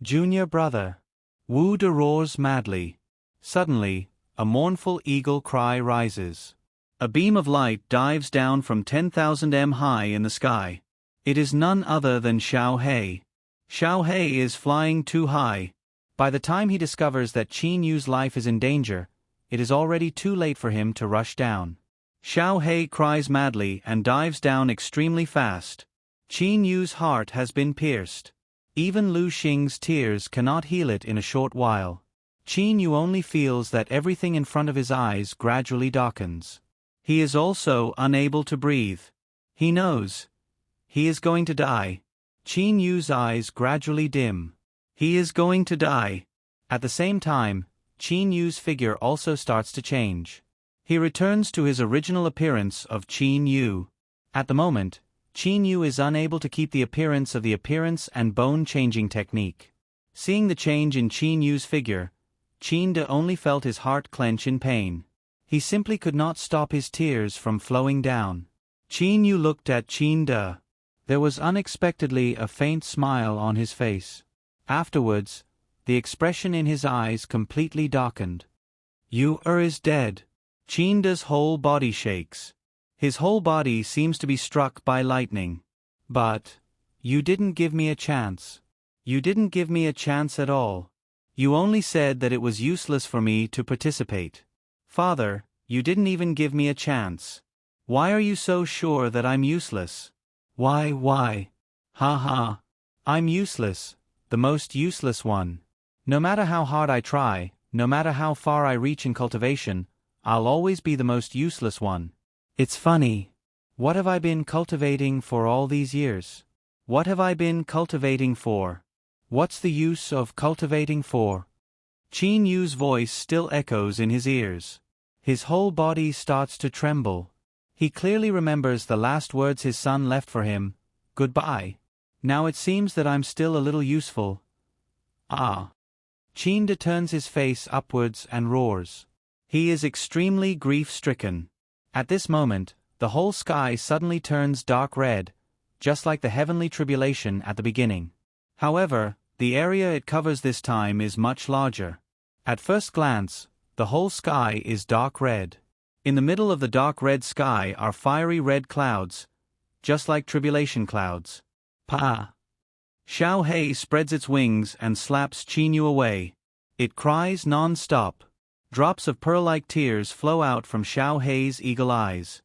Junior brother. Wu De roars madly. Suddenly, a mournful eagle cry rises. A beam of light dives down from 10,000 m high in the sky. It is none other than Xiao He. Xiao He is flying too high. By the time he discovers that Qin Yu's life is in danger, it is already too late for him to rush down. Xiao He cries madly and dives down extremely fast. Qin Yu's heart has been pierced. Even Lu Xing's tears cannot heal it in a short while. Qin Yu only feels that everything in front of his eyes gradually darkens. He is also unable to breathe. He knows. He is going to die. Qin Yu's eyes gradually dim. He is going to die. At the same time, Qin Yu's figure also starts to change. He returns to his original appearance of Qin Yu. At the moment, Qin Yu is unable to keep the appearance of the appearance and bone-changing technique. Seeing the change in Qin Yu's figure, Qin De only felt his heart clench in pain. He simply could not stop his tears from flowing down. Qin Yu looked at Qin De. There was unexpectedly a faint smile on his face. Afterwards, the expression in his eyes completely darkened. You is dead. Qin De's whole body shakes. His whole body seems to be struck by lightning. But, you didn't give me a chance. You didn't give me a chance at all. You only said that it was useless for me to participate. Father, you didn't even give me a chance. Why are you so sure that I'm useless? Why? Ha ha. I'm useless, the most useless one. No matter how hard I try, no matter how far I reach in cultivation, I'll always be the most useless one. It's funny. What have I been cultivating for all these years? What have I been cultivating for? What's the use of cultivating for? Qin Yu's voice still echoes in his ears. His whole body starts to tremble. He clearly remembers the last words his son left for him, goodbye. Now it seems that I'm still a little useful. Ah. Qin De turns his face upwards and roars. He is extremely grief-stricken. At this moment, the whole sky suddenly turns dark red, just like the heavenly tribulation at the beginning. However, the area it covers this time is much larger. At first glance, the whole sky is dark red. In the middle of the dark red sky are fiery red clouds, just like tribulation clouds. Pa! Xiao Hei spreads its wings and slaps Qin Yu away. It cries non-stop. Drops of pearl-like tears flow out from Xiao Hei's eagle eyes.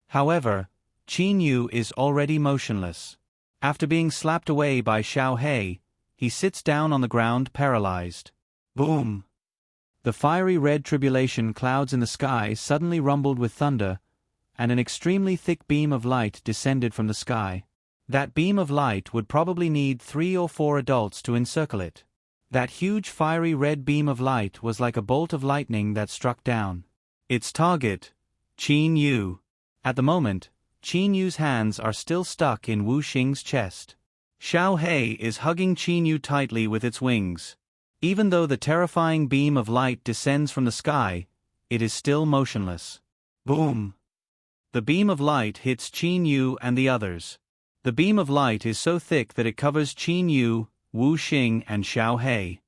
However, Qin Yu is already motionless. After being slapped away by Xiao Hei, he sits down on the ground paralyzed. Boom! The fiery red tribulation clouds in the sky suddenly rumbled with thunder, and an extremely thick beam of light descended from the sky. That beam of light would probably need 3 or 4 adults to encircle it. That huge fiery red beam of light was like a bolt of lightning that struck down. Its target, Qin Yu. At the moment, Qin Yu's hands are still stuck in Wu Xing's chest. Xiao Hei is hugging Qin Yu tightly with its wings. Even though the terrifying beam of light descends from the sky, it is still motionless. Boom! The beam of light hits Qin Yu and the others. The beam of light is so thick that it covers Qin Yu, Wu Xing and Xiao Hei.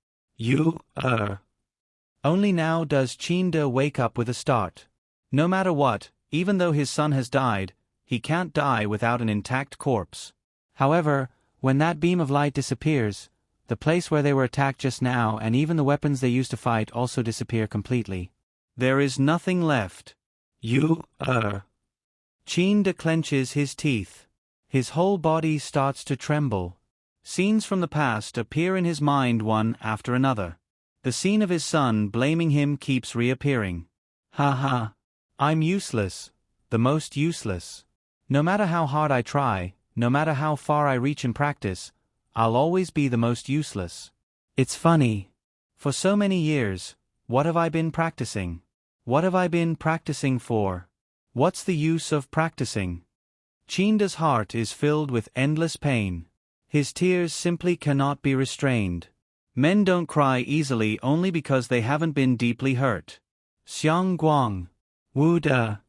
Only now does Qin De wake up with a start. No matter what, even though his son has died, he can't die without an intact corpse. However, when that beam of light disappears, the place where they were attacked just now and even the weapons they used to fight also disappear completely. There is nothing left. Qin De clenches his teeth. His whole body starts to tremble. Scenes from the past appear in his mind one after another. The scene of his son blaming him keeps reappearing. Ha! I'm useless. The most useless. No matter how hard I try, no matter how far I reach in practice, I'll always be the most useless. It's funny. For so many years, what have I been practicing? What have I been practicing for? What's the use of practicing? Qin De's heart is filled with endless pain. His tears simply cannot be restrained. Men don't cry easily only because they haven't been deeply hurt. Xiang Guang. Wu De.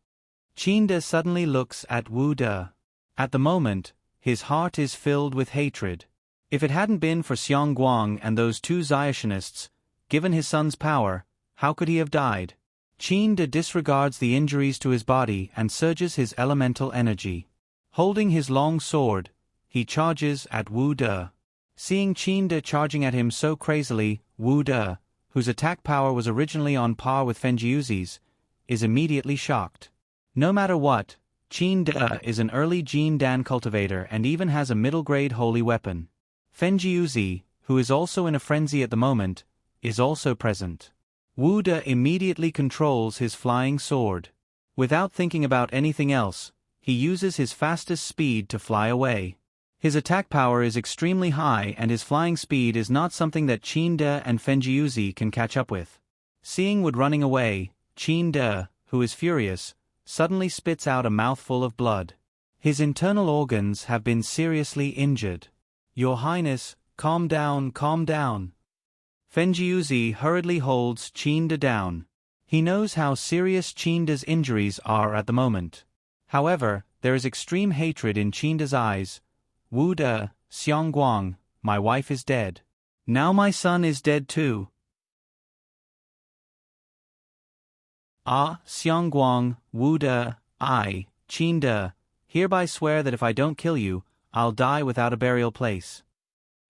Qin De suddenly looks at Wu De. At the moment, his heart is filled with hatred. If it hadn't been for Xiang Guang and those 2 Zionist, given his son's power, how could he have died? Qin De disregards the injuries to his body and surges his elemental energy. Holding his long sword, he charges at Wu De. Seeing Qin De charging at him so crazily, Wu De, whose attack power was originally on par with Fenjiuzi's, is immediately shocked. No matter what, Qin De is an early Jin Dan cultivator and even has a middle-grade holy weapon. Fenjiuzi, who is also in a frenzy at the moment, is also present. Wu De immediately controls his flying sword. Without thinking about anything else, he uses his fastest speed to fly away. His attack power is extremely high and his flying speed is not something that Qin De and Fenjiuzi can catch up with. Seeing Wood running away, Qin De, who is furious, suddenly spits out a mouthful of blood. His internal organs have been seriously injured. Your Highness, calm down, calm down. Fenjiuzi hurriedly holds Qin De down. He knows how serious Qin De's injuries are at the moment. However, there is extreme hatred in Qin De's eyes. Wu De, Xiang Guang, my wife is dead. Now my son is dead too. Xiang Guang, Wu De, I, Qin De, hereby swear that if I don't kill you, I'll die without a burial place.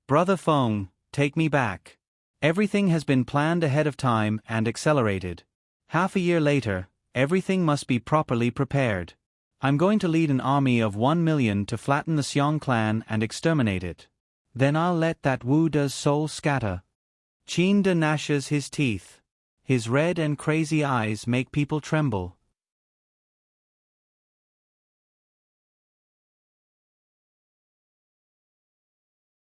Brother Feng, take me back. Everything has been planned ahead of time and accelerated. Half a year later, everything must be properly prepared. I'm going to lead an army of 1 million to flatten the Xiong clan and exterminate it. Then I'll let that Wu De's soul scatter. Qin De gnashes his teeth. His red and crazy eyes make people tremble.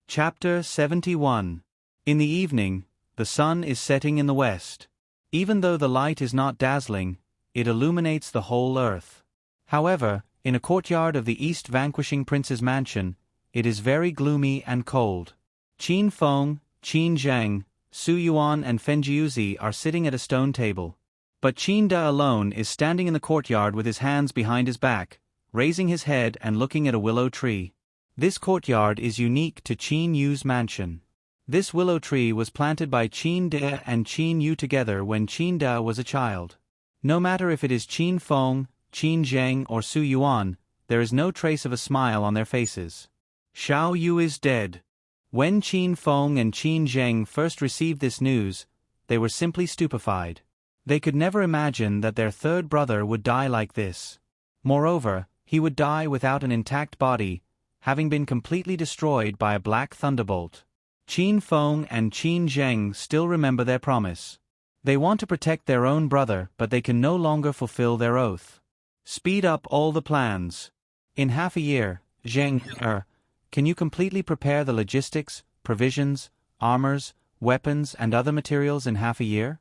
Chapter 71. In the evening, the sun is setting in the west. Even though the light is not dazzling, it illuminates the whole earth. However, in a courtyard of the East Vanquishing Prince's mansion, it is very gloomy and cold. Qin Feng, Qin Zheng, Su Yuan and Fenjiuzi are sitting at a stone table. But Qin De alone is standing in the courtyard with his hands behind his back, raising his head and looking at a willow tree. This courtyard is unique to Qin Yu's mansion. This willow tree was planted by Qin De and Qin Yu together when Qin De was a child. No matter if it is Qin Feng, Qin Zheng or Su Yuan, there is no trace of a smile on their faces. Xiao Yu is dead. When Qin Feng and Qin Zheng first received this news, they were simply stupefied. They could never imagine that their third brother would die like this. Moreover, he would die without an intact body, having been completely destroyed by a black thunderbolt. Qin Feng and Qin Zheng still remember their promise. They want to protect their own brother, but they can no longer fulfill their oath. Speed up all the plans. In half a year, Zheng, can you completely prepare the logistics, provisions, armors, weapons and other materials in half a year?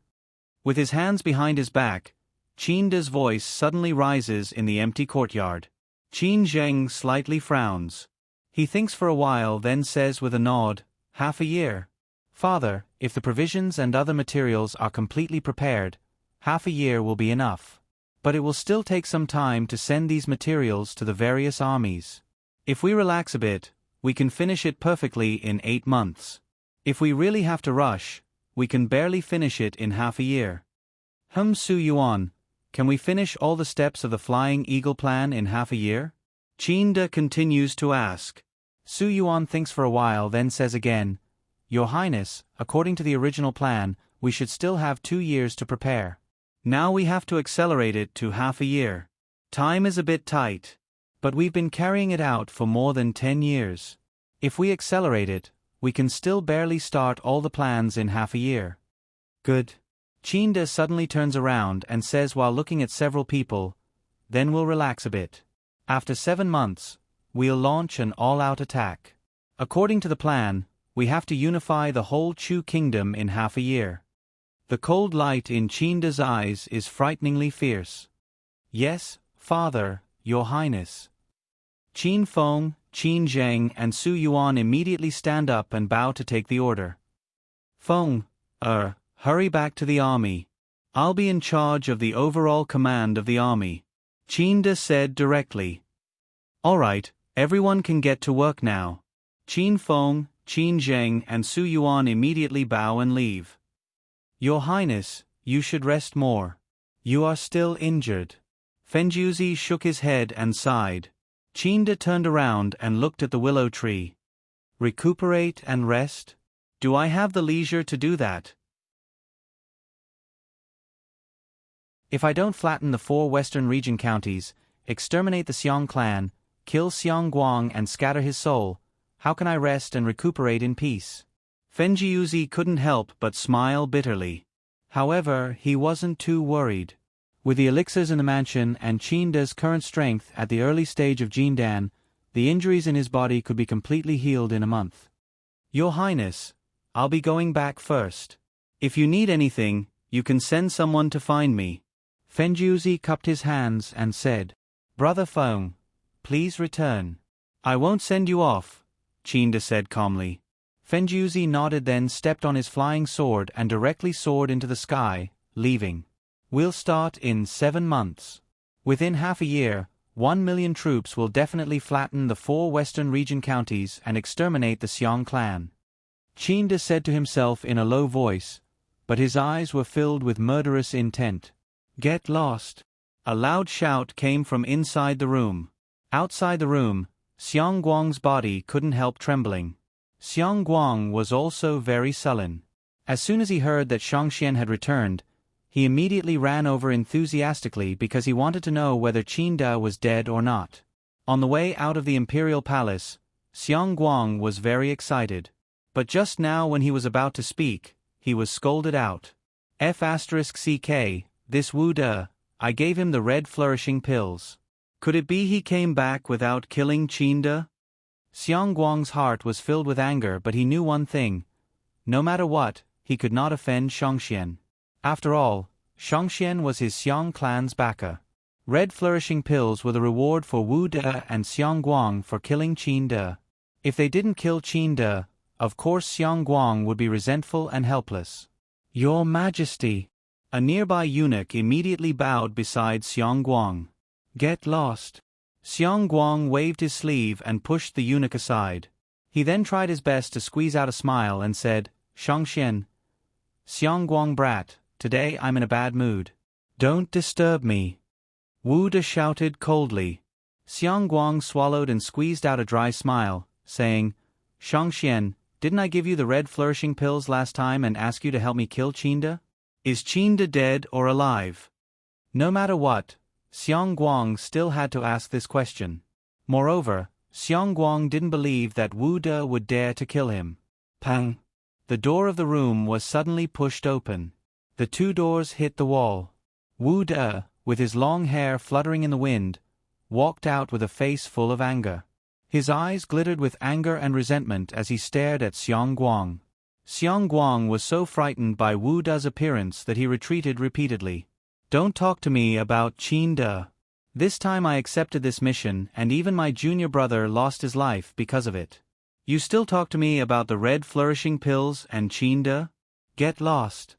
With his hands behind his back, Qin De's voice suddenly rises in the empty courtyard. Qin Zheng slightly frowns. He thinks for a while, then says with a nod, "Half a year. Father, if the provisions and other materials are completely prepared, half a year will be enough. But it will still take some time to send these materials to the various armies. If we relax a bit, we can finish it perfectly in 8 months. If we really have to rush, we can barely finish it in half a year. Su Yuan, can we finish all the steps of the Flying Eagle plan in half a year?" Qin De continues to ask. Su Yuan thinks for a while, then says again, "Your Highness, according to the original plan, we should still have 2 years to prepare. Now we have to accelerate it to half a year. Time is a bit tight. But we've been carrying it out for more than 10 years. If we accelerate it, we can still barely start all the plans in half a year." Good. Qin De suddenly turns around and says while looking at several people, "Then we'll relax a bit. After 7 months, we'll launch an all-out attack. According to the plan, we have to unify the whole Chu kingdom in half a year." The cold light in Qin De's eyes is frighteningly fierce. "Yes, Father, Your Highness." Qin Feng, Qin Zheng and Su Yuan immediately stand up and bow to take the order. "Feng, hurry back to the army. I'll be in charge of the overall command of the army," Qin De said directly. "All right, everyone can get to work now." Qin Feng, Qin Zheng and Su Yuan immediately bow and leave. "Your Highness, you should rest more. You are still injured." Fenjuzi shook his head and sighed. Qin De turned around and looked at the willow tree. "Recuperate and rest? Do I have the leisure to do that? If I don't flatten the 4 western region counties, exterminate the Xiong clan, kill Xiong Guang and scatter his soul, how can I rest and recuperate in peace?" Fenjiuzi couldn't help but smile bitterly. However, he wasn't too worried. With the elixirs in the mansion and Qin De's current strength at the early stage of Jindan, the injuries in his body could be completely healed in a month. "Your Highness, I'll be going back first. If you need anything, you can send someone to find me." Fenjuzi cupped his hands and said, "Brother Feng, please return." "I won't send you off," Qin De said calmly. Fenjuzi nodded, then stepped on his flying sword and directly soared into the sky, leaving. "We'll start in 7 months. Within half a year, 1 million troops will definitely flatten the 4 western region counties and exterminate the Xiong clan." Qin De said to himself in a low voice, but his eyes were filled with murderous intent. "Get lost!" A loud shout came from inside the room. Outside the room, Xiong Guang's body couldn't help trembling. Xiong Guang was also very sullen. As soon as he heard that Shangxian had returned, he immediately ran over enthusiastically because he wanted to know whether Qin De was dead or not. On the way out of the imperial palace, Xiong Guang was very excited. But just now when he was about to speak, he was scolded out. "F***CK, this Wu De, I gave him the red flourishing pills. Could it be he came back without killing Qin De?" Xiong Guang's heart was filled with anger, but he knew one thing. No matter what, he could not offend Shangxian. After all, Shangxian was his Xiong clan's backer. Red flourishing pills were the reward for Wu De and Xiong Guang for killing Qin De. If they didn't kill Qin De, of course Xiong Guang would be resentful and helpless. "Your Majesty!" A nearby eunuch immediately bowed beside Xiong Guang. "Get lost." Xiong Guang waved his sleeve and pushed the eunuch aside. He then tried his best to squeeze out a smile and said, "Shangxian, Xiong Guang brat, today I'm in a bad mood. Don't disturb me." Wu De shouted coldly. Xiang Guang swallowed and squeezed out a dry smile, saying, Shangxian, didn't I give you the red flourishing pills last time and ask you to help me kill Qinda? Is Qinda dead or alive? No matter what, Xiang Guang still had to ask this question. Moreover, Xiang Guang didn't believe that Wu De would dare to kill him. Pang! The door of the room was suddenly pushed open. The two doors hit the wall. Wu De, with his long hair fluttering in the wind, walked out with a face full of anger. His eyes glittered with anger and resentment as he stared at Xiang Guang. Xiang Guang was so frightened by Wu De's appearance that he retreated repeatedly. Don't talk to me about Qinda. This time I accepted this mission and even my junior brother lost his life because of it. You still talk to me about the red flourishing pills and Qinda? Get lost.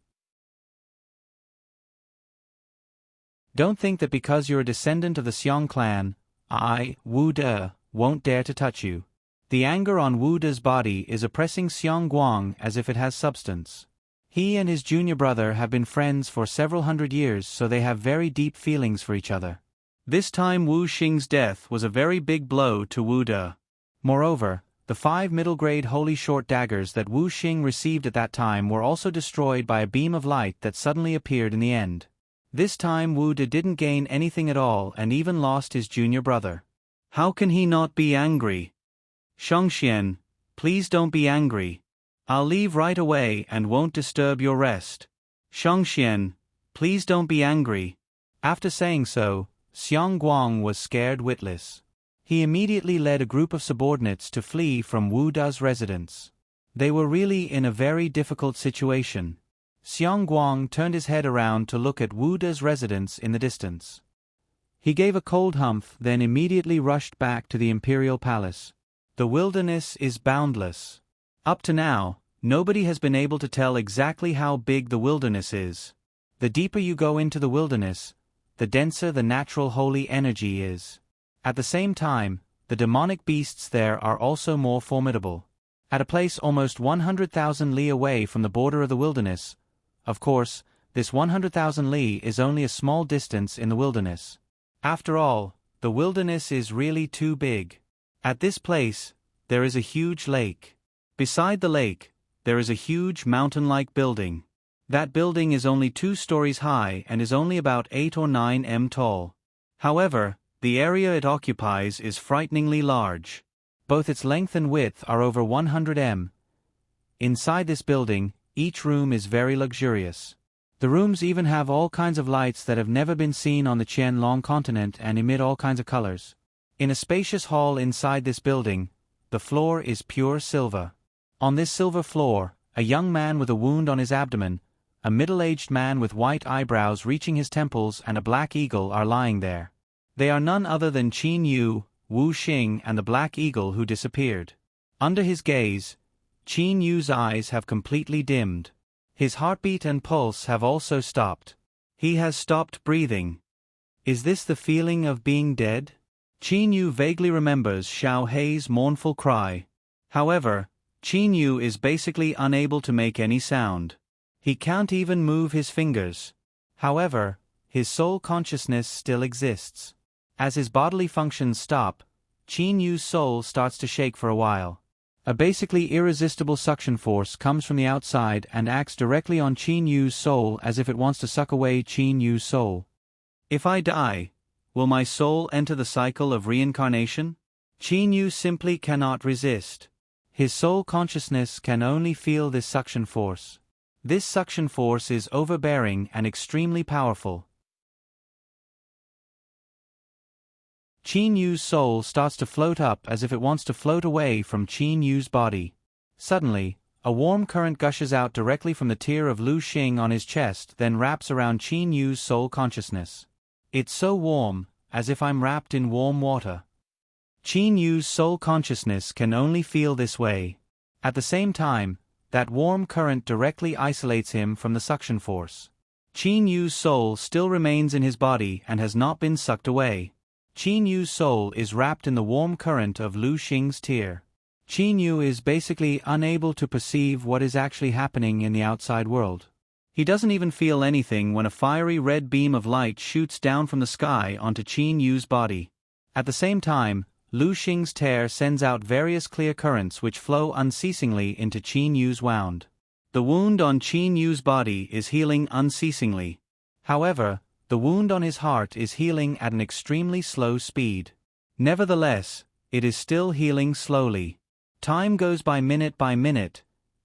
Don't think that because you're a descendant of the Xiong clan, I, Wu De, won't dare to touch you. The anger on Wu De's body is oppressing Xiang Guang as if it has substance. He and his junior brother have been friends for several hundred years, so they have very deep feelings for each other. This time Wu Xing's death was a very big blow to Wu De. Moreover, the 5 middle-grade holy short daggers that Wu Xing received at that time were also destroyed by a beam of light that suddenly appeared in the end. This time Wu De didn't gain anything at all and even lost his junior brother. How can he not be angry? Shangxian, please don't be angry. I'll leave right away and won't disturb your rest. Shangxian, please don't be angry. After saying so, Xiang Guang was scared witless. He immediately led a group of subordinates to flee from Wu De's residence. They were really in a very difficult situation. Xiang Guang turned his head around to look at Wu De's residence in the distance. He gave a cold humph, then immediately rushed back to the imperial palace. The wilderness is boundless. Up to now, nobody has been able to tell exactly how big the wilderness is. The deeper you go into the wilderness, the denser the natural holy energy is. At the same time, the demonic beasts there are also more formidable. At a place almost 100,000 li away from the border of the wilderness, of course, this 100,000 li is only a small distance in the wilderness. After all, the wilderness is really too big. At this place, there is a huge lake. Beside the lake, there is a huge mountain-like building. That building is only 2 stories high and is only about 8 or 9 m tall. However, the area it occupies is frighteningly large. Both its length and width are over 100 m. Inside this building, each room is very luxurious. The rooms even have all kinds of lights that have never been seen on the Qianlong continent and emit all kinds of colors. In a spacious hall inside this building, the floor is pure silver. On this silver floor, a young man with a wound on his abdomen, a middle-aged man with white eyebrows reaching his temples and a black eagle are lying there. They are none other than Qin Yu, Wu Xing and the black eagle who disappeared. Under his gaze, Qin Yu's eyes have completely dimmed. His heartbeat and pulse have also stopped. He has stopped breathing. Is this the feeling of being dead? Qin Yu vaguely remembers Xiao Hei's mournful cry. However, Qin Yu is basically unable to make any sound. He can't even move his fingers. However, his soul consciousness still exists. As his bodily functions stop, Qin Yu's soul starts to shake for a while. A basically irresistible suction force comes from the outside and acts directly on Qin Yu's soul as if it wants to suck away Qin Yu's soul. If I die, will my soul enter the cycle of reincarnation? Qin Yu simply cannot resist. His soul consciousness can only feel this suction force. This suction force is overbearing and extremely powerful. Qin Yu's soul starts to float up as if it wants to float away from Qin Yu's body. Suddenly, a warm current gushes out directly from the tear of Lu Xing on his chest, then wraps around Qin Yu's soul consciousness. It's so warm, as if I'm wrapped in warm water. Qin Yu's soul consciousness can only feel this way. At the same time, that warm current directly isolates him from the suction force. Qin Yu's soul still remains in his body and has not been sucked away. Qin Yu's soul is wrapped in the warm current of Lu Xing's tear. Qin Yu is basically unable to perceive what is actually happening in the outside world. He doesn't even feel anything when a fiery red beam of light shoots down from the sky onto Qin Yu's body. At the same time, Lu Xing's tear sends out various clear currents which flow unceasingly into Qin Yu's wound. The wound on Qin Yu's body is healing unceasingly. However, the wound on his heart is healing at an extremely slow speed. Nevertheless, it is still healing slowly. Time goes by minute,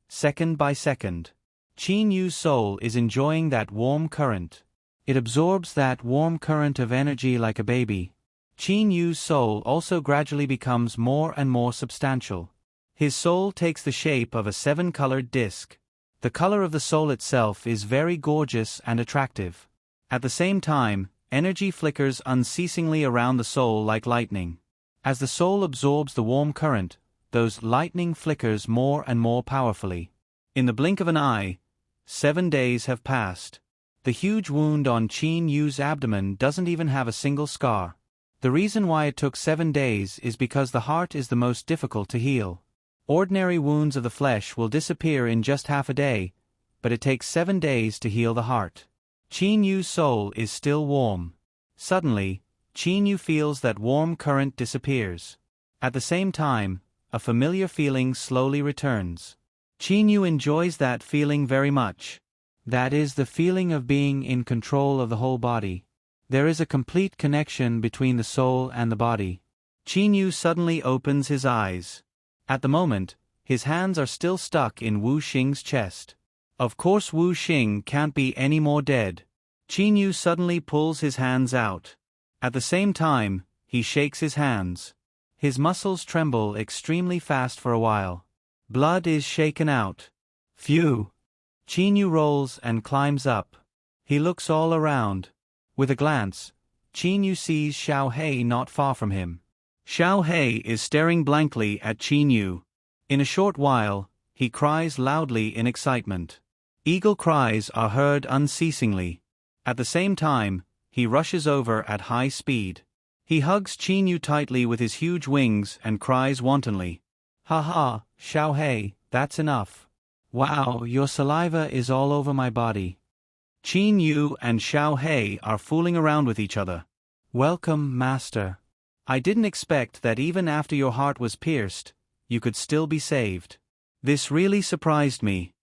second by second. Qin Yu's soul is enjoying that warm current. It absorbs that warm current of energy like a baby. Qin Yu's soul also gradually becomes more and more substantial. His soul takes the shape of a 7-colored disc. The color of the soul itself is very gorgeous and attractive. At the same time, energy flickers unceasingly around the soul like lightning. As the soul absorbs the warm current, those lightning flickers more and more powerfully. In the blink of an eye, 7 days have passed. The huge wound on Qin Yu's abdomen doesn't even have a single scar. The reason why it took 7 days is because the heart is the most difficult to heal. Ordinary wounds of the flesh will disappear in just half a day, but it takes 7 days to heal the heart. Qin Yu's soul is still warm. Suddenly, Qin Yu feels that warm current disappears. At the same time, a familiar feeling slowly returns. Qin Yu enjoys that feeling very much. That is the feeling of being in control of the whole body. There is a complete connection between the soul and the body. Qin Yu suddenly opens his eyes. At the moment, his hands are still stuck in Wu Xing's chest. Of course Wu Xing can't be any more dead. Qin Yu suddenly pulls his hands out. At the same time, he shakes his hands. His muscles tremble extremely fast for a while. Blood is shaken out. Phew! Qin Yu rolls and climbs up. He looks all around. With a glance, Qin Yu sees Xiao Hei not far from him. Xiao Hei is staring blankly at Qin Yu. In a short while, he cries loudly in excitement. Eagle cries are heard unceasingly. At the same time, he rushes over at high speed. He hugs Qin Yu tightly with his huge wings and cries wantonly. "Ha ha, Xiao Hei, that's enough. Wow, your saliva is all over my body." Qin Yu and Xiao Hei are fooling around with each other. "Welcome, Master. I didn't expect that even after your heart was pierced, you could still be saved. This really surprised me."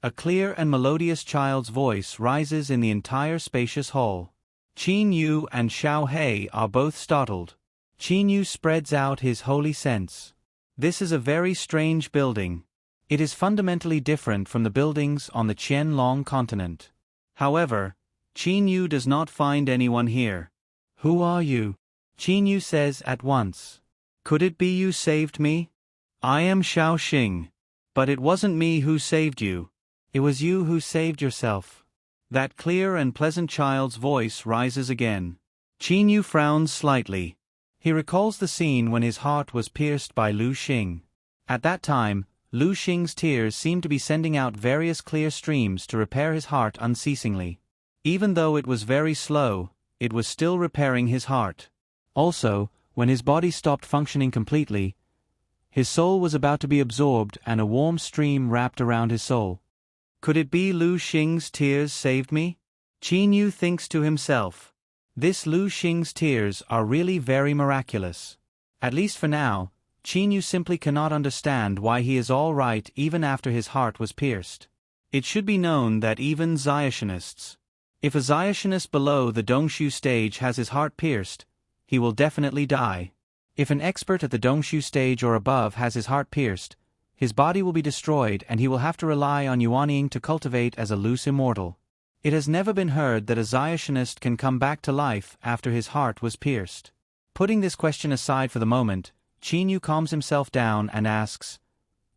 A clear and melodious child's voice rises in the entire spacious hall. Qin Yu and Xiao Hei are both startled. Qin Yu spreads out his holy sense. This is a very strange building. It is fundamentally different from the buildings on the Qianlong continent. However, Qin Yu does not find anyone here. "Who are you?" Qin Yu says at once. "Could it be you saved me? I am Xiao Xing. But it wasn't me who saved you. It was you who saved yourself." That clear and pleasant child's voice rises again. Qin Yu frowns slightly. He recalls the scene when his heart was pierced by Lu Xing. At that time, Lu Xing's tears seemed to be sending out various clear streams to repair his heart unceasingly. Even though it was very slow, it was still repairing his heart. Also, when his body stopped functioning completely, his soul was about to be absorbed and a warm stream wrapped around his soul. Could it be Lu Xing's tears saved me? Qin Yu thinks to himself. This Lu Xing's tears are really very miraculous. At least for now, Qin Yu simply cannot understand why he is all right even after his heart was pierced. It should be known that even Zayashinists. If a Zayashinist below the Dongshu stage has his heart pierced, he will definitely die. If an expert at the Dongshu stage or above has his heart pierced, his body will be destroyed and he will have to rely on Yuanying to cultivate as a loose immortal. It has never been heard that a Zayashinist can come back to life after his heart was pierced. Putting this question aside for the moment, Qin Yu calms himself down and asks,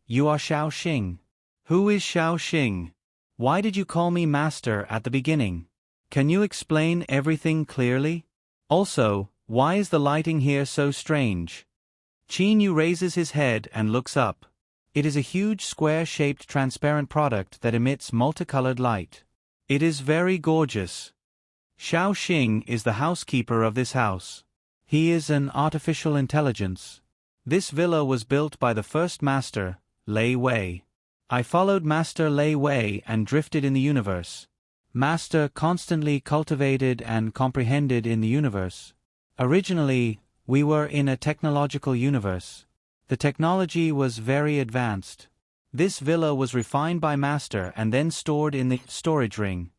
"You are Xiao Xing. Who is Xiao Xing? Why did you call me master at the beginning? Can you explain everything clearly? Also, why is the lighting here so strange?" Qin Yu raises his head and looks up. It is a huge square-shaped transparent product that emits multicolored light. It is very gorgeous. Xiao Xing is the housekeeper of this house. He is an artificial intelligence. This villa was built by the first master, Lei Wei. I followed Master Lei Wei and drifted in the universe. Master constantly cultivated and comprehended in the universe. Originally, we were in a technological universe. The technology was very advanced. This villa was refined by Master and then stored in the storage ring.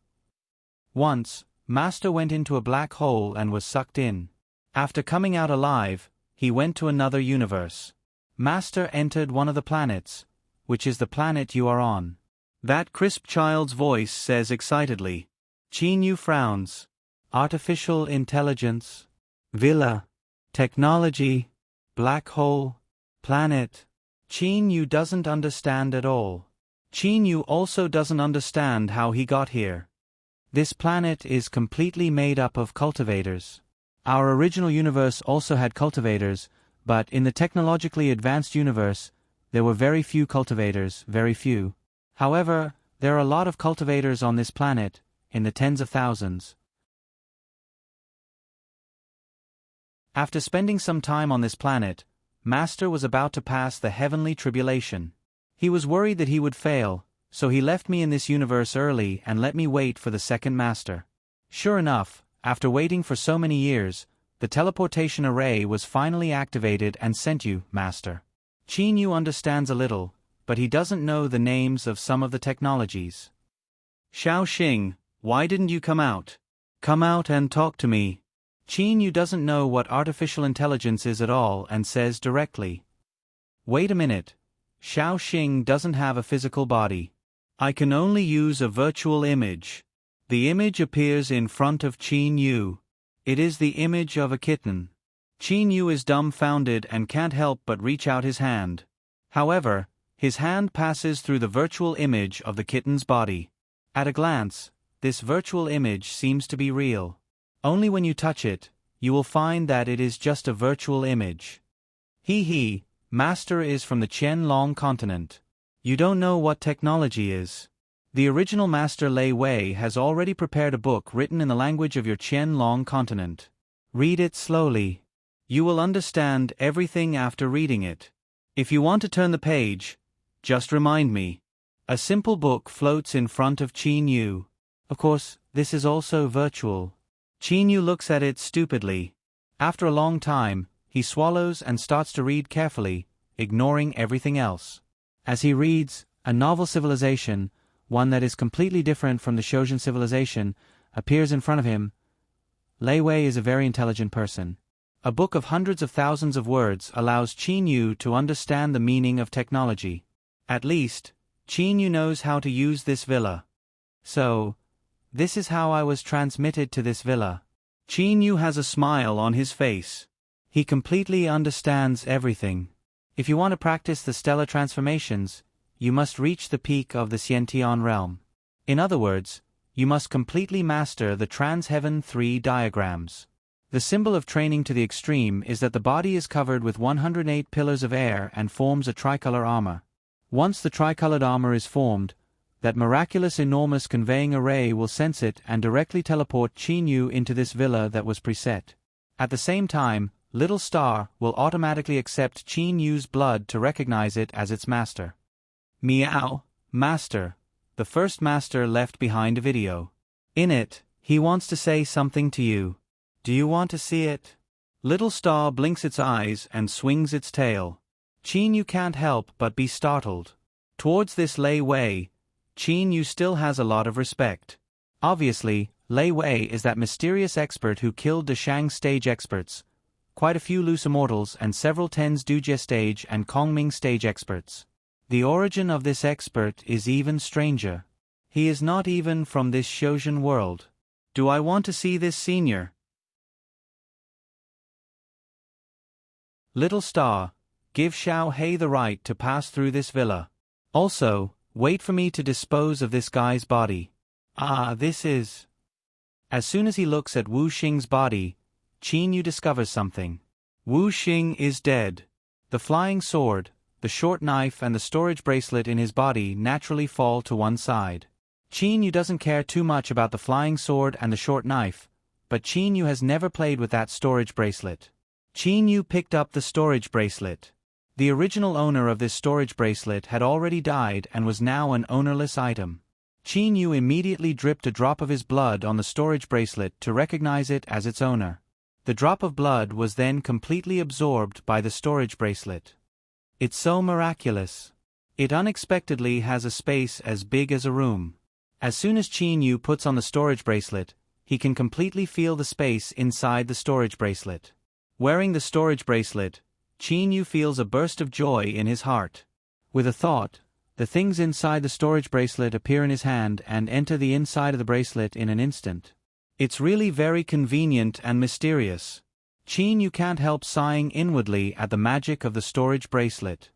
Once, Master went into a black hole and was sucked in. After coming out alive, he went to another universe. Master entered one of the planets, which is the planet you are on. That crisp child's voice says excitedly. Qin Yu frowns. Artificial intelligence. Villa. Technology. Black hole. Planet. Qin Yu doesn't understand at all. Qin Yu also doesn't understand how he got here. This planet is completely made up of cultivators. Our original universe also had cultivators, but in the technologically advanced universe, there were very few cultivators, very few. However, there are a lot of cultivators on this planet, in the tens of thousands. After spending some time on this planet, Master was about to pass the heavenly tribulation. He was worried that he would fail, so he left me in this universe early and let me wait for the second Master. Sure enough, after waiting for so many years, the teleportation array was finally activated and sent you, Master. Qin Yu understands a little, but he doesn't know the names of some of the technologies. Xiao Xing, why didn't you come out? Come out and talk to me. Qin Yu doesn't know what artificial intelligence is at all and says directly. Wait a minute. Xiao Xing doesn't have a physical body. I can only use a virtual image. The image appears in front of Qin Yu. It is the image of a kitten. Qin Yu is dumbfounded and can't help but reach out his hand. However, his hand passes through the virtual image of the kitten's body. At a glance, this virtual image seems to be real. Only when you touch it, you will find that it is just a virtual image. He, Master is from the Qianlong continent. You don't know what technology is. The original Master Lei Wei has already prepared a book written in the language of your Qianlong continent. Read it slowly. You will understand everything after reading it. If you want to turn the page, just remind me. A simple book floats in front of Qin Yu. Of course, this is also virtual. Qin Yu looks at it stupidly. After a long time, he swallows and starts to read carefully, ignoring everything else. As he reads, a novel civilization, one that is completely different from the Shojin civilization, appears in front of him. Lei Wei is a very intelligent person. A book of hundreds of thousands of words allows Qin Yu to understand the meaning of technology. At least, Qin Yu knows how to use this villa. So, this is how I was transmitted to this villa. Qin Yu has a smile on his face. He completely understands everything. If you want to practice the stellar transformations, you must reach the peak of the Xiantian realm. In other words, you must completely master the Trans-Heaven 3 diagrams. The symbol of training to the extreme is that the body is covered with 108 pillars of air and forms a tricolor armor. Once the tricolored armor is formed, that miraculous enormous conveying array will sense it and directly teleport Qin Yu into this villa that was preset. At the same time, Little Star will automatically accept Qin Yu's blood to recognize it as its master. Meow, Master. The first Master left behind a video. In it, he wants to say something to you. Do you want to see it? Little Star blinks its eyes and swings its tail. Qin Yu can't help but be startled. Towards this Lei Wei, Qin Yu still has a lot of respect. Obviously, Lei Wei is that mysterious expert who killed the Shang stage experts, quite a few loose immortals and several Tens Dujie stage and Kongming stage experts. The origin of this expert is even stranger. He is not even from this Shojin world. Do I want to see this senior? Little Star, give Xiao Hei the right to pass through this villa. Also, wait for me to dispose of this guy's body. This is... As soon as he looks at Wu Xing's body, Qin Yu discovers something. Wu Xing is dead. The flying sword, the short knife and the storage bracelet in his body naturally fall to one side. Qin Yu doesn't care too much about the flying sword and the short knife, but Qin Yu has never played with that storage bracelet. Qin Yu picked up the storage bracelet. The original owner of this storage bracelet had already died and was now an ownerless item. Qin Yu immediately dripped a drop of his blood on the storage bracelet to recognize it as its owner. The drop of blood was then completely absorbed by the storage bracelet. It's so miraculous. It unexpectedly has a space as big as a room. As soon as Qin Yu puts on the storage bracelet, he can completely feel the space inside the storage bracelet. Wearing the storage bracelet, Qin Yu feels a burst of joy in his heart. With a thought, the things inside the storage bracelet appear in his hand and enter the inside of the bracelet in an instant. It's really very convenient and mysterious. Qin Yu can't help sighing inwardly at the magic of the storage bracelet.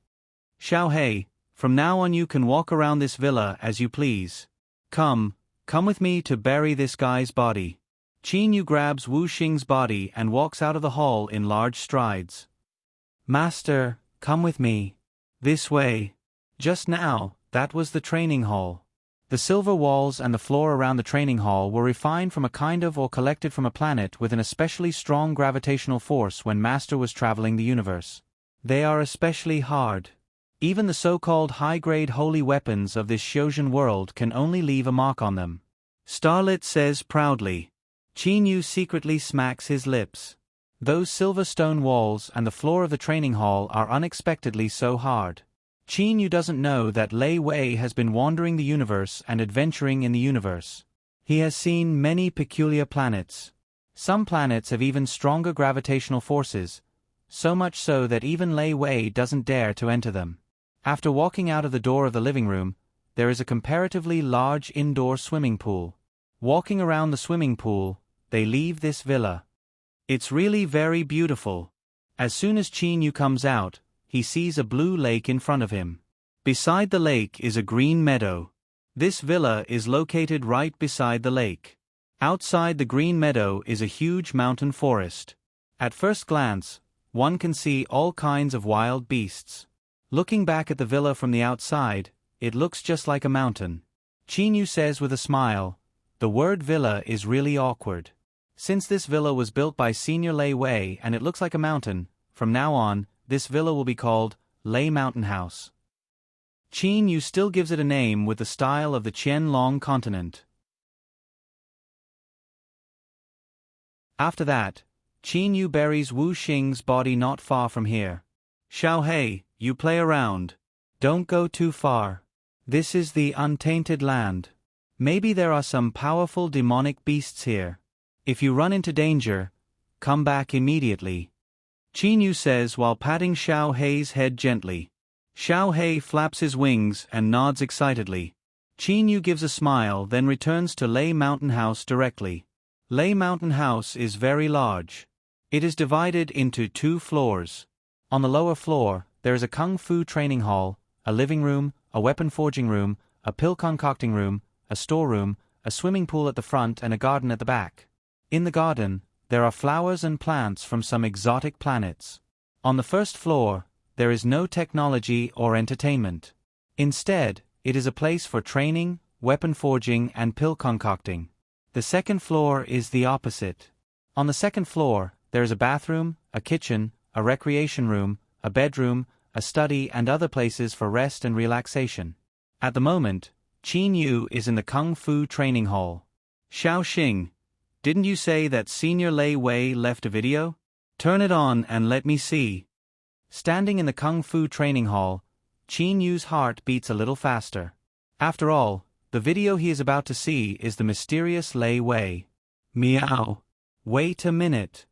Xiaohei, from now on you can walk around this villa as you please. Come with me to bury this guy's body. Qin Yu grabs Wu Xing's body and walks out of the hall in large strides. Master, come with me. This way. Just now, that was the training hall. The silver walls and the floor around the training hall were refined from a kind of or collected from a planet with an especially strong gravitational force when Master was traveling the universe. They are especially hard. Even the so-called high-grade holy weapons of this Xiuzhen world can only leave a mark on them. Starlit says proudly. Qin Yu secretly smacks his lips. Those silver stone walls and the floor of the training hall are unexpectedly so hard. Qin Yu doesn't know that Lei Wei has been wandering the universe and adventuring in the universe. He has seen many peculiar planets. Some planets have even stronger gravitational forces, so much so that even Lei Wei doesn't dare to enter them. After walking out of the door of the living room, there is a comparatively large indoor swimming pool. Walking around the swimming pool, they leave this villa. It's really very beautiful. As soon as Qin Yu comes out, he sees a blue lake in front of him. Beside the lake is a green meadow. This villa is located right beside the lake. Outside the green meadow is a huge mountain forest. At first glance, one can see all kinds of wild beasts. Looking back at the villa from the outside, it looks just like a mountain. Qin Yu says with a smile, the word villa is really awkward. Since this villa was built by Senior Lei Wei and it looks like a mountain, from now on, this villa will be called Lei Mountain House. Qin Yu still gives it a name with the style of the Qianlong continent. After that, Qin Yu buries Wu Xing's body not far from here. Xiaohei, you play around. Don't go too far. This is the untainted land. Maybe there are some powerful demonic beasts here. If you run into danger, come back immediately. Qin Yu says while patting Xiaohei's head gently. Xiaohei flaps his wings and nods excitedly. Qin Yu gives a smile then returns to Lei Mountain House directly. Lei Mountain House is very large. It is divided into 2 floors. On the lower floor, there is a kung fu training hall, a living room, a weapon forging room, a pill concocting room, a storeroom, a swimming pool at the front and a garden at the back. In the garden, there are flowers and plants from some exotic planets. On the first floor, there is no technology or entertainment. Instead, it is a place for training, weapon forging and pill concocting. The second floor is the opposite. On the second floor, there is a bathroom, a kitchen, a recreation room, a bedroom, a study and other places for rest and relaxation. At the moment, Qin Yu is in the Kung Fu training hall. Xiaoxing, didn't you say that Senior Lei Wei left a video? Turn it on and let me see. Standing in the Kung Fu training hall, Qin Yu's heart beats a little faster. After all, the video he is about to see is the mysterious Lei Wei. Meow. Wait a minute.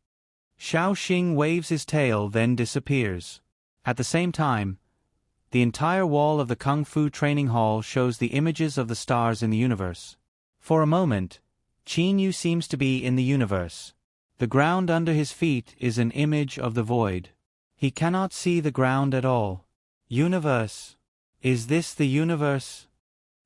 Xiaoxing waves his tail then disappears. At the same time, the entire wall of the Kung Fu training hall shows the images of the stars in the universe. For a moment, Qin Yu seems to be in the universe. The ground under his feet is an image of the void. He cannot see the ground at all. Universe. Is this the universe?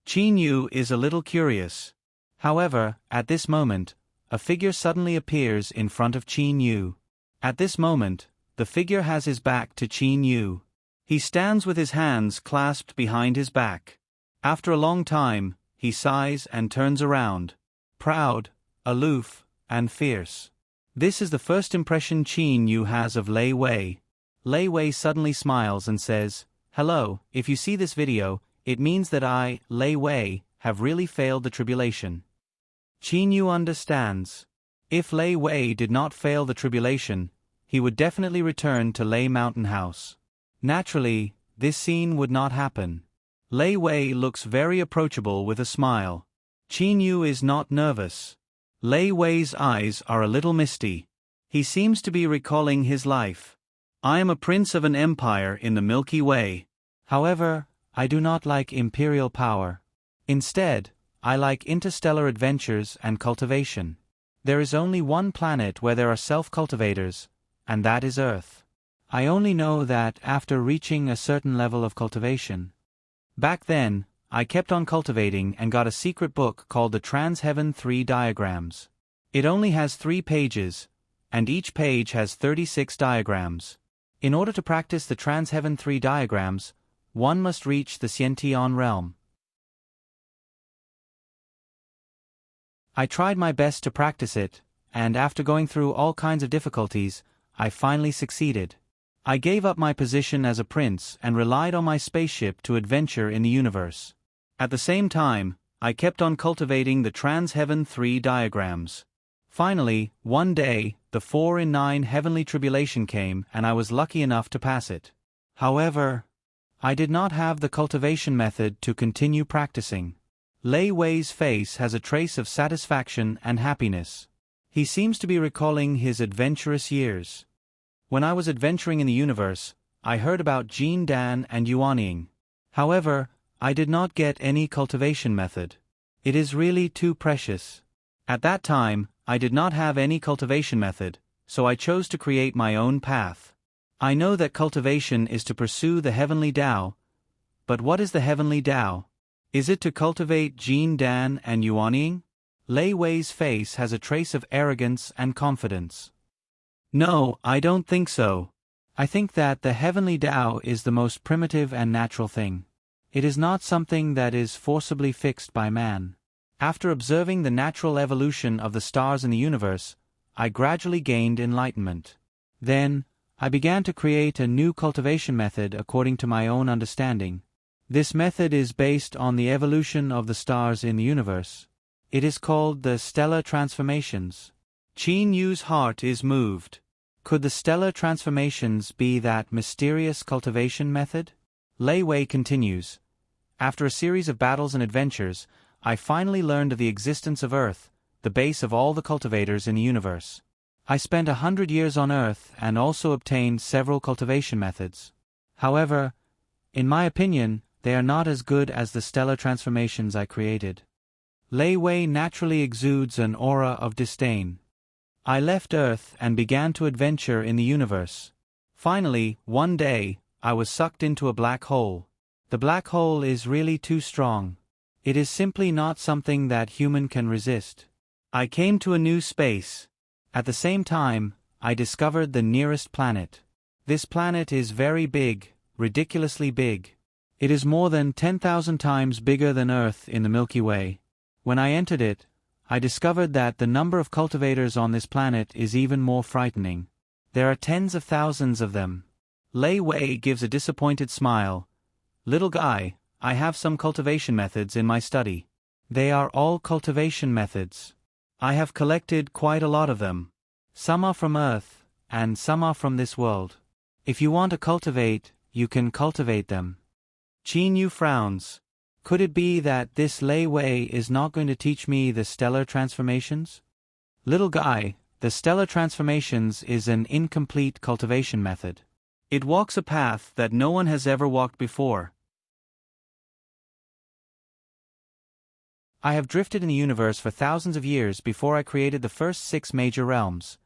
Qin Yu is a little curious. However, at this moment, a figure suddenly appears in front of Qin Yu. At this moment, the figure has his back to Qin Yu. He stands with his hands clasped behind his back. After a long time, he sighs and turns around. Proud, aloof, and fierce. This is the first impression Qin Yu has of Lei Wei. Lei Wei suddenly smiles and says, "Hello, if you see this video, it means that I, Lei Wei, have really failed the tribulation. Qin Yu understands. If Lei Wei did not fail the tribulation, he would definitely return to Lei Mountain House. Naturally, this scene would not happen. Lei Wei looks very approachable with a smile. Qin Yu is not nervous. Lei Wei's eyes are a little misty. He seems to be recalling his life. I am a prince of an empire in the Milky Way. However, I do not like imperial power. Instead, I like interstellar adventures and cultivation. There is only one planet where there are self-cultivators, and that is Earth. I only know that after reaching a certain level of cultivation. Back then, I kept on cultivating and got a secret book called the Trans-Heaven 3 Diagrams. It only has 3 pages, and each page has 36 diagrams. In order to practice the Trans-Heaven 3 Diagrams, one must reach the Xiantian realm. I tried my best to practice it, and after going through all kinds of difficulties, I finally succeeded. I gave up my position as a prince and relied on my spaceship to adventure in the universe. At the same time, I kept on cultivating the Trans-Heaven 3 Diagrams. Finally, one day, the 4 in 9 heavenly tribulation came and I was lucky enough to pass it. However, I did not have the cultivation method to continue practicing. Lei Wei's face has a trace of satisfaction and happiness. He seems to be recalling his adventurous years. When I was adventuring in the universe, I heard about Jin Dan and Yuanying. However, I did not get any cultivation method. It is really too precious. At that time, I did not have any cultivation method, so I chose to create my own path. I know that cultivation is to pursue the heavenly Tao, but what is the heavenly Tao? Is it to cultivate Jin Dan and Yuanying? Lei Wei's face has a trace of arrogance and confidence. No, I don't think so. I think that the heavenly Tao is the most primitive and natural thing. It is not something that is forcibly fixed by man. After observing the natural evolution of the stars in the universe, I gradually gained enlightenment. Then, I began to create a new cultivation method according to my own understanding. This method is based on the evolution of the stars in the universe. It is called the stellar transformations. Qin Yu's heart is moved. Could the stellar transformations be that mysterious cultivation method? Lei Wei continues. After a series of battles and adventures, I finally learned of the existence of Earth, the base of all the cultivators in the universe. I spent 100 years on Earth and also obtained several cultivation methods. However, in my opinion, they are not as good as the stellar transformations I created. Lei Wei naturally exudes an aura of disdain. I left Earth and began to adventure in the universe. Finally, one day, I was sucked into a black hole. The black hole is really too strong. It is simply not something that human can resist. I came to a new space. At the same time, I discovered the nearest planet. This planet is very big, ridiculously big. It is more than 10,000 times bigger than Earth in the Milky Way. When I entered it, I discovered that the number of cultivators on this planet is even more frightening. There are tens of thousands of them. Lei Wei gives a disappointed smile. Little guy, I have some cultivation methods in my study. They are all cultivation methods. I have collected quite a lot of them. Some are from Earth, and some are from this world. If you want to cultivate, you can cultivate them. Qin Yu frowns. Could it be that this Lei Wei is not going to teach me the stellar transformations? Little guy, the stellar transformations is an incomplete cultivation method. It walks a path that no one has ever walked before. I have drifted in the universe for thousands of years before I created the first 6 major realms: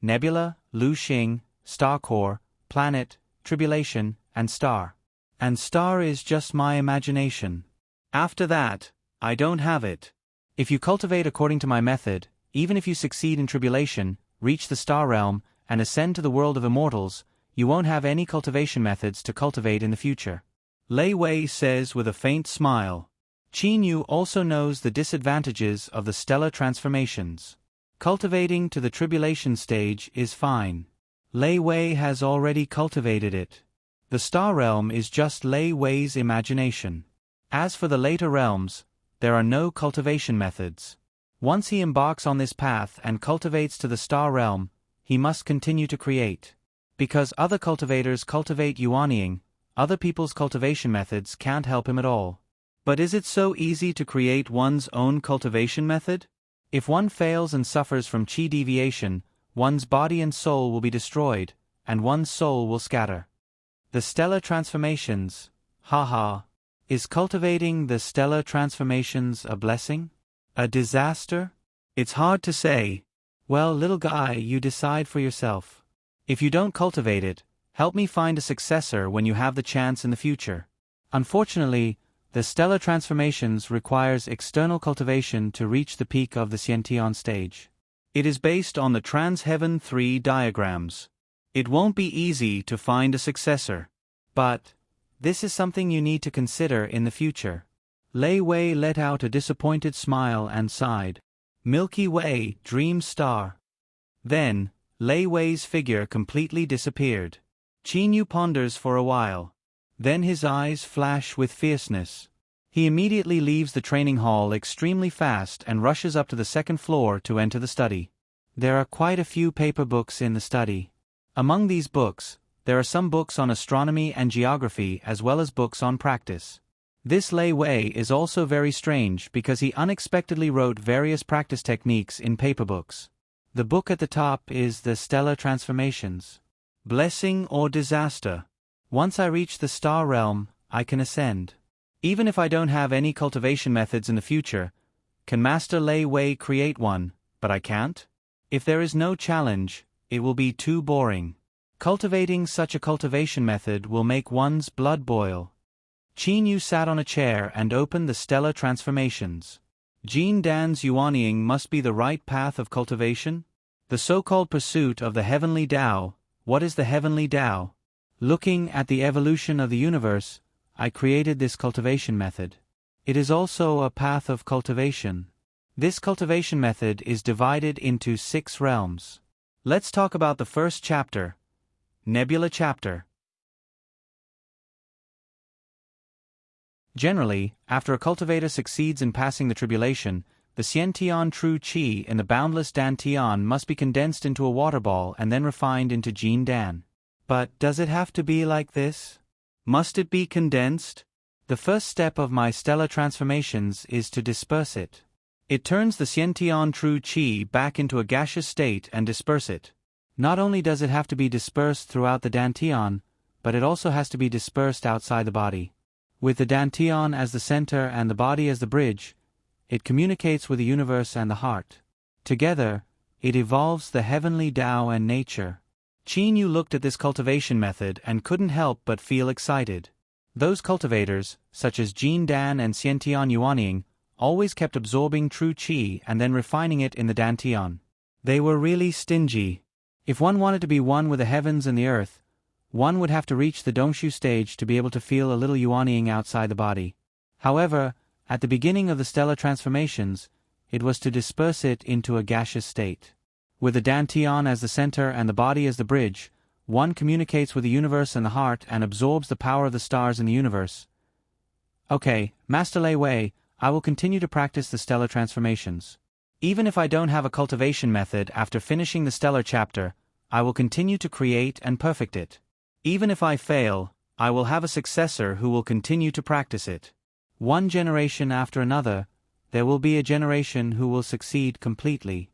nebula, Lu Xing, star core, planet, tribulation, and star. And star is just my imagination. After that, I don't have it. If you cultivate according to my method, even if you succeed in tribulation, reach the star realm, and ascend to the world of immortals, you won't have any cultivation methods to cultivate in the future. Lei Wei says with a faint smile. Qin Yu also knows the disadvantages of the stellar transformations. Cultivating to the tribulation stage is fine. Lei Wei has already cultivated it. The star realm is just Lei Wei's imagination. As for the later realms, there are no cultivation methods. Once he embarks on this path and cultivates to the star realm, he must continue to create. Because other cultivators cultivate yuanying, other people's cultivation methods can't help him at all. But is it so easy to create one's own cultivation method? If one fails and suffers from qi deviation, one's body and soul will be destroyed, and one's soul will scatter. The stellar transformations, haha. Is cultivating the stellar transformations a blessing? A disaster? It's hard to say. Well, little guy, you decide for yourself. If you don't cultivate it, help me find a successor when you have the chance in the future. Unfortunately, the stellar transformations requires external cultivation to reach the peak of the Xiantian stage. It is based on the Trans-Heaven 3 diagrams. It won't be easy to find a successor. But this is something you need to consider in the future. Lei Wei let out a disappointed smile and sighed. Milky Way, dream star. Then, Lei Wei's figure completely disappeared. Qin Yu ponders for a while. Then his eyes flash with fierceness. He immediately leaves the training hall extremely fast and rushes up to the second floor to enter the study. There are quite a few paper books in the study. Among these books, there are some books on astronomy and geography as well as books on practice. This Lei Wei is also very strange because he unexpectedly wrote various practice techniques in paper books. The book at the top is The Stellar Transformations. Blessing or disaster? Once I reach the star realm, I can ascend. Even if I don't have any cultivation methods in the future, can Master Lei Wei create one, but I can't? If there is no challenge, it will be too boring. Cultivating such a cultivation method will make one's blood boil. Qin Yu sat on a chair and opened the stellar transformations. Jin Dan's yuanying must be the right path of cultivation? The so-called pursuit of the heavenly Tao. What is the heavenly Tao? Looking at the evolution of the universe, I created this cultivation method. It is also a path of cultivation. This cultivation method is divided into 6 realms. Let's talk about the first chapter, Nebula Chapter. Generally, after a cultivator succeeds in passing the tribulation, the Xiantian true qi in the boundless Dantian must be condensed into a water ball and then refined into Jin Dan. But does it have to be like this? Must it be condensed? The first step of my stellar transformations is to disperse it. It turns the Xiantian true qi back into a gaseous state and disperse it. Not only does it have to be dispersed throughout the Dantian, but it also has to be dispersed outside the body. With the Dantian as the center and the body as the bridge, it communicates with the universe and the heart. Together, it evolves the heavenly Tao and nature. Qin Yu looked at this cultivation method and couldn't help but feel excited. Those cultivators, such as Jin Dan and Xiantian Yuanying, always kept absorbing true qi and then refining it in the Dantian. They were really stingy. If one wanted to be one with the heavens and the earth, one would have to reach the Dongshu stage to be able to feel a little yuanying outside the body. However, at the beginning of the stellar transformations, it was to disperse it into a gaseous state. With the Dantian as the center and the body as the bridge, one communicates with the universe and the heart and absorbs the power of the stars in the universe. Okay, Master Lei Wei, I will continue to practice the stellar transformations. Even if I don't have a cultivation method after finishing the stellar chapter, I will continue to create and perfect it. Even if I fail, I will have a successor who will continue to practice it. One generation after another, there will be a generation who will succeed completely.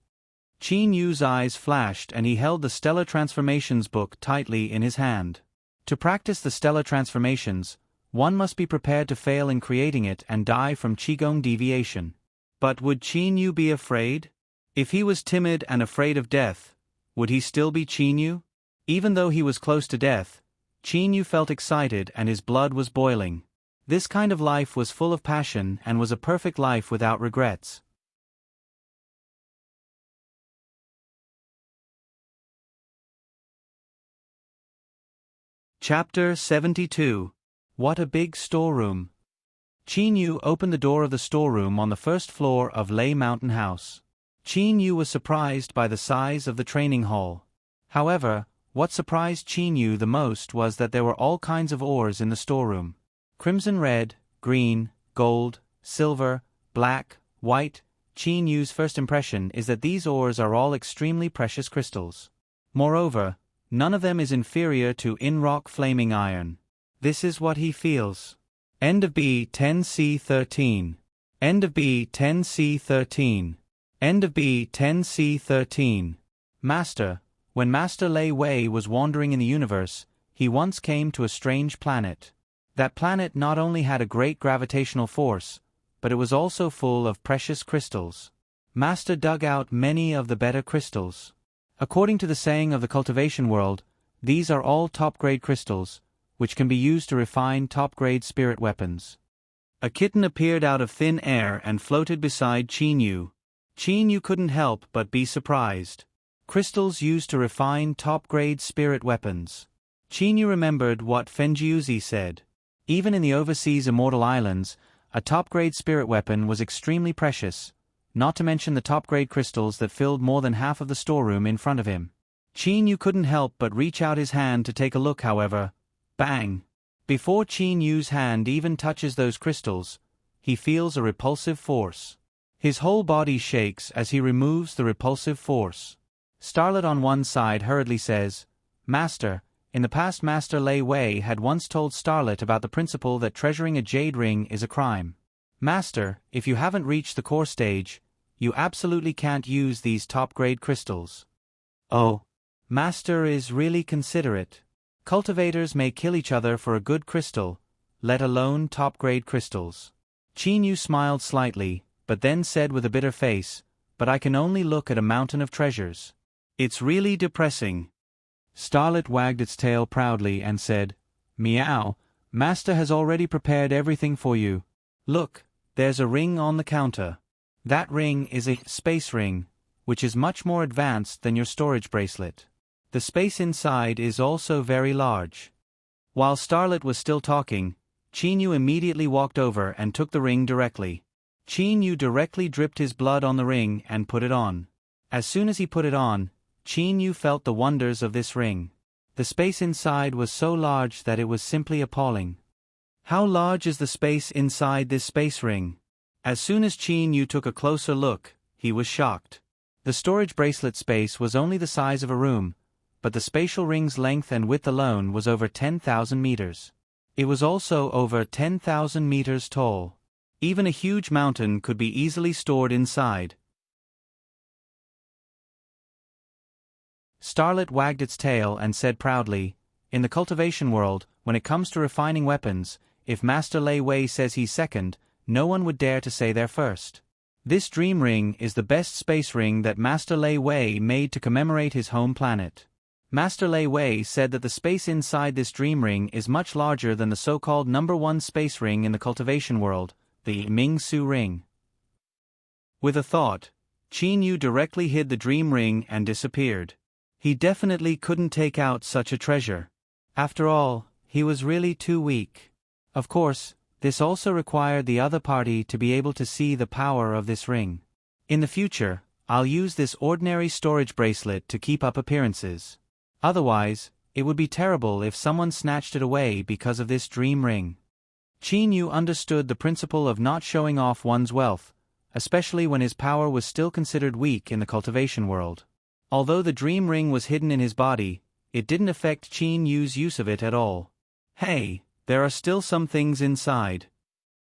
Qin Yu's eyes flashed and he held the Stellar Transformations book tightly in his hand. To practice the stellar transformations, one must be prepared to fail in creating it and die from Qigong deviation. But would Qin Yu be afraid? If he was timid and afraid of death, would he still be Qin Yu? Even though he was close to death, Qin Yu felt excited and his blood was boiling. This kind of life was full of passion and was a perfect life without regrets. Chapter 72. What a big storeroom. Qin Yu opened the door of the storeroom on the first floor of Lei Mountain House. Qin Yu was surprised by the size of the training hall. However, what surprised Qin Yu the most was that there were all kinds of ores in the storeroom. Crimson red, green, gold, silver, black, white. Qin Yu's first impression is that these ores are all extremely precious crystals. Moreover, none of them is inferior to in-rock flaming iron. This is what he feels. End of B10C13. End of B10C13. End of B10C13. Master, when Master Lei Wei was wandering in the universe, he once came to a strange planet. That planet not only had a great gravitational force, but it was also full of precious crystals. Master dug out many of the better crystals. According to the saying of the cultivation world, these are all top-grade crystals, which can be used to refine top-grade spirit weapons. A kitten appeared out of thin air and floated beside Qin Yu. Qin Yu couldn't help but be surprised. Crystals used to refine top-grade spirit weapons. Qin Yu remembered what Fenjiuzi said. Even in the overseas immortal islands, a top-grade spirit weapon was extremely precious, not to mention the top-grade crystals that filled more than half of the storeroom in front of him. Qin Yu couldn't help but reach out his hand to take a look, however. Bang! Before Qin Yu's hand even touches those crystals, he feels a repulsive force. His whole body shakes as he removes the repulsive force. Starlet on one side hurriedly says, "Master, in the past Master Lei Wei had once told Starlet about the principle that treasuring a jade ring is a crime. Master, if you haven't reached the core stage, you absolutely can't use these top-grade crystals." Oh. Master is really considerate. Cultivators may kill each other for a good crystal, let alone top-grade crystals. Qin Yu smiled slightly, but then said with a bitter face, "But I can only look at a mountain of treasures. It's really depressing." Starlet wagged its tail proudly and said, "Meow, Master has already prepared everything for you. Look, there's a ring on the counter. That ring is a space ring, which is much more advanced than your storage bracelet. The space inside is also very large." While Starlet was still talking, Qin Yu immediately walked over and took the ring directly. Qin Yu directly dripped his blood on the ring and put it on. As soon as he put it on, Qin Yu felt the wonders of this ring. The space inside was so large that it was simply appalling. How large is the space inside this space ring? As soon as Qin Yu took a closer look, he was shocked. The storage bracelet space was only the size of a room, but the spatial ring's length and width alone was over 10,000 meters. It was also over 10,000 meters tall. Even a huge mountain could be easily stored inside. Starlet wagged its tail and said proudly, "In the cultivation world, when it comes to refining weapons, if Master Lei Wei says he's second, no one would dare to say they're first. This dream ring is the best space ring that Master Lei Wei made to commemorate his home planet. Master Lei Wei said that the space inside this dream ring is much larger than the so-called #1 space ring in the cultivation world, the Ming Su ring." With a thought, Qin Yu directly hid the dream ring and disappeared. He definitely couldn't take out such a treasure. After all, he was really too weak. Of course, this also required the other party to be able to see the power of this ring. In the future, I'll use this ordinary storage bracelet to keep up appearances. Otherwise, it would be terrible if someone snatched it away because of this dream ring. Qin Yu understood the principle of not showing off one's wealth, especially when his power was still considered weak in the cultivation world. Although the dream ring was hidden in his body, it didn't affect Qin Yu's use of it at all. Hey, there are still some things inside.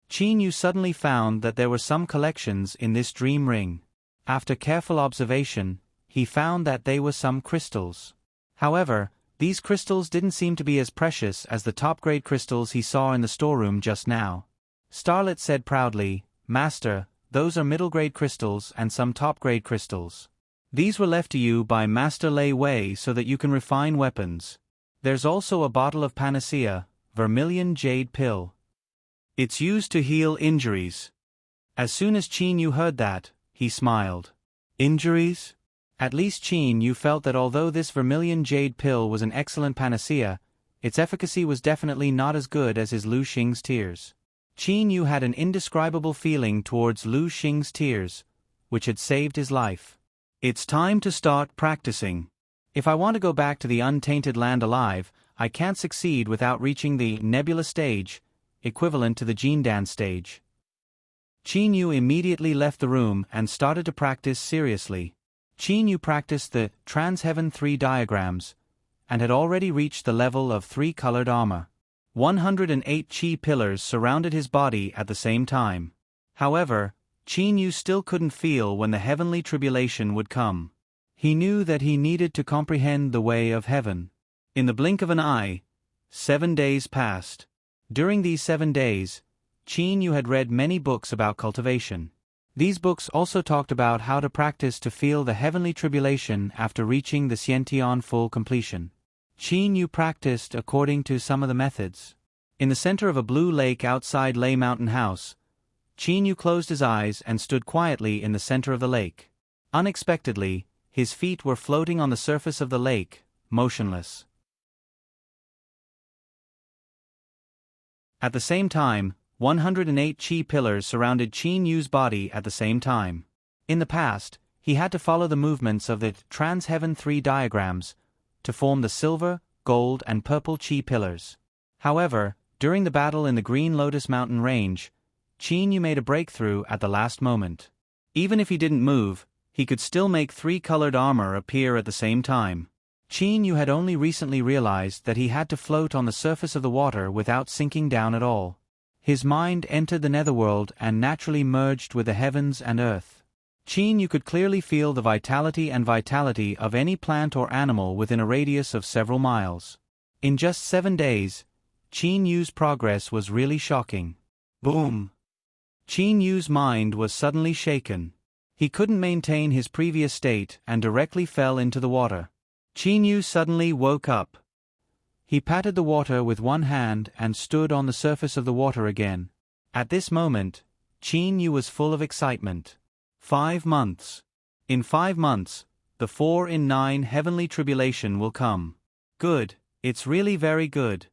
Qin Yu suddenly found that there were some collections in this dream ring. After careful observation, he found that they were some crystals. However, these crystals didn't seem to be as precious as the top-grade crystals he saw in the storeroom just now. Starlet said proudly, "Master, those are middle-grade crystals and some top-grade crystals. These were left to you by Master Lei Wei so that you can refine weapons. There's also a bottle of panacea, vermilion jade pill. It's used to heal injuries." As soon as Qin Yu heard that, he smiled. Injuries? At least Qin Yu felt that although this vermilion jade pill was an excellent panacea, its efficacy was definitely not as good as his Lu Xing's tears. Qin Yu had an indescribable feeling towards Lu Xing's tears, which had saved his life. It's time to start practicing. If I want to go back to the untainted land alive, I can't succeed without reaching the nebula stage, equivalent to the Jindan stage. Qin Yu immediately left the room and started to practice seriously. Qin Yu practiced the Trans-Heaven 3 diagrams, and had already reached the level of 3-colored armor. 108 Qi pillars surrounded his body at the same time. However, Qin Yu still couldn't feel when the heavenly tribulation would come. He knew that he needed to comprehend the way of heaven. In the blink of an eye, 7 days passed. During these 7 days, Qin Yu had read many books about cultivation. These books also talked about how to practice to feel the heavenly tribulation after reaching the Xiantian full completion. Qin Yu practiced according to some of the methods. In the center of a blue lake outside Lei Mountain House, Qin Yu closed his eyes and stood quietly in the center of the lake. Unexpectedly, his feet were floating on the surface of the lake, motionless. At the same time, 108 Qi pillars surrounded Qin Yu's body at the same time. In the past, he had to follow the movements of the Trans-Heaven 3 diagrams to form the silver, gold and purple Qi pillars. However, during the battle in the Green Lotus Mountain Range, Qin Yu made a breakthrough at the last moment. Even if he didn't move, he could still make 3-colored armor appear at the same time. Qin Yu had only recently realized that he had to float on the surface of the water without sinking down at all. His mind entered the netherworld and naturally merged with the heavens and earth. Qin Yu could clearly feel the vitality of any plant or animal within a radius of several miles. In just 7 days, Qin Yu's progress was really shocking. Boom! Qin Yu's mind was suddenly shaken. He couldn't maintain his previous state and directly fell into the water. Qin Yu suddenly woke up. He patted the water with one hand and stood on the surface of the water again. At this moment, Qin Yu was full of excitement. 5 months. In 5 months, the 4 in 9 heavenly tribulation will come. Good, it's really very good.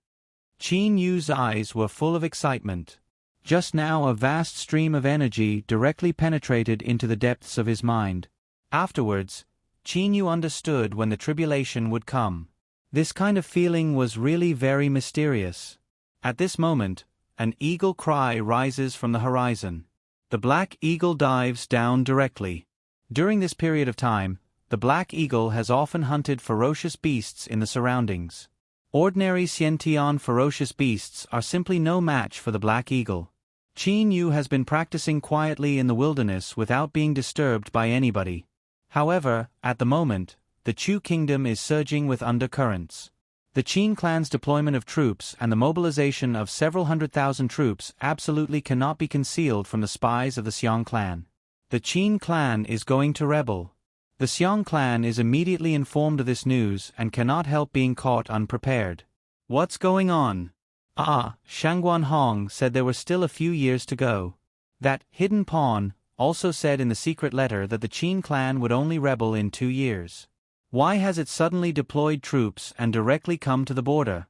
Qin Yu's eyes were full of excitement. Just now a vast stream of energy directly penetrated into the depths of his mind. Afterwards, Qin Yu understood when the tribulation would come. This kind of feeling was really very mysterious. At this moment, an eagle cry rises from the horizon. The black eagle dives down directly. During this period of time, the black eagle has often hunted ferocious beasts in the surroundings. Ordinary Xiantian ferocious beasts are simply no match for the black eagle. Qin Yu has been practicing quietly in the wilderness without being disturbed by anybody. However, at the moment, the Chu kingdom is surging with undercurrents. The Qin clan's deployment of troops and the mobilization of several 100,000 troops absolutely cannot be concealed from the spies of the Xiong clan. The Qin clan is going to rebel. The Xiong clan is immediately informed of this news and cannot help being caught unprepared. What's going on? Shangguan Hong said there were still a few years to go. That hidden pawn also said in the secret letter that the Qin clan would only rebel in 2 years. Why has it suddenly deployed troops and directly come to the border?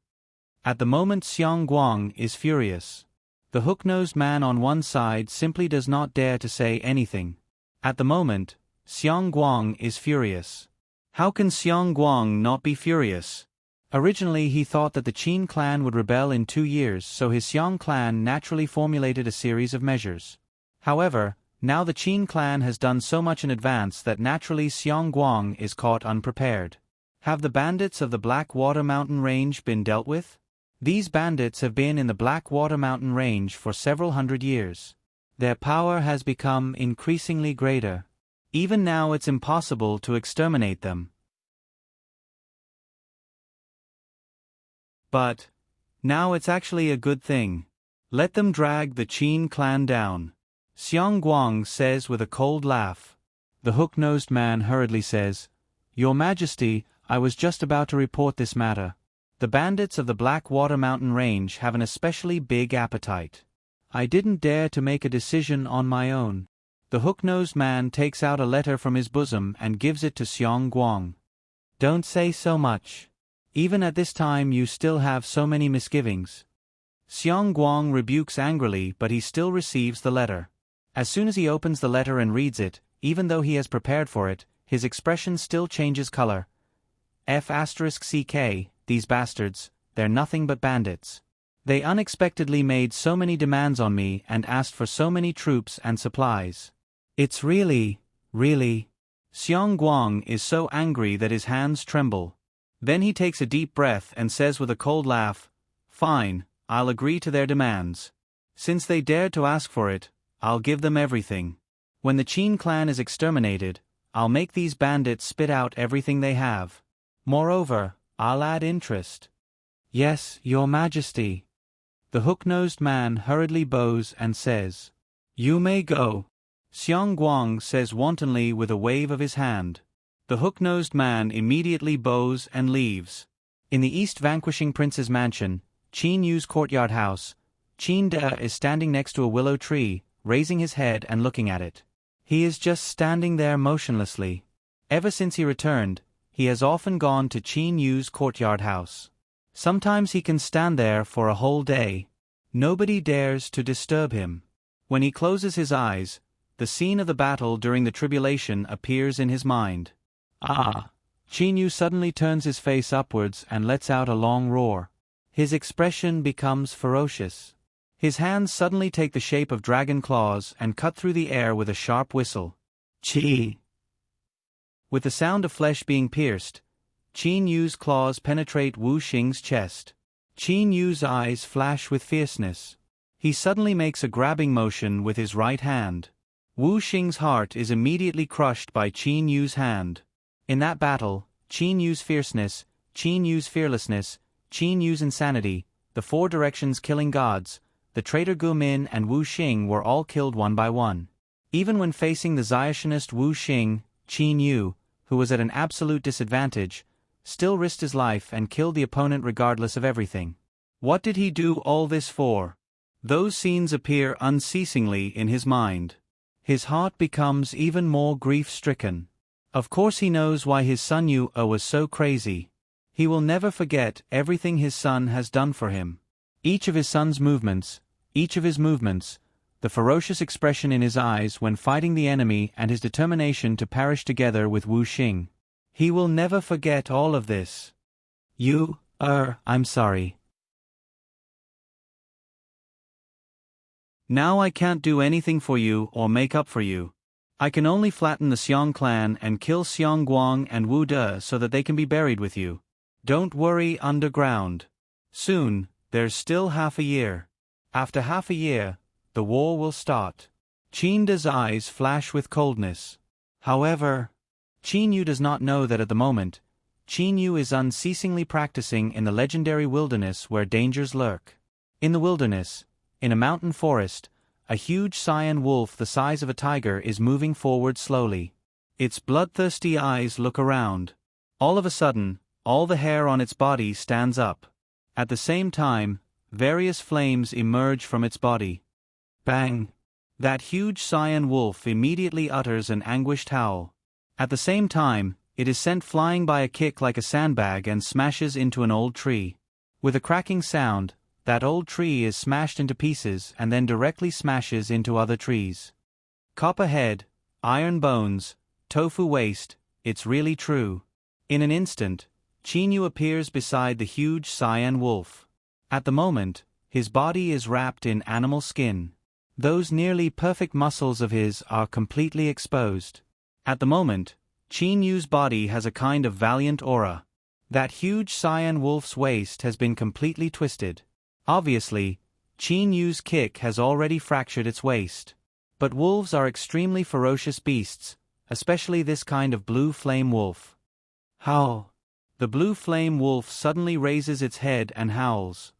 At the moment Xiong Guang is furious. The hook-nosed man on one side simply does not dare to say anything. At the moment, Xiong Guang is furious. How can Xiong Guang not be furious? Originally he thought that the Qin clan would rebel in 2 years, so his Xiong clan naturally formulated a series of measures. However, now the Qin clan has done so much in advance that naturally Xiong Guang is caught unprepared. Have the bandits of the Blackwater Mountain Range been dealt with? These bandits have been in the Blackwater Mountain Range for several 100 years. Their power has become increasingly greater. Even now it's impossible to exterminate them. But now it's actually a good thing. Let them drag the Qin clan down. Xiong Guang says with a cold laugh. The hook-nosed man hurriedly says, Your Majesty, I was just about to report this matter. The bandits of the Blackwater Mountain Range have an especially big appetite. I didn't dare to make a decision on my own. The hook-nosed man takes out a letter from his bosom and gives it to Xiong Guang. Don't say so much. Even at this time you still have so many misgivings. Xiong Guang rebukes angrily, but he still receives the letter. As soon as he opens the letter and reads it, even though he has prepared for it, his expression still changes color. F***ck, these bastards, they're nothing but bandits. They unexpectedly made so many demands on me and asked for so many troops and supplies. It's really. Xiong Guang is so angry that his hands tremble. Then he takes a deep breath and says with a cold laugh, "Fine, I'll agree to their demands. Since they dared to ask for it, I'll give them everything. When the Qin clan is exterminated, I'll make these bandits spit out everything they have. Moreover, I'll add interest." "Yes, your majesty." The hook-nosed man hurriedly bows and says, "You may go." Xiong Guang says wantonly with a wave of his hand. The hook-nosed man immediately bows and leaves. In the East Vanquishing Prince's mansion, Qin Yu's courtyard house, Qin De is standing next to a willow tree, raising his head and looking at it. He is just standing there motionlessly. Ever since he returned, he has often gone to Qin Yu's courtyard house. Sometimes he can stand there for a whole day. Nobody dares to disturb him. When he closes his eyes, the scene of the battle during the tribulation appears in his mind. Ah! Qin Yu suddenly turns his face upwards and lets out a long roar. His expression becomes ferocious. His hands suddenly take the shape of dragon claws and cut through the air with a sharp whistle. Chi! With the sound of flesh being pierced, Qin Yu's claws penetrate Wu Xing's chest. Qin Yu's eyes flash with fierceness. He suddenly makes a grabbing motion with his right hand. Wu Xing's heart is immediately crushed by Qin Yu's hand. In that battle, Qin Yu's fierceness, Qin Yu's fearlessness, Qin Yu's insanity, the four directions killing gods, the traitor Gu Min and Wu Xing were all killed one by one. Even when facing the Zionist Wu Xing, Qin Yu, who was at an absolute disadvantage, still risked his life and killed the opponent regardless of everything. What did he do all this for? Those scenes appear unceasingly in his mind. His heart becomes even more grief-stricken. Of course he knows why his son Yu was so crazy. He will never forget everything his son has done for him. Each of his son's movements, the ferocious expression in his eyes when fighting the enemy and his determination to perish together with Wu Xing. He will never forget all of this. I'm sorry. Now I can't do anything for you or make up for you. I can only flatten the Xiong clan and kill Xiong Guang and Wu De so that they can be buried with you. Don't worry, underground. Soon, there's still half a year. After half a year, the war will start. Qin De's eyes flash with coldness. However, Qin Yu does not know that at the moment, Qin Yu is unceasingly practicing in the legendary wilderness where dangers lurk. In the wilderness, in a mountain forest, a huge cyan wolf the size of a tiger is moving forward slowly. Its bloodthirsty eyes look around. All of a sudden, all the hair on its body stands up. At the same time, various flames emerge from its body. Bang! That huge cyan wolf immediately utters an anguished howl. At the same time, it is sent flying by a kick like a sandbag and smashes into an old tree. With a cracking sound, that old tree is smashed into pieces and then directly smashes into other trees. Copper head, iron bones, tofu waste, it's really true. In an instant, Qin Yu appears beside the huge cyan wolf. At the moment, his body is wrapped in animal skin. Those nearly perfect muscles of his are completely exposed. At the moment, Qin Yu's body has a kind of valiant aura. That huge cyan wolf's waist has been completely twisted. Obviously, Qin Yu's kick has already fractured its waist. But wolves are extremely ferocious beasts, especially this kind of blue flame wolf. Howl! The blue flame wolf suddenly raises its head and howls.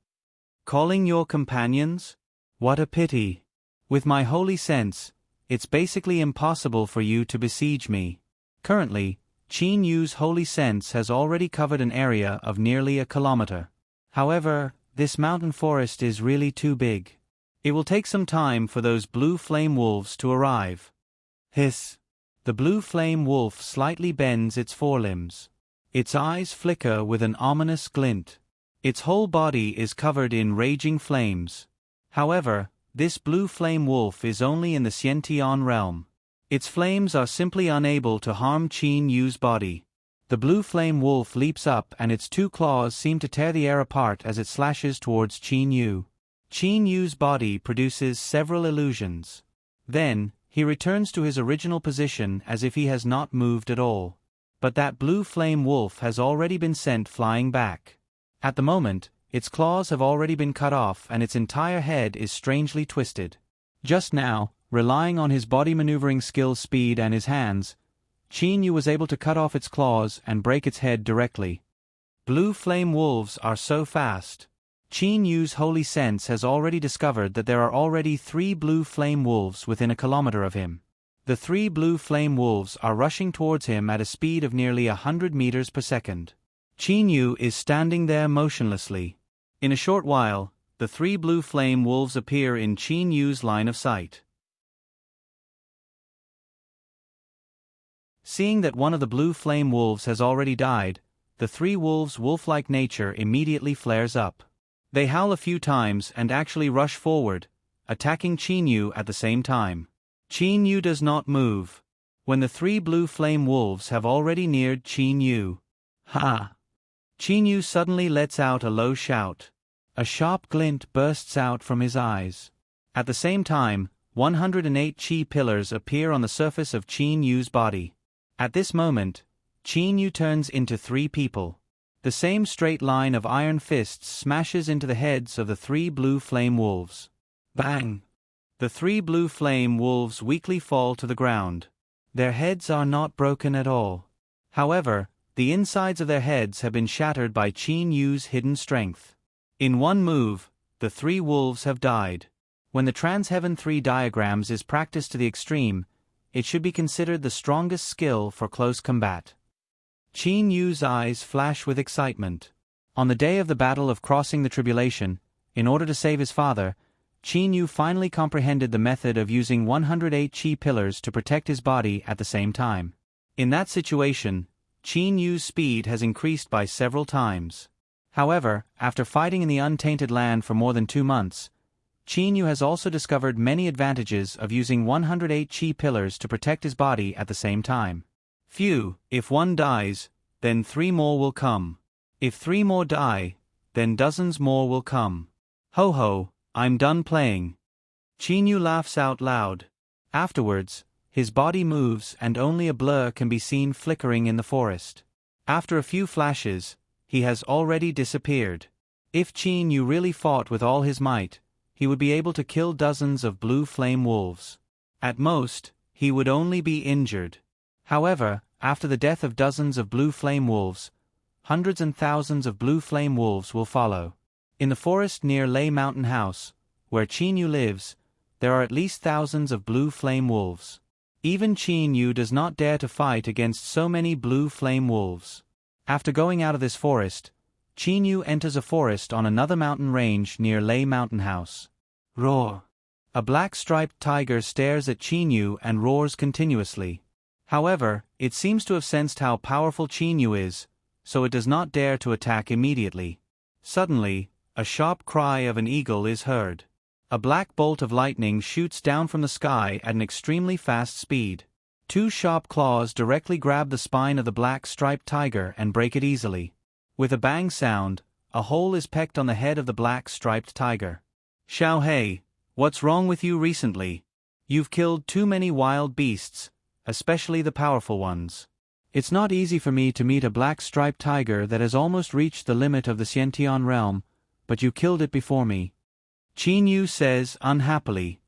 Calling your companions? What a pity. With my holy sense, it's basically impossible for you to besiege me. Currently, Qin Yu's holy sense has already covered an area of nearly a kilometer. However, this mountain forest is really too big. It will take some time for those blue flame wolves to arrive. Hiss! The blue flame wolf slightly bends its forelimbs. Its eyes flicker with an ominous glint. Its whole body is covered in raging flames. However, this blue flame wolf is only in the Xiantian realm. Its flames are simply unable to harm Qin Yu's body. The blue flame wolf leaps up and its two claws seem to tear the air apart as it slashes towards Qin Yu. Qin Yu's body produces several illusions. Then, he returns to his original position as if he has not moved at all. But that blue flame wolf has already been sent flying back. At the moment, its claws have already been cut off and its entire head is strangely twisted. Just now, relying on his body maneuvering skills, speed and his hands, Qin Yu was able to cut off its claws and break its head directly. Blue flame wolves are so fast. Qin Yu's holy sense has already discovered that there are already 3 blue flame wolves within a kilometer of him. The 3 blue flame wolves are rushing towards him at a speed of nearly 100 meters per second. Qin Yu is standing there motionlessly. In a short while, the 3 blue flame wolves appear in Qin Yu's line of sight. Seeing that one of the blue flame wolves has already died, the 3 wolves' wolf-like nature immediately flares up. They howl a few times and actually rush forward, attacking Qin Yu at the same time. Qin Yu does not move. When the 3 blue flame wolves have already neared Qin Yu. Ha! Qin Yu suddenly lets out a low shout. A sharp glint bursts out from his eyes. At the same time, 108 chi pillars appear on the surface of Qin Yu's body. At this moment, Qin Yu turns into 3 people. The same straight line of iron fists smashes into the heads of the 3 blue flame wolves. Bang! The 3 blue flame wolves weakly fall to the ground. Their heads are not broken at all. However, the insides of their heads have been shattered by Qin Yu's hidden strength. In one move, the 3 wolves have died. When the Trans-Heaven 3 diagrams is practiced to the extreme, it should be considered the strongest skill for close combat. Qin Yu's eyes flash with excitement. On the day of the Battle of Crossing the Tribulation, in order to save his father, Qin Yu finally comprehended the method of using 108 chi pillars to protect his body at the same time. In that situation, Qin Yu's speed has increased by several times. However, after fighting in the untainted land for more than 2 months, Qin Yu has also discovered many advantages of using 108 chi pillars to protect his body at the same time. Phew, if one dies, then 3 more will come. If 3 more die, then dozens more will come. Ho ho, I'm done playing. Qin Yu laughs out loud. Afterwards, his body moves and only a blur can be seen flickering in the forest. After a few flashes, he has already disappeared. If Qin Yu really fought with all his might, he would be able to kill dozens of blue flame wolves. At most, he would only be injured. However, after the death of dozens of blue flame wolves, hundreds and thousands of blue flame wolves will follow. In the forest near Lei Mountain House, where Qin Yu lives, there are at least thousands of blue flame wolves. Even Qin Yu does not dare to fight against so many blue flame wolves. After going out of this forest, Qin Yu enters a forest on another mountain range near Lei Mountain House. Roar! A black striped tiger stares at Qin Yu and roars continuously. However, it seems to have sensed how powerful Qin Yu is, so it does not dare to attack immediately. Suddenly, a sharp cry of an eagle is heard. A black bolt of lightning shoots down from the sky at an extremely fast speed. 2 sharp claws directly grab the spine of the black striped tiger and break it easily. With a bang sound, a hole is pecked on the head of the black striped tiger. Xiao Hei, what's wrong with you recently? You've killed too many wild beasts, especially the powerful ones. It's not easy for me to meet a black striped tiger that has almost reached the limit of the Xiantian realm, but you killed it before me. Qin Yu says unhappily.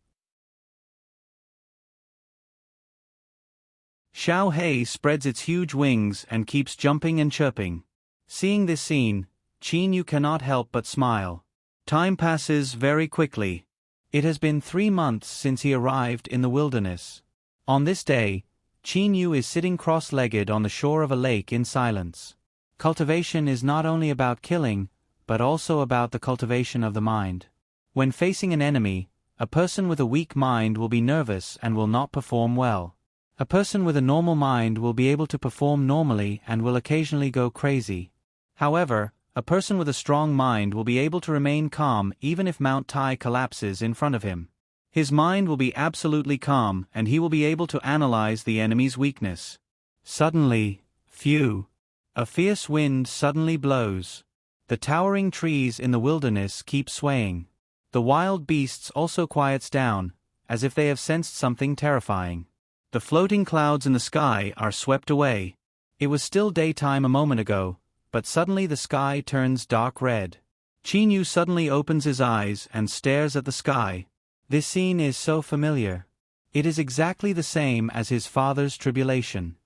Xiao Hei spreads its huge wings and keeps jumping and chirping. Seeing this scene, Qin Yu cannot help but smile. Time passes very quickly. It has been 3 months since he arrived in the wilderness. On this day, Qin Yu is sitting cross-legged on the shore of a lake in silence. Cultivation is not only about killing, but also about the cultivation of the mind. When facing an enemy, a person with a weak mind will be nervous and will not perform well. A person with a normal mind will be able to perform normally and will occasionally go crazy. However, a person with a strong mind will be able to remain calm even if Mount Tai collapses in front of him. His mind will be absolutely calm and he will be able to analyze the enemy's weakness. Suddenly, phew! A fierce wind suddenly blows. The towering trees in the wilderness keep swaying. The wild beasts also quiets down, as if they have sensed something terrifying. The floating clouds in the sky are swept away. It was still daytime a moment ago, but suddenly the sky turns dark red. Qin Yu suddenly opens his eyes and stares at the sky. This scene is so familiar. It is exactly the same as his father's tribulation.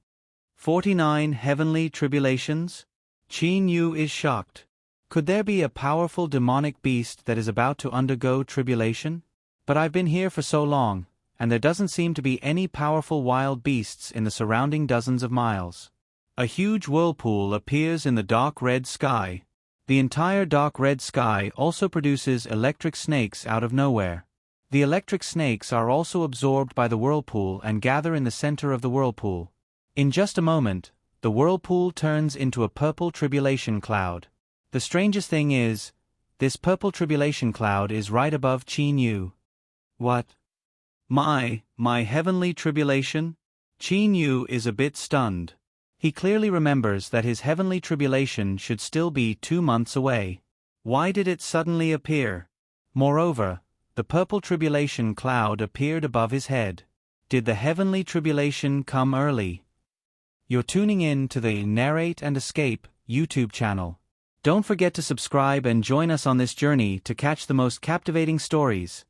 49 Heavenly Tribulations? Qin Yu is shocked. Could there be a powerful demonic beast that is about to undergo tribulation? But I've been here for so long, and there doesn't seem to be any powerful wild beasts in the surrounding dozens of miles. A huge whirlpool appears in the dark red sky. The entire dark red sky also produces electric snakes out of nowhere. The electric snakes are also absorbed by the whirlpool and gather in the center of the whirlpool. In just a moment, the whirlpool turns into a purple tribulation cloud. The strangest thing is, this purple tribulation cloud is right above Qin Yu. What? My heavenly tribulation? Qin Yu is a bit stunned. He clearly remembers that his heavenly tribulation should still be 2 months away. Why did it suddenly appear? Moreover, the purple tribulation cloud appeared above his head. Did the heavenly tribulation come early? You're tuning in to the Narrate and Escape YouTube channel. Don't forget to subscribe and join us on this journey to catch the most captivating stories.